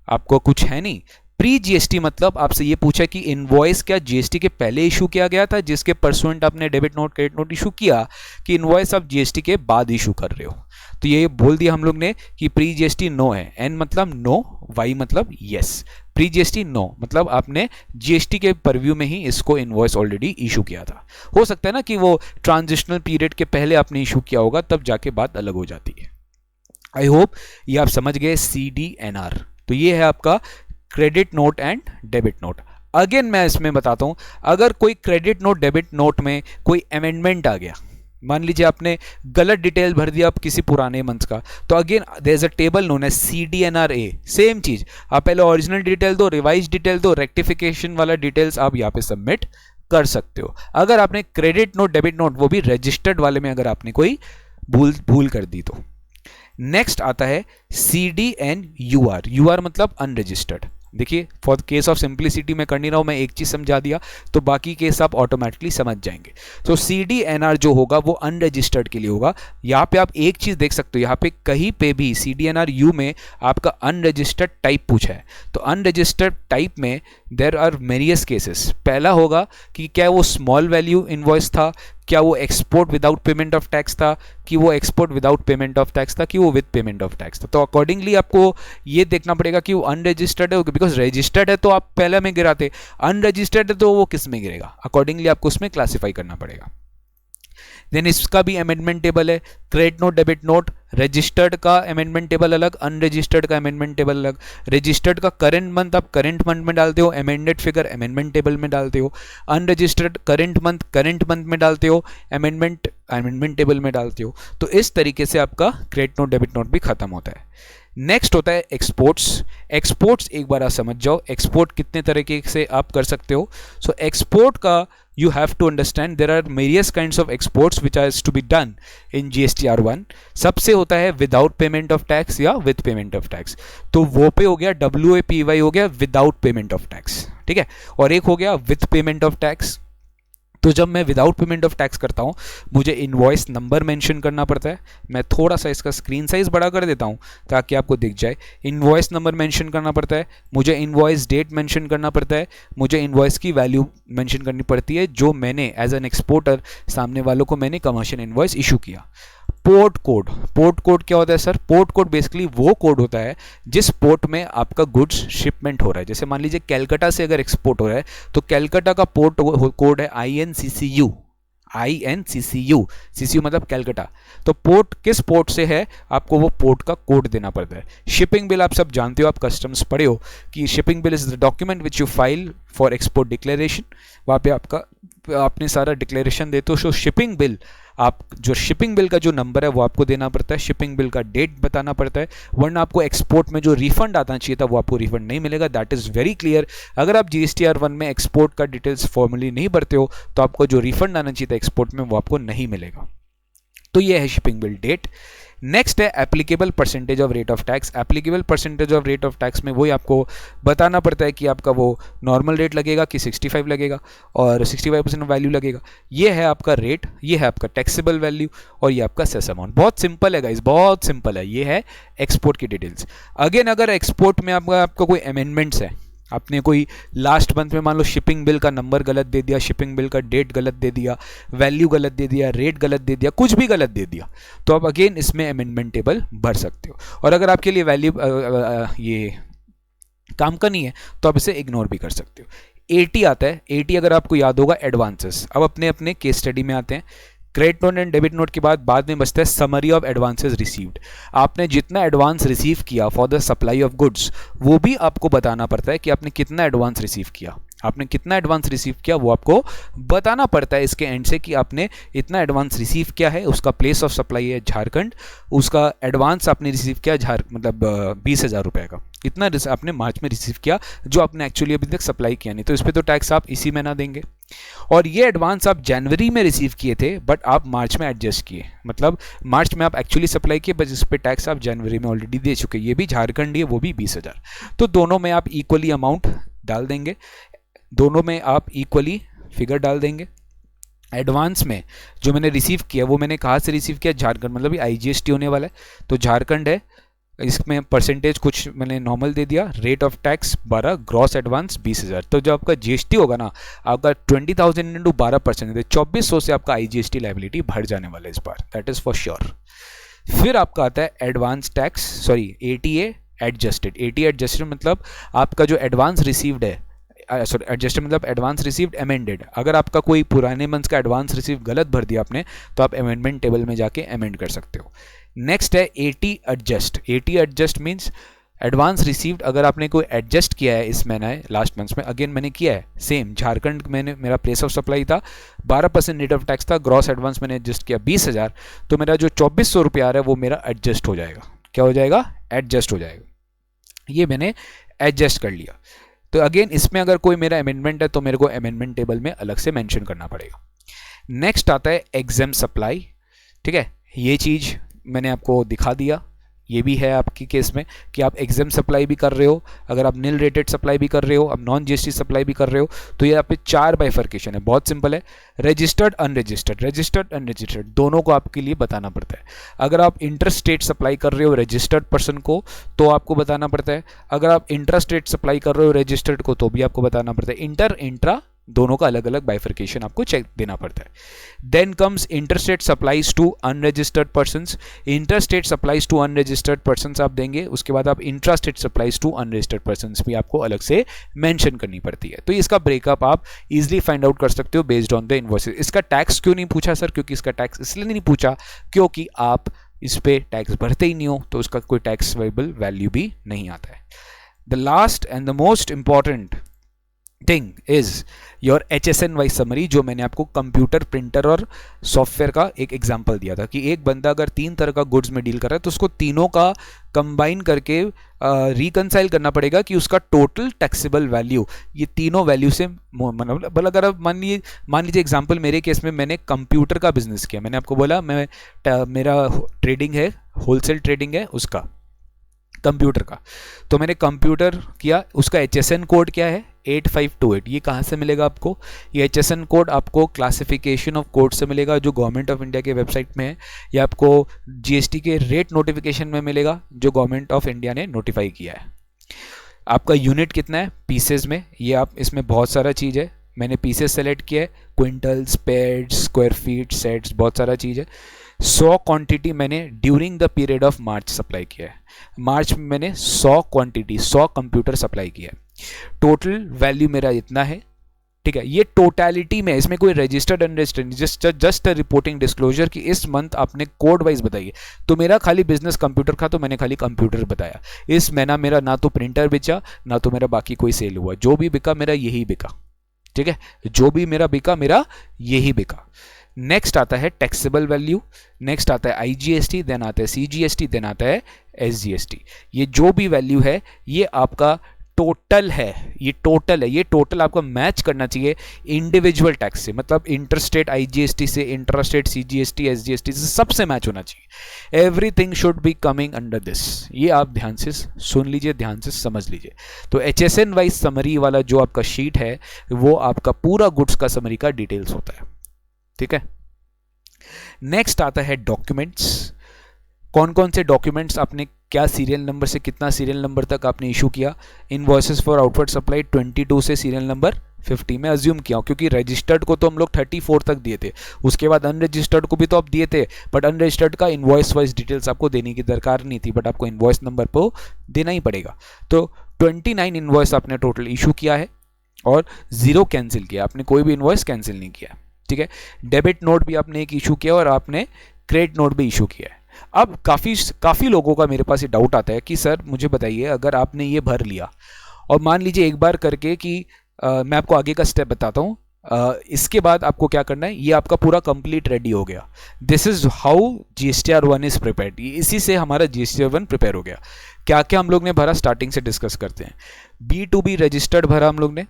आपको कुछ है नहीं। प्री जीएसटी मतलब आपसे ये पूछा कि इनवॉइस क्या जीएसटी के पहले इशू किया गया था जिसके परसुएंट आपने debit note credit note issue किया, कि इनवॉइस आप जीएसटी के बाद इशू कर रहे हो। तो ये बोल दिया हम लोग ने कि प्री जीएसटी नो है। एन मतलब नो, वाई मतलब यस। प्री जीएसटी नो मतलब आपने जीएसटी के परव्यू में ही इसको इनवॉइस ऑलरेडी इशू किया था। हो सकता है ना कि वो ट्रांजिशनल पीरियड के पहले आपने इशू किया होगा, तब जाके बात अलग हो जाती है। आई होप ये आप समझ गए CDNR। तो ये है आपका credit note and debit note. Again मैं इसमें बताता हूं, अगर कोई क्रेडिट नोट डेबिट नोट में कोई अमेंडमेंट आ गया, मान लीजिए आपने गलत डिटेल भर दिया आप किसी पुराने मंथ का, तो again there is a table known as CDNR-A। Same चीज, आप पहले ओरिजिनल डिटेल दो, रिवाइज डिटेल दो, रेक्टिफिकेशन वाला डिटेल्स आप यहाँ पे सबमिट कर सकते हो। अगर आपने क्रेडिट नोट डेबिट नोट वो भी रजिस्टर्ड वाले में अगर आपने कोई भूल कर दी तो। नेक्स्ट आता है CDN-UR। UR मतलब अनरजिस्टर्ड। देखिए for the case of simplicity मैं कर नहीं रहा हूं, मैं एक चीज समझा दिया तो बाकी केस आप ऑटोमेटिकली समझ जाएंगे। तो CDNR जो होगा वो अनरजिस्टर्ड के लिए होगा। यहाँ पे आप एक चीज देख सकते हो, यहाँ पे कहीं पे भी CDNR-U में आपका अनरजिस्टर्ड टाइप पूछा है। तो अनरजिस्टर्ड टाइप में देयर आर वेरियस केसेस। पहला होगा कि क्या वो स्मॉल वैल्यू इनवॉइस था, क्या वो export without payment of tax था, कि वो export without payment of tax था, कि वो विद पेमेंट ऑफ टैक्स था। तो अकॉर्डिंगली आपको ये देखना पड़ेगा कि वो अनरजिस्टर्ड है, बिकॉज रजिस्टर्ड है तो आप पहले में गिराते, अनरजिस्टर्ड है तो वो किस में गिरेगा, अकॉर्डिंगली आपको उसमें क्लासिफाई करना पड़ेगा। देन इसका भी अमेंडमेंट टेबल है, credit note debit note. Registered का अमेंडमेंट टेबल अलग, अनरजिस्टर्ड का अमेंडमेंट टेबल अलग। रजिस्टर्ड का करंट मंथ आप करंट मंथ में डालते हो, अमेंडेड फिगर अमेंडमेंट टेबल में डालते हो। अनरजिस्टर्ड करंट मंथ में डालते हो, अमेंडमेंट टेबल में डालते हो। तो इस तरीके से आपका क्रेडिट नोट डेबिट नोट भी खत्म होता है। नेक्स्ट होता है एक्सपोर्ट्स। एक्सपोर्ट्स एक बार आप समझ जाओ, एक्सपोर्ट कितने तरीके से आप कर सकते हो। सो एक्सपोर्ट का you have to understand there are various kinds of exports which are to be done in GSTR1। सबसे होता है विदाउट पेमेंट ऑफ टैक्स या विद पेमेंट ऑफ टैक्स। तो वो पे हो गया, WAPY हो गया विदाउट पेमेंट ऑफ टैक्स, ठीक है। और एक हो गया विद पेमेंट ऑफ टैक्स। तो जब मैं विदाउट पेमेंट ऑफ टैक्स करता हूँ मुझे इनवॉइस नंबर मेंशन करना पड़ता है। मैं थोड़ा सा इसका स्क्रीन साइज बड़ा कर देता हूँ ताकि आपको दिख जाए। इनवॉइस नंबर मेंशन करना पड़ता है, मुझे इनवॉइस डेट मेंशन करना पड़ता है, मुझे इनवॉइस की वैल्यू मेंशन करनी पड़ती है जो मैंने एज एन एक्सपोर्टर सामने वालों को मैंने कमर्शियल इनवॉइस इशू किया। पोर्ट कोड क्या होता है सर? पोर्ट कोड बेसिकली वो कोड होता है जिस पोर्ट में आपका गुड्स शिपमेंट हो रहा है। जैसे मान लीजिए कैलकाटा से अगर एक्सपोर्ट हो रहा है तो कैलकाटा का पोर्ट कोड है INCCU। CCU मतलब कैलकाटा। तो पोर्ट किस पोर्ट से है आपको वो पोर्ट का कोड देना पड़ता है। शिपिंग बिल आप सब जानते हो, आप कस्टम्स पढ़े हो कि shipping bill is the document which you file for export declaration. वहाँ पे आपने सारा डिक्लेरेशन देते हो। सो शिपिंग बिल, आप जो शिपिंग बिल का जो नंबर है वो आपको देना पड़ता है, शिपिंग बिल का डेट बताना पड़ता है, वरना आपको एक्सपोर्ट में जो रिफंड आना चाहिए था वो आपको रिफंड नहीं मिलेगा। That is very clear. अगर आप GSTR1 में एक्सपोर्ट का डिटेल्स फॉर्मली नहीं भरते हो तो आपको जो रिफंड आना चाहिए था एक्सपोर्ट में वो आपको नहीं मिलेगा। तो ये है शिपिंग बिल डेट। नेक्स्ट है applicable percentage of rate of tax. Applicable percentage of rate of tax में वही आपको बताना पड़ता है कि आपका वो नॉर्मल रेट लगेगा कि 65 लगेगा और 65% वैल्यू लगेगा। ये है आपका रेट, ये है आपका टैक्सेबल वैल्यू और ये आपका सेस अमाउंट। बहुत सिंपल है गाइस, बहुत सिंपल है। ये है एक्सपोर्ट की डिटेल्स। अगेन अगर एक्सपोर्ट में आपका कोई अमेंडमेंट्स है, आपने कोई लास्ट मंथ में मान लो शिपिंग बिल का नंबर गलत दे दिया, शिपिंग बिल का डेट गलत दे दिया, वैल्यू गलत दे दिया, रेट गलत दे दिया, कुछ भी गलत दे दिया, तो आप अगेन इसमें अमेंडमेंट टेबल भर सकते हो। और अगर आपके लिए वैल्यू ये काम का नहीं है तो आप इसे इग्नोर भी कर सकते हो। 80 आता है। 80 अगर आपको याद होगा एडवांसेस। अब अपने केस स्टडी में आते हैं। Credit note and debit note के बाद में बचता है समरी ऑफ एडवांसेस रिसीव्ड। आपने जितना एडवांस रिसीव किया for the supply of goods वो भी आपको बताना पड़ता है कि आपने कितना एडवांस रिसीव किया। आपने कितना एडवांस रिसीव किया वो आपको बताना पड़ता है इसके एंड से कि आपने इतना एडवांस रिसीव किया है। उसका प्लेस ऑफ सप्लाई है झारखंड, उसका एडवांस आपने रिसीव किया मतलब 20,000 रुपये का। इतना आपने मार्च में रिसीव किया जो आपने एक्चुअली अभी तक सप्लाई किया नहीं, तो इस पर तो टैक्स आप इसी महीना देंगे। और ये एडवांस आप जनवरी में रिसीव किए थे बट आप मार्च में एडजस्ट किए, मतलब मार्च में आप एक्चुअली सप्लाई किए बस इस पर टैक्स आप जनवरी में ऑलरेडी दे चुके, ये भी झारखंड है, वो भी 20,000। तो दोनों में आप इक्वली अमाउंट डाल देंगे, दोनों में आप इक्वली फिगर डाल देंगे। एडवांस में जो मैंने रिसीव किया वो मैंने कहाँ से रिसीव किया, झारखंड, मतलब ये IGST होने वाला है तो झारखंड है, इसमें परसेंटेज कुछ मैंने नॉर्मल दे दिया, rate of tax 12, gross advance 20,000। तो जो आपका GST होगा ना, आपका 20,000 इंटू 12% 2400 से आपका IGST लाइबिलिटी बढ़ जाने वाला है इस बार, दैट इज फॉर श्योर। फिर आपका आता है advance tax, sorry ATA adjusted. ATA adjusted मतलब आपका जो एडवांस रिसीव्ड है, सॉरी एडजस्टेड मतलब एडवांस रिसीव्ड अमेंडेड। अगर आपका कोई पुराने मंथ्स का एडवांस रिसीव गलत भर दिया आपने तो आप अमेंडमेंट टेबल में जाके अमेंड कर सकते हो। नेक्स्ट है AT adjust. AT adjust means advance received, अगर आपने कोई एडजस्ट किया है इस महीना है लास्ट मंथ्स में, अगेन मैंने किया है सेम, झारखंड मैंने मेरा प्लेस ऑफ सप्लाई था 12% रेट ऑफ टैक्स था, ग्रॉस एडवांस मैंने एडजस्ट किया 20,000, तो मेरा जो 2400 रुपया आ रहा है वो मेरा एडजस्ट हो जाएगा। क्या हो जाएगा? एडजस्ट हो जाएगा। ये मैंने एडजस्ट कर लिया। तो अगेन इसमें अगर कोई मेरा अमेंडमेंट है तो मेरे को अमेंडमेंट टेबल में अलग से मेंशन करना पड़ेगा। नेक्स्ट आता है एग्जाम सप्लाई। ठीक है, ये चीज़ मैंने आपको दिखा दिया, ये भी है आपकी केस में कि आप एग्जाम सप्लाई भी कर रहे हो, अगर आप नील रेटेड सप्लाई भी कर रहे हो, आप नॉन GST सप्लाई भी कर रहे हो, तो ये आप पे 4 बाइफर्केशन है, बहुत सिंपल है। रजिस्टर्ड अनरजिस्टर्ड, रजिस्टर्ड अनरजिस्टर्ड दोनों को आपके लिए बताना पड़ता है। अगर आप इंटर स्टेट सप्लाई कर रहे हो रजिस्टर्ड पर्सन को तो आपको बताना पड़ता है, अगर आप इंट्रा स्टेट सप्लाई कर रहे हो रजिस्टर्ड को तो भी आपको बताना पड़ता है। इंटर इंट्रा दोनों का अलग अलग बाइफर्केशन आपको चेक देना पड़ता है। Then comes interstate supplies to unregistered persons. Interstate supplies to unregistered persons आप देंगे, उसके बाद आप intrastate supplies to unregistered persons भी आपको अलग से मेंशन करनी पड़ती है। तो इसका ब्रेकअप आप इजीली फाइंड आउट कर सकते हो बेस्ड ऑन द इनवॉइसेस। इसका टैक्स क्यों नहीं पूछा सर? क्योंकि इसका टैक्स इसलिए नहीं पूछा क्योंकि आप इस पे टैक्स भरते ही नहीं हो, तो उसका कोई टैक्सेबल वैल्यू भी नहीं आता है। The last and the most important thing is your HSN wise summary, जो मैंने आपको कंप्यूटर, प्रिंटर और सॉफ्टवेयर का एक एग्जांपल दिया था कि एक बंदा अगर 3 तरह का गुड्स में डील कर रहा है तो उसको तीनों का कंबाइन करके रिकनसाइल करना पड़ेगा कि उसका टोटल टैक्सेबल वैल्यू ये तीनों वैल्यू से, मतलब अगर आप मान लीजिए एग्जांपल मेरे केस में मैंने कंप्यूटर का बिजनेस किया, मैंने आपको बोला मेरा ट्रेडिंग है, होलसेल ट्रेडिंग है उसका, कंप्यूटर का, तो मैंने कंप्यूटर किया, उसका HSN कोड क्या है 8528। ये कहाँ से मिलेगा आपको? ये HSN कोड आपको क्लासिफिकेशन ऑफ कोड से मिलेगा जो गवर्नमेंट ऑफ इंडिया के वेबसाइट में है, या आपको GST के रेट नोटिफिकेशन में मिलेगा जो गवर्नमेंट ऑफ इंडिया ने नोटिफाई किया है। आपका यूनिट कितना है पीसेज में, ये आप इसमें बहुत सारा चीज़ है, मैंने पीसेज सेलेक्ट किया है, क्विंटल्स, पेड्स, स्क्वायर फीट, सेट्स, बहुत सारा चीज़ है। 100 क्वांटिटी मैंने during the period of March supply किया है, मार्च में मैंने 100 क्वांटिटी 100 कंप्यूटर सप्लाई किया है। टोटल वैल्यू मेरा इतना है। ठीक है, ये टोटलिटी में, इसमें कोई registered unregistered, just reporting disclosure कि इस मंथ आपने कोड वाइज बताइए। तो मेरा खाली बिजनेस कंप्यूटर था तो मैंने खाली कंप्यूटर बताया। इस महीना मेरा ना तो प्रिंटर बेचा ना तो मेरा बाकी कोई सेल हुआ, जो भी बिका मेरा यही बिका। ठीक है, जो भी मेरा बिका मेरा यही बिका। नेक्स्ट आता है टैक्सेबल वैल्यू, नेक्स्ट आता है IGST, देन आता है CGST, देन आता है SGST। ये जो भी वैल्यू है ये आपका टोटल है, ये टोटल है, ये टोटल आपको मैच करना चाहिए इंडिविजुअल टैक्स से, मतलब इंटरस्टेट IGST से, इंटरस्टेट CGST, SGST से, सबसे मैच होना चाहिए। Everything should be coming under this. ये आप ध्यान से सुन लीजिए, ध्यान से समझ लीजिए। तो HSN वाइज समरी वाला जो आपका शीट है वो आपका पूरा गुड्स का समरी का डिटेल्स होता है। ठीक है, नेक्स्ट आता है डॉक्यूमेंट्स। कौन कौन से डॉक्यूमेंट्स आपने क्या सीरियल नंबर से कितना सीरियल नंबर तक आपने इशू किया। इनवॉइसेस फॉर आउटवर्ड सप्लाई 22 से सीरियल नंबर 50 में अज्यूम किया, क्योंकि रजिस्टर्ड को तो हम लोग 34 तक दिए थे, उसके बाद अनरजिस्टर्ड को भी तो आप दिए थे, बट अनरजिस्टर्ड का इनवॉइस वाइज डिटेल्स आपको देने की दरकार नहीं थी, बट आपको इनवॉइस नंबर पर देना ही पड़ेगा। तो 29 इनवॉइस आपने टोटल इशू किया है और 0 कैंसिल किया, आपने कोई भी इनवॉइस कैंसिल नहीं किया। ठीक है, डेबिट नोट भी आपने एक इशू किया और आपने क्रेडिट नोट भी इशू किया है। अब काफ़ी लोगों का मेरे पास ये डाउट आता है कि सर मुझे बताइए, अगर आपने ये भर लिया और मान लीजिए एक बार करके कि मैं आपको आगे का स्टेप बताता हूँ, इसके बाद आपको क्या करना है, ये आपका पूरा कंप्लीट रेडी हो गया। This is how GSTR 1 is prepared, इसी से हमारा GSTR 1 प्रिपेयर हो गया। क्या क्या हम लोग ने भरा स्टार्टिंग से डिस्कस करते हैं। B2B रजिस्टर्ड भरा हम लोग ने,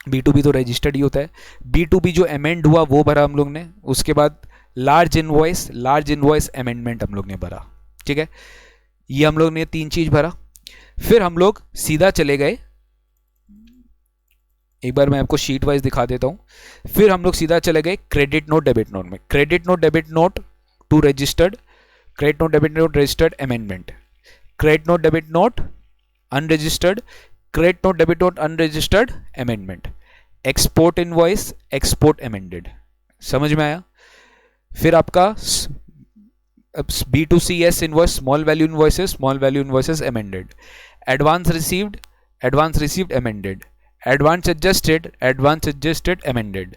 B2B तो रजिस्टर्ड ही होता है। B2B जो अमेंड हुआ वो भरा हम लोग ने। उसके बाद लार्ज इनवॉइस अमेंडमेंट हम लोग ने भरा, ठीक है। ये हम लोग ने 3 चीज भरा। फिर हम लोग सीधा चले गए, एक बार मैं आपको शीट वाइज दिखा देता हूं। फिर हम लोग सीधा चले गए क्रेडिट नोट डेबिट नोट में। Credit note debit note to registered, credit note debit note registered amendment, credit note debit note unregistered, credit note debit note unregistered amendment, export invoice export amended. समझ में आया। फिर आपका B2CS invoice, small value invoices amended, advance received amended, advance adjusted amended,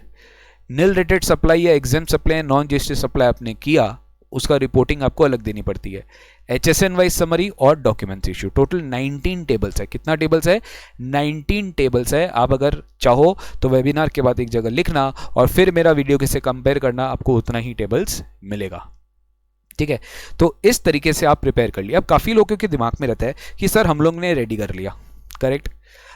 nil rated supply या exempt supply या non GST supply आपने किया, उसका रिपोर्टिंग आपको अलग देनी पड़ती है। HSN वाइज समरी और डॉक्यूमेंट्स इशू। टोटल 19 टेबल्स है। कितना टेबल्स है? 19 टेबल्स है। आप अगर चाहो तो वेबिनार के बाद एक जगह लिखना और फिर मेरा वीडियो के से कंपेयर करना, आपको उतना ही टेबल्स मिलेगा, ठीक है। तो इस तरीके से आप प्रिपेयर कर लिया। अब काफी लोगों के दिमाग में रहता है कि सर हम लोग ने रेडी कर लिया, करेक्ट।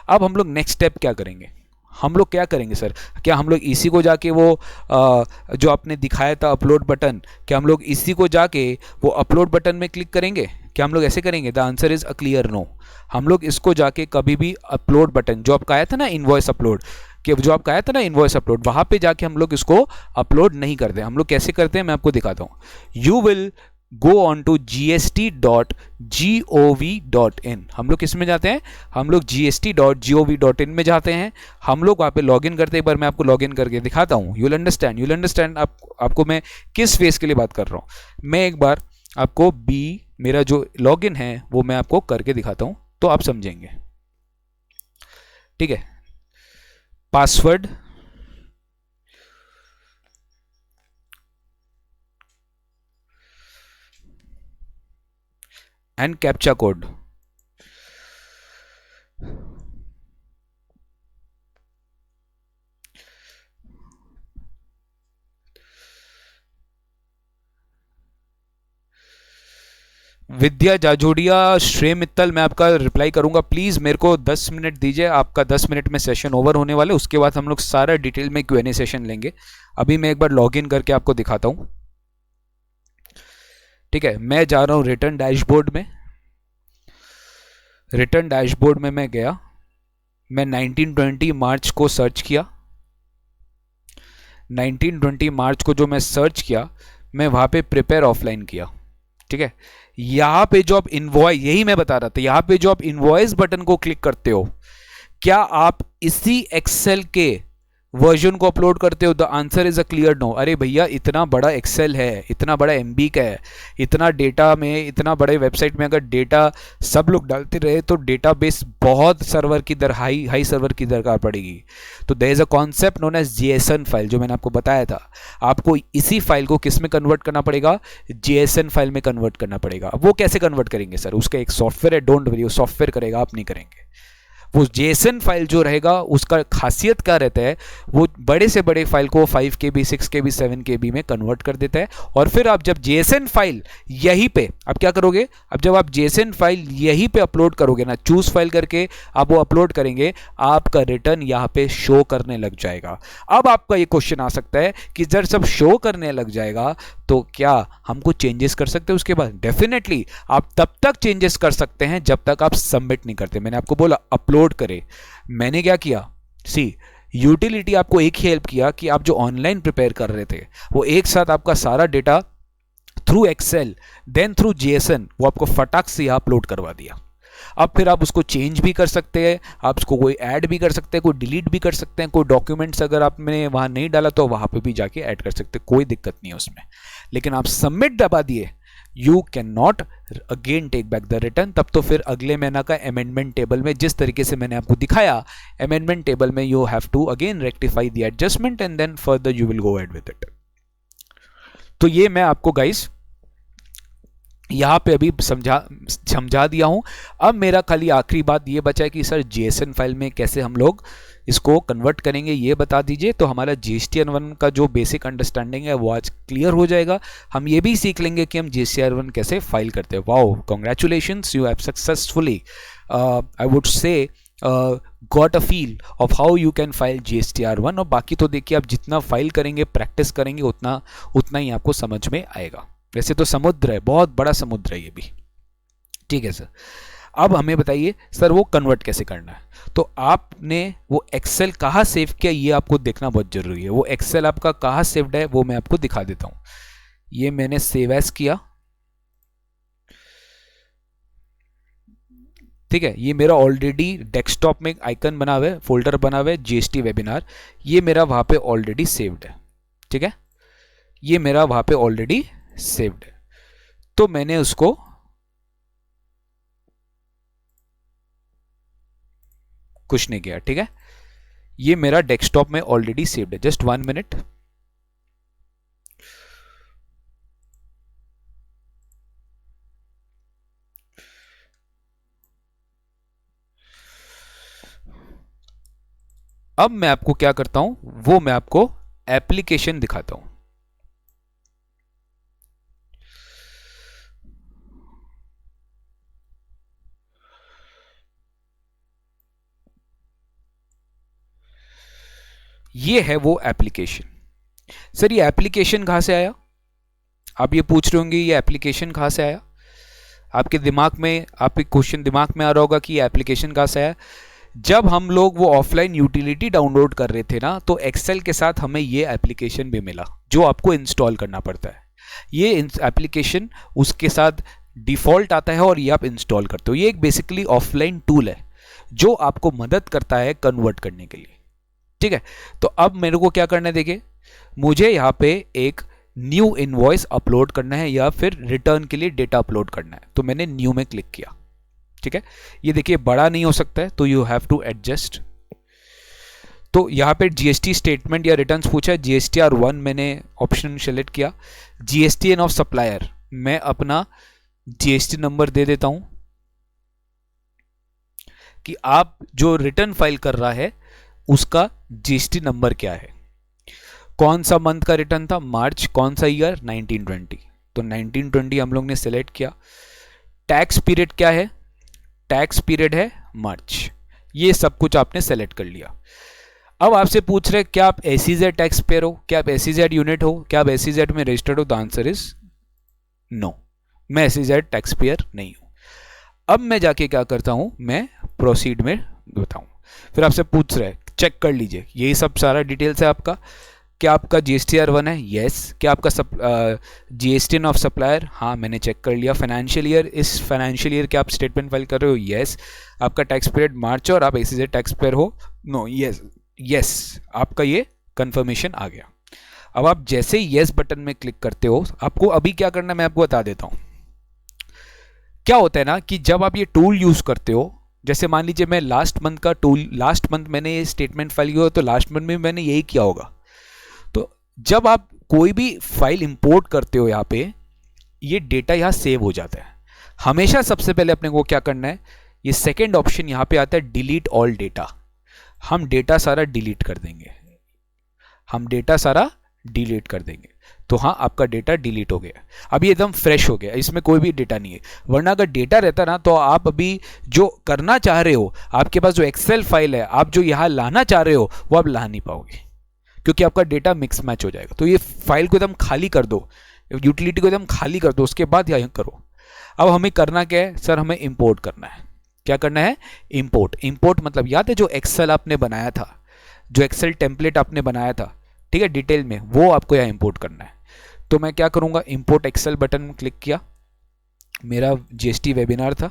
अब हम लोग नेक्स्ट स्टेप क्या करेंगे? हम लोग क्या करेंगे सर? क्या हम लोग इसी को जाके वो जो आपने दिखाया था अपलोड बटन, क्या हम लोग इसी को जाके वो अपलोड बटन में क्लिक करेंगे? क्या हम लोग ऐसे करेंगे? The answer is a clear no. हम लोग इसको जाके कभी भी अपलोड बटन जो आपका आया था ना इनवॉइस अपलोड, कि जो आपका आया था ना इनवॉइस अपलोड, वहां पे जाके हम लोग इसको अपलोड नहीं करते। हम लोग कैसे करते हैं मैं आपको दिखाता हूं। You will go on to gst.gov.in। हम लोग किस में जाते हैं? हम लोग gst.gov.in में जाते हैं। हम लोग वहां पे लॉगिन करते हैं। एक बार मैं आपको लॉगिन करके दिखाता हूं। यूल अंडरस्टैंड आपको मैं किस फेस के लिए बात कर रहा हूं। मैं एक बार आपको मेरा जो लॉगिन है वो मैं आपको करके दिखाता हूं तो आप समझेंगे, ठीक है। Password, and captcha code. Vidya Jajodia, Shrey Mittal, मैं आपका रिप्लाई करूंगा। प्लीज मेरे को 10 मिनट दीजिए। आपका 10 मिनट में सेशन ओवर होने वाले, उसके बाद हम लोग सारा डिटेल में Q&A सेशन लेंगे। अभी मैं एक बार लॉगिन करके आपको दिखाता हूं, ठीक है। मैं जा रहा हूं रिटर्न डैशबोर्ड में। रिटर्न डैशबोर्ड में मैं गया, मैं 1920 मार्च को सर्च किया। 1920 मार्च को जो मैं सर्च किया, मैं वहां पे प्रिपेयर ऑफलाइन किया, ठीक है। यहां पे जो आप इनवॉइस, यही मैं बता रहा था, यहां पे जो आप इनवॉइस बटन को क्लिक करते हो, क्या आप इसी एक्सेल के वर्जन को अपलोड करते हो? The answer is a clear no. अरे भैया इतना बड़ा एक्सेल है, इतना बड़ा MB का है, इतना डेटा में, इतना बड़े वेबसाइट में अगर डेटा सब लोग डालते रहे तो डेटाबेस बहुत सर्वर की दर हाई सर्वर की दरकार पड़ेगी। तो there is a concept known as JSON file, जो मैंने आपको बताया था। आपको इसी फाइल को किस में कन्वर्ट करना पड़ेगा? JSON फाइल में कन्वर्ट करना पड़ेगा। वो कैसे कन्वर्ट करेंगे सर? उसका एक सॉफ्टवेयर है, डोंट वरी, वो सॉफ्टवेयर करेगा, आप नहीं करेंगे। वो JSON फाइल जो रहेगा उसका खासियत क्या रहता है, वो बड़े से बड़े फाइल को 5 KB 6 KB 7 KB में कन्वर्ट कर देता है। और फिर आप जब JSON फाइल यहीं पे आप क्या करोगे, अब जब आप JSON फाइल यहीं पे अपलोड करोगे ना, चूज फाइल करके आप वो अपलोड करेंगे, आपका रिटर्न यहाँ पे शो करने लग जाएगा। अब आपका ये क्वेश्चन आ सकता है कि जब सब शो करने लग जाएगा तो क्या हमको चेंजेस कर सकते हैं उसके बाद? डेफिनेटली आप तब तक चेंजेस कर सकते हैं जब तक आप सबमिट नहीं करते। मैंने आपको बोला अपलोड करें, मैंने क्या किया? सी यूटिलिटी आपको एक ही हेल्प किया कि आप जो ऑनलाइन प्रिपेयर कर रहे थे वो एक साथ आपका सारा data through excel then through JSON वो आपको फटाक से यहां अपलोड करवा दिया। अब फिर आप उसको चेंज भी कर सकते हैं, आप उसको कोई ऐड भी कर सकते हैं, कोई डिलीट भी कर सकते हैं, कोई डॉक्यूमेंट्स अगर आपने वहां नहीं डाला तो वहां पे भी जाके ऐड कर सकते हैं, कोई दिक्कत नहीं है उसमें। लेकिन आप सबमिट दबा दिए, you can not again take back the return. तब तो फिर अगले महीना का अमेंडमेंट टेबल में जिस तरीके से मैंने आपको दिखाया, अमेंडमेंट टेबल में you have to again rectify the adjustment and then further you will go ahead with it. तो ये मैं आपको गाइस यहाँ पे अभी समझा दिया हूँ। अब मेरा खाली आखिरी बात ये बचा है कि सर जेएसएन फाइल में कैसे हम लोग इसको कन्वर्ट करेंगे, ये बता दीजिए। तो हमारा GSTR1 का जो बेसिक अंडरस्टैंडिंग है वो आज क्लियर हो जाएगा। हम ये भी सीख लेंगे कि हम GSTR1 कैसे फाइल करते हैं। Wow, congratulations, you have successfully I would say got a feel of how you can file GSTR1। और बाकी तो देखिए, आप जितना फाइल करेंगे, प्रैक्टिस करेंगे, उतना उतना ही आपको समझ में आएगा। वैसे तो समुद्र है, बहुत बड़ा समुद्र है ये भी। ठीक है सर, अब हमें बताइए सर वो कन्वर्ट कैसे करना है। तो आपने वो एक्सेल कहाँ सेव किया, ये आपको देखना बहुत जरूरी है। वो एक्सेल आपका कहाँ सेव्ड है वो मैं आपको दिखा देता हूँ। ये मैंने सेव एज किया, ठीक है। ये मेरा ऑलरेडी डेस्कटॉप में आइकन बना हुआ है, फोल्डर बना हुआ है GST वेबिनार, ये मेरा वहां पे ऑलरेडी सेव्ड है। ठीक है, ये मेरा वहां पे ऑलरेडी सेव्ड है। तो मैंने उसको कुछ नहीं किया। ठीक है, ये मेरा डेस्कटॉप में ऑलरेडी सेव्ड है। Just 1 minute. अब मैं आपको क्या करता हूं, वो मैं आपको एप्लीकेशन दिखाता हूं। ये है वो एप्लीकेशन। सर ये एप्लीकेशन कहां से आया, आप ये पूछ रहे होंगे ये एप्लीकेशन कहां से आया। आपके दिमाग में, आपके क्वेश्चन दिमाग में आ रहा होगा कि ये एप्लीकेशन कहां से आया। जब हम लोग वो ऑफलाइन यूटिलिटी डाउनलोड कर रहे थे ना, तो एक्सेल के साथ हमें ये एप्लीकेशन भी मिला जो आपको इंस्टॉल करना पड़ता है। ये एप्लीकेशन उसके साथ डिफॉल्ट आता है और ये आप इंस्टॉल करते हो। ये एक बेसिकली ऑफलाइन टूल है जो आपको मदद करता है कन्वर्ट करने के लिए। ठीक है, तो अब मेरे को क्या करना है, देखिए मुझे यहाँ पे एक न्यू इनवॉइस अपलोड करना है या फिर रिटर्न के लिए डेटा अपलोड करना है। तो मैंने न्यू में क्लिक किया। ठीक है, ये देखिए बड़ा नहीं हो सकता है, तो यू हैव टू एडजस्ट। तो यहाँ पे GST स्टेटमेंट या रिटर्न्स पूछा है, GSTR1 मैंने ऑप्शन सेलेक्ट किया। GSTN ऑफ सप्लायर, मैं अपना GST नंबर दे देता हूं कि आप जो रिटर्न फाइल कर रहा है उसका GST नंबर क्या है। कौन सा मंथ का रिटर्न था, मार्च। कौन सा ईयर, 1920। तो 1920 हम लोग ने सेलेक्ट किया। टैक्स पीरियड क्या है, टैक्स पीरियड है मार्च। ये सब कुछ आपने सेलेक्ट कर लिया। अब आपसे पूछ रहे क्या आप SEZ टैक्स पेयर हो, क्या आप SEZ यूनिट हो, क्या आप SEZ में रजिस्टर्ड हो। द आंसर इज नो, मैं SEZ टैक्स पेयर नहीं हूं। अब मैं जाके क्या करता हूं, मैं प्रोसीड में बताऊं। फिर आपसे पूछ रहे चेक कर लीजिए, यही सब सारा डिटेल्स है आपका। क्या आपका GSTR1 है, यस। क्या आपका GSTN ऑफ सप्लायर, हाँ मैंने चेक कर लिया। फाइनेंशियल ईयर, इस फाइनेंशियल ईयर के आप स्टेटमेंट फाइल कर रहे हो, यस। आपका टैक्स पीरियड मार्च और आप SEZ टैक्स पेयर हो, नो, यस यस। आपका ये कंफर्मेशन आ गया। अब आप जैसे ही यस बटन में क्लिक करते हो, आपको अभी क्या करना है मैं आपको बता देता हूं। क्या होता है ना कि जब आप ये टूल यूज करते हो, जैसे मान लीजिए मैं लास्ट मंथ मैंने ये स्टेटमेंट फाइल किया, तो लास्ट मंथ में मैंने यही किया होगा। तो जब आप कोई भी फाइल इंपोर्ट करते हो, यहाँ पे ये डेटा यहाँ सेव हो जाता है। हमेशा सबसे पहले अपने को क्या करना है, ये सेकेंड ऑप्शन यहाँ पे आता है डिलीट ऑल डेटा। हम डेटा सारा डिलीट कर देंगे, हम डेटा सारा डिलीट कर देंगे। तो हाँ, आपका डेटा डिलीट हो गया, अभी एकदम फ्रेश हो गया, इसमें कोई भी डेटा नहीं है। वरना अगर डेटा रहता ना, तो आप अभी जो करना चाह रहे हो, आपके पास जो एक्सेल फाइल है, आप जो यहाँ लाना चाह रहे हो, वो आप ला नहीं पाओगे, क्योंकि आपका डेटा मिक्स मैच हो जाएगा। तो ये फाइल को एकदम खाली कर दो, यूटिलिटी को एकदम खाली कर दो, उसके बाद यहाँ करो। अब हमें करना क्या है सर, हमें इंपोर्ट करना है। क्या करना है, इंपोर्ट। इंपोर्ट मतलब याद है जो एक्सेल आपने बनाया था, जो एक्सेल टेम्पलेट आपने बनाया था, ठीक है, डिटेल में, वो आपको यहाँ इंपोर्ट करना है। तो मैं क्या करूंगा, इंपोर्ट एक्सेल बटन में क्लिक किया। मेरा GST वेबिनार था,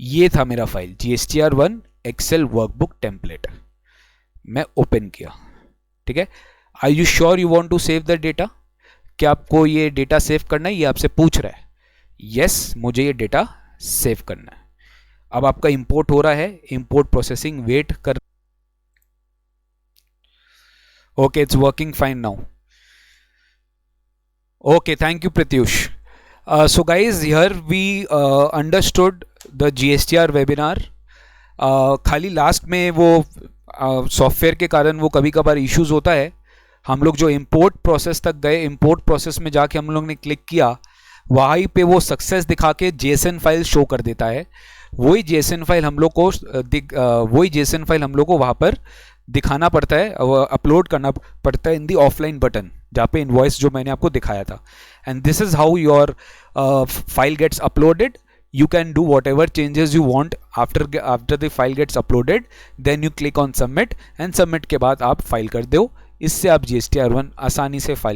ये था मेरा file GSTR1 excel workbook template, मैं ओपन किया। ठीक है, are you sure you want to save the data, क्या आपको ये डेटा सेव करना है, ये आपसे पूछ रहा है। यस, मुझे ये डेटा सेव करना है। अब आपका इंपोर्ट हो रहा है, इंपोर्ट प्रोसेसिंग, वेट कर। Okay, it's working fine now. Okay, thank you Pratyush. So guys, here we understood the GSTR webinar. खाली लास्ट में वो सॉफ्टवेयर के कारण वो कभी कभार इश्यूज होता है. हम लोग जो इंपोर्ट प्रोसेस तक गए, इंपोर्ट प्रोसेस में जाके हम लोग ने क्लिक किया, वहीं पे वो सक्सेस दिखा के जेसन फाइल शो कर देता है. वही जेसन फाइल हम लोग को वहाँ पर दिखाना पड़ता है, अपलोड करना पड़ता है इन दी ऑफलाइन बटन, जहाँ पे इनवॉइस जो मैंने आपको दिखाया था. And this is how your file gets uploaded. You can do whatever changes you want after the file gets uploaded. Then you click on submit, and submit के बाद आप फाइल कर दो. इससे आप GSTR1 आसानी से फाइल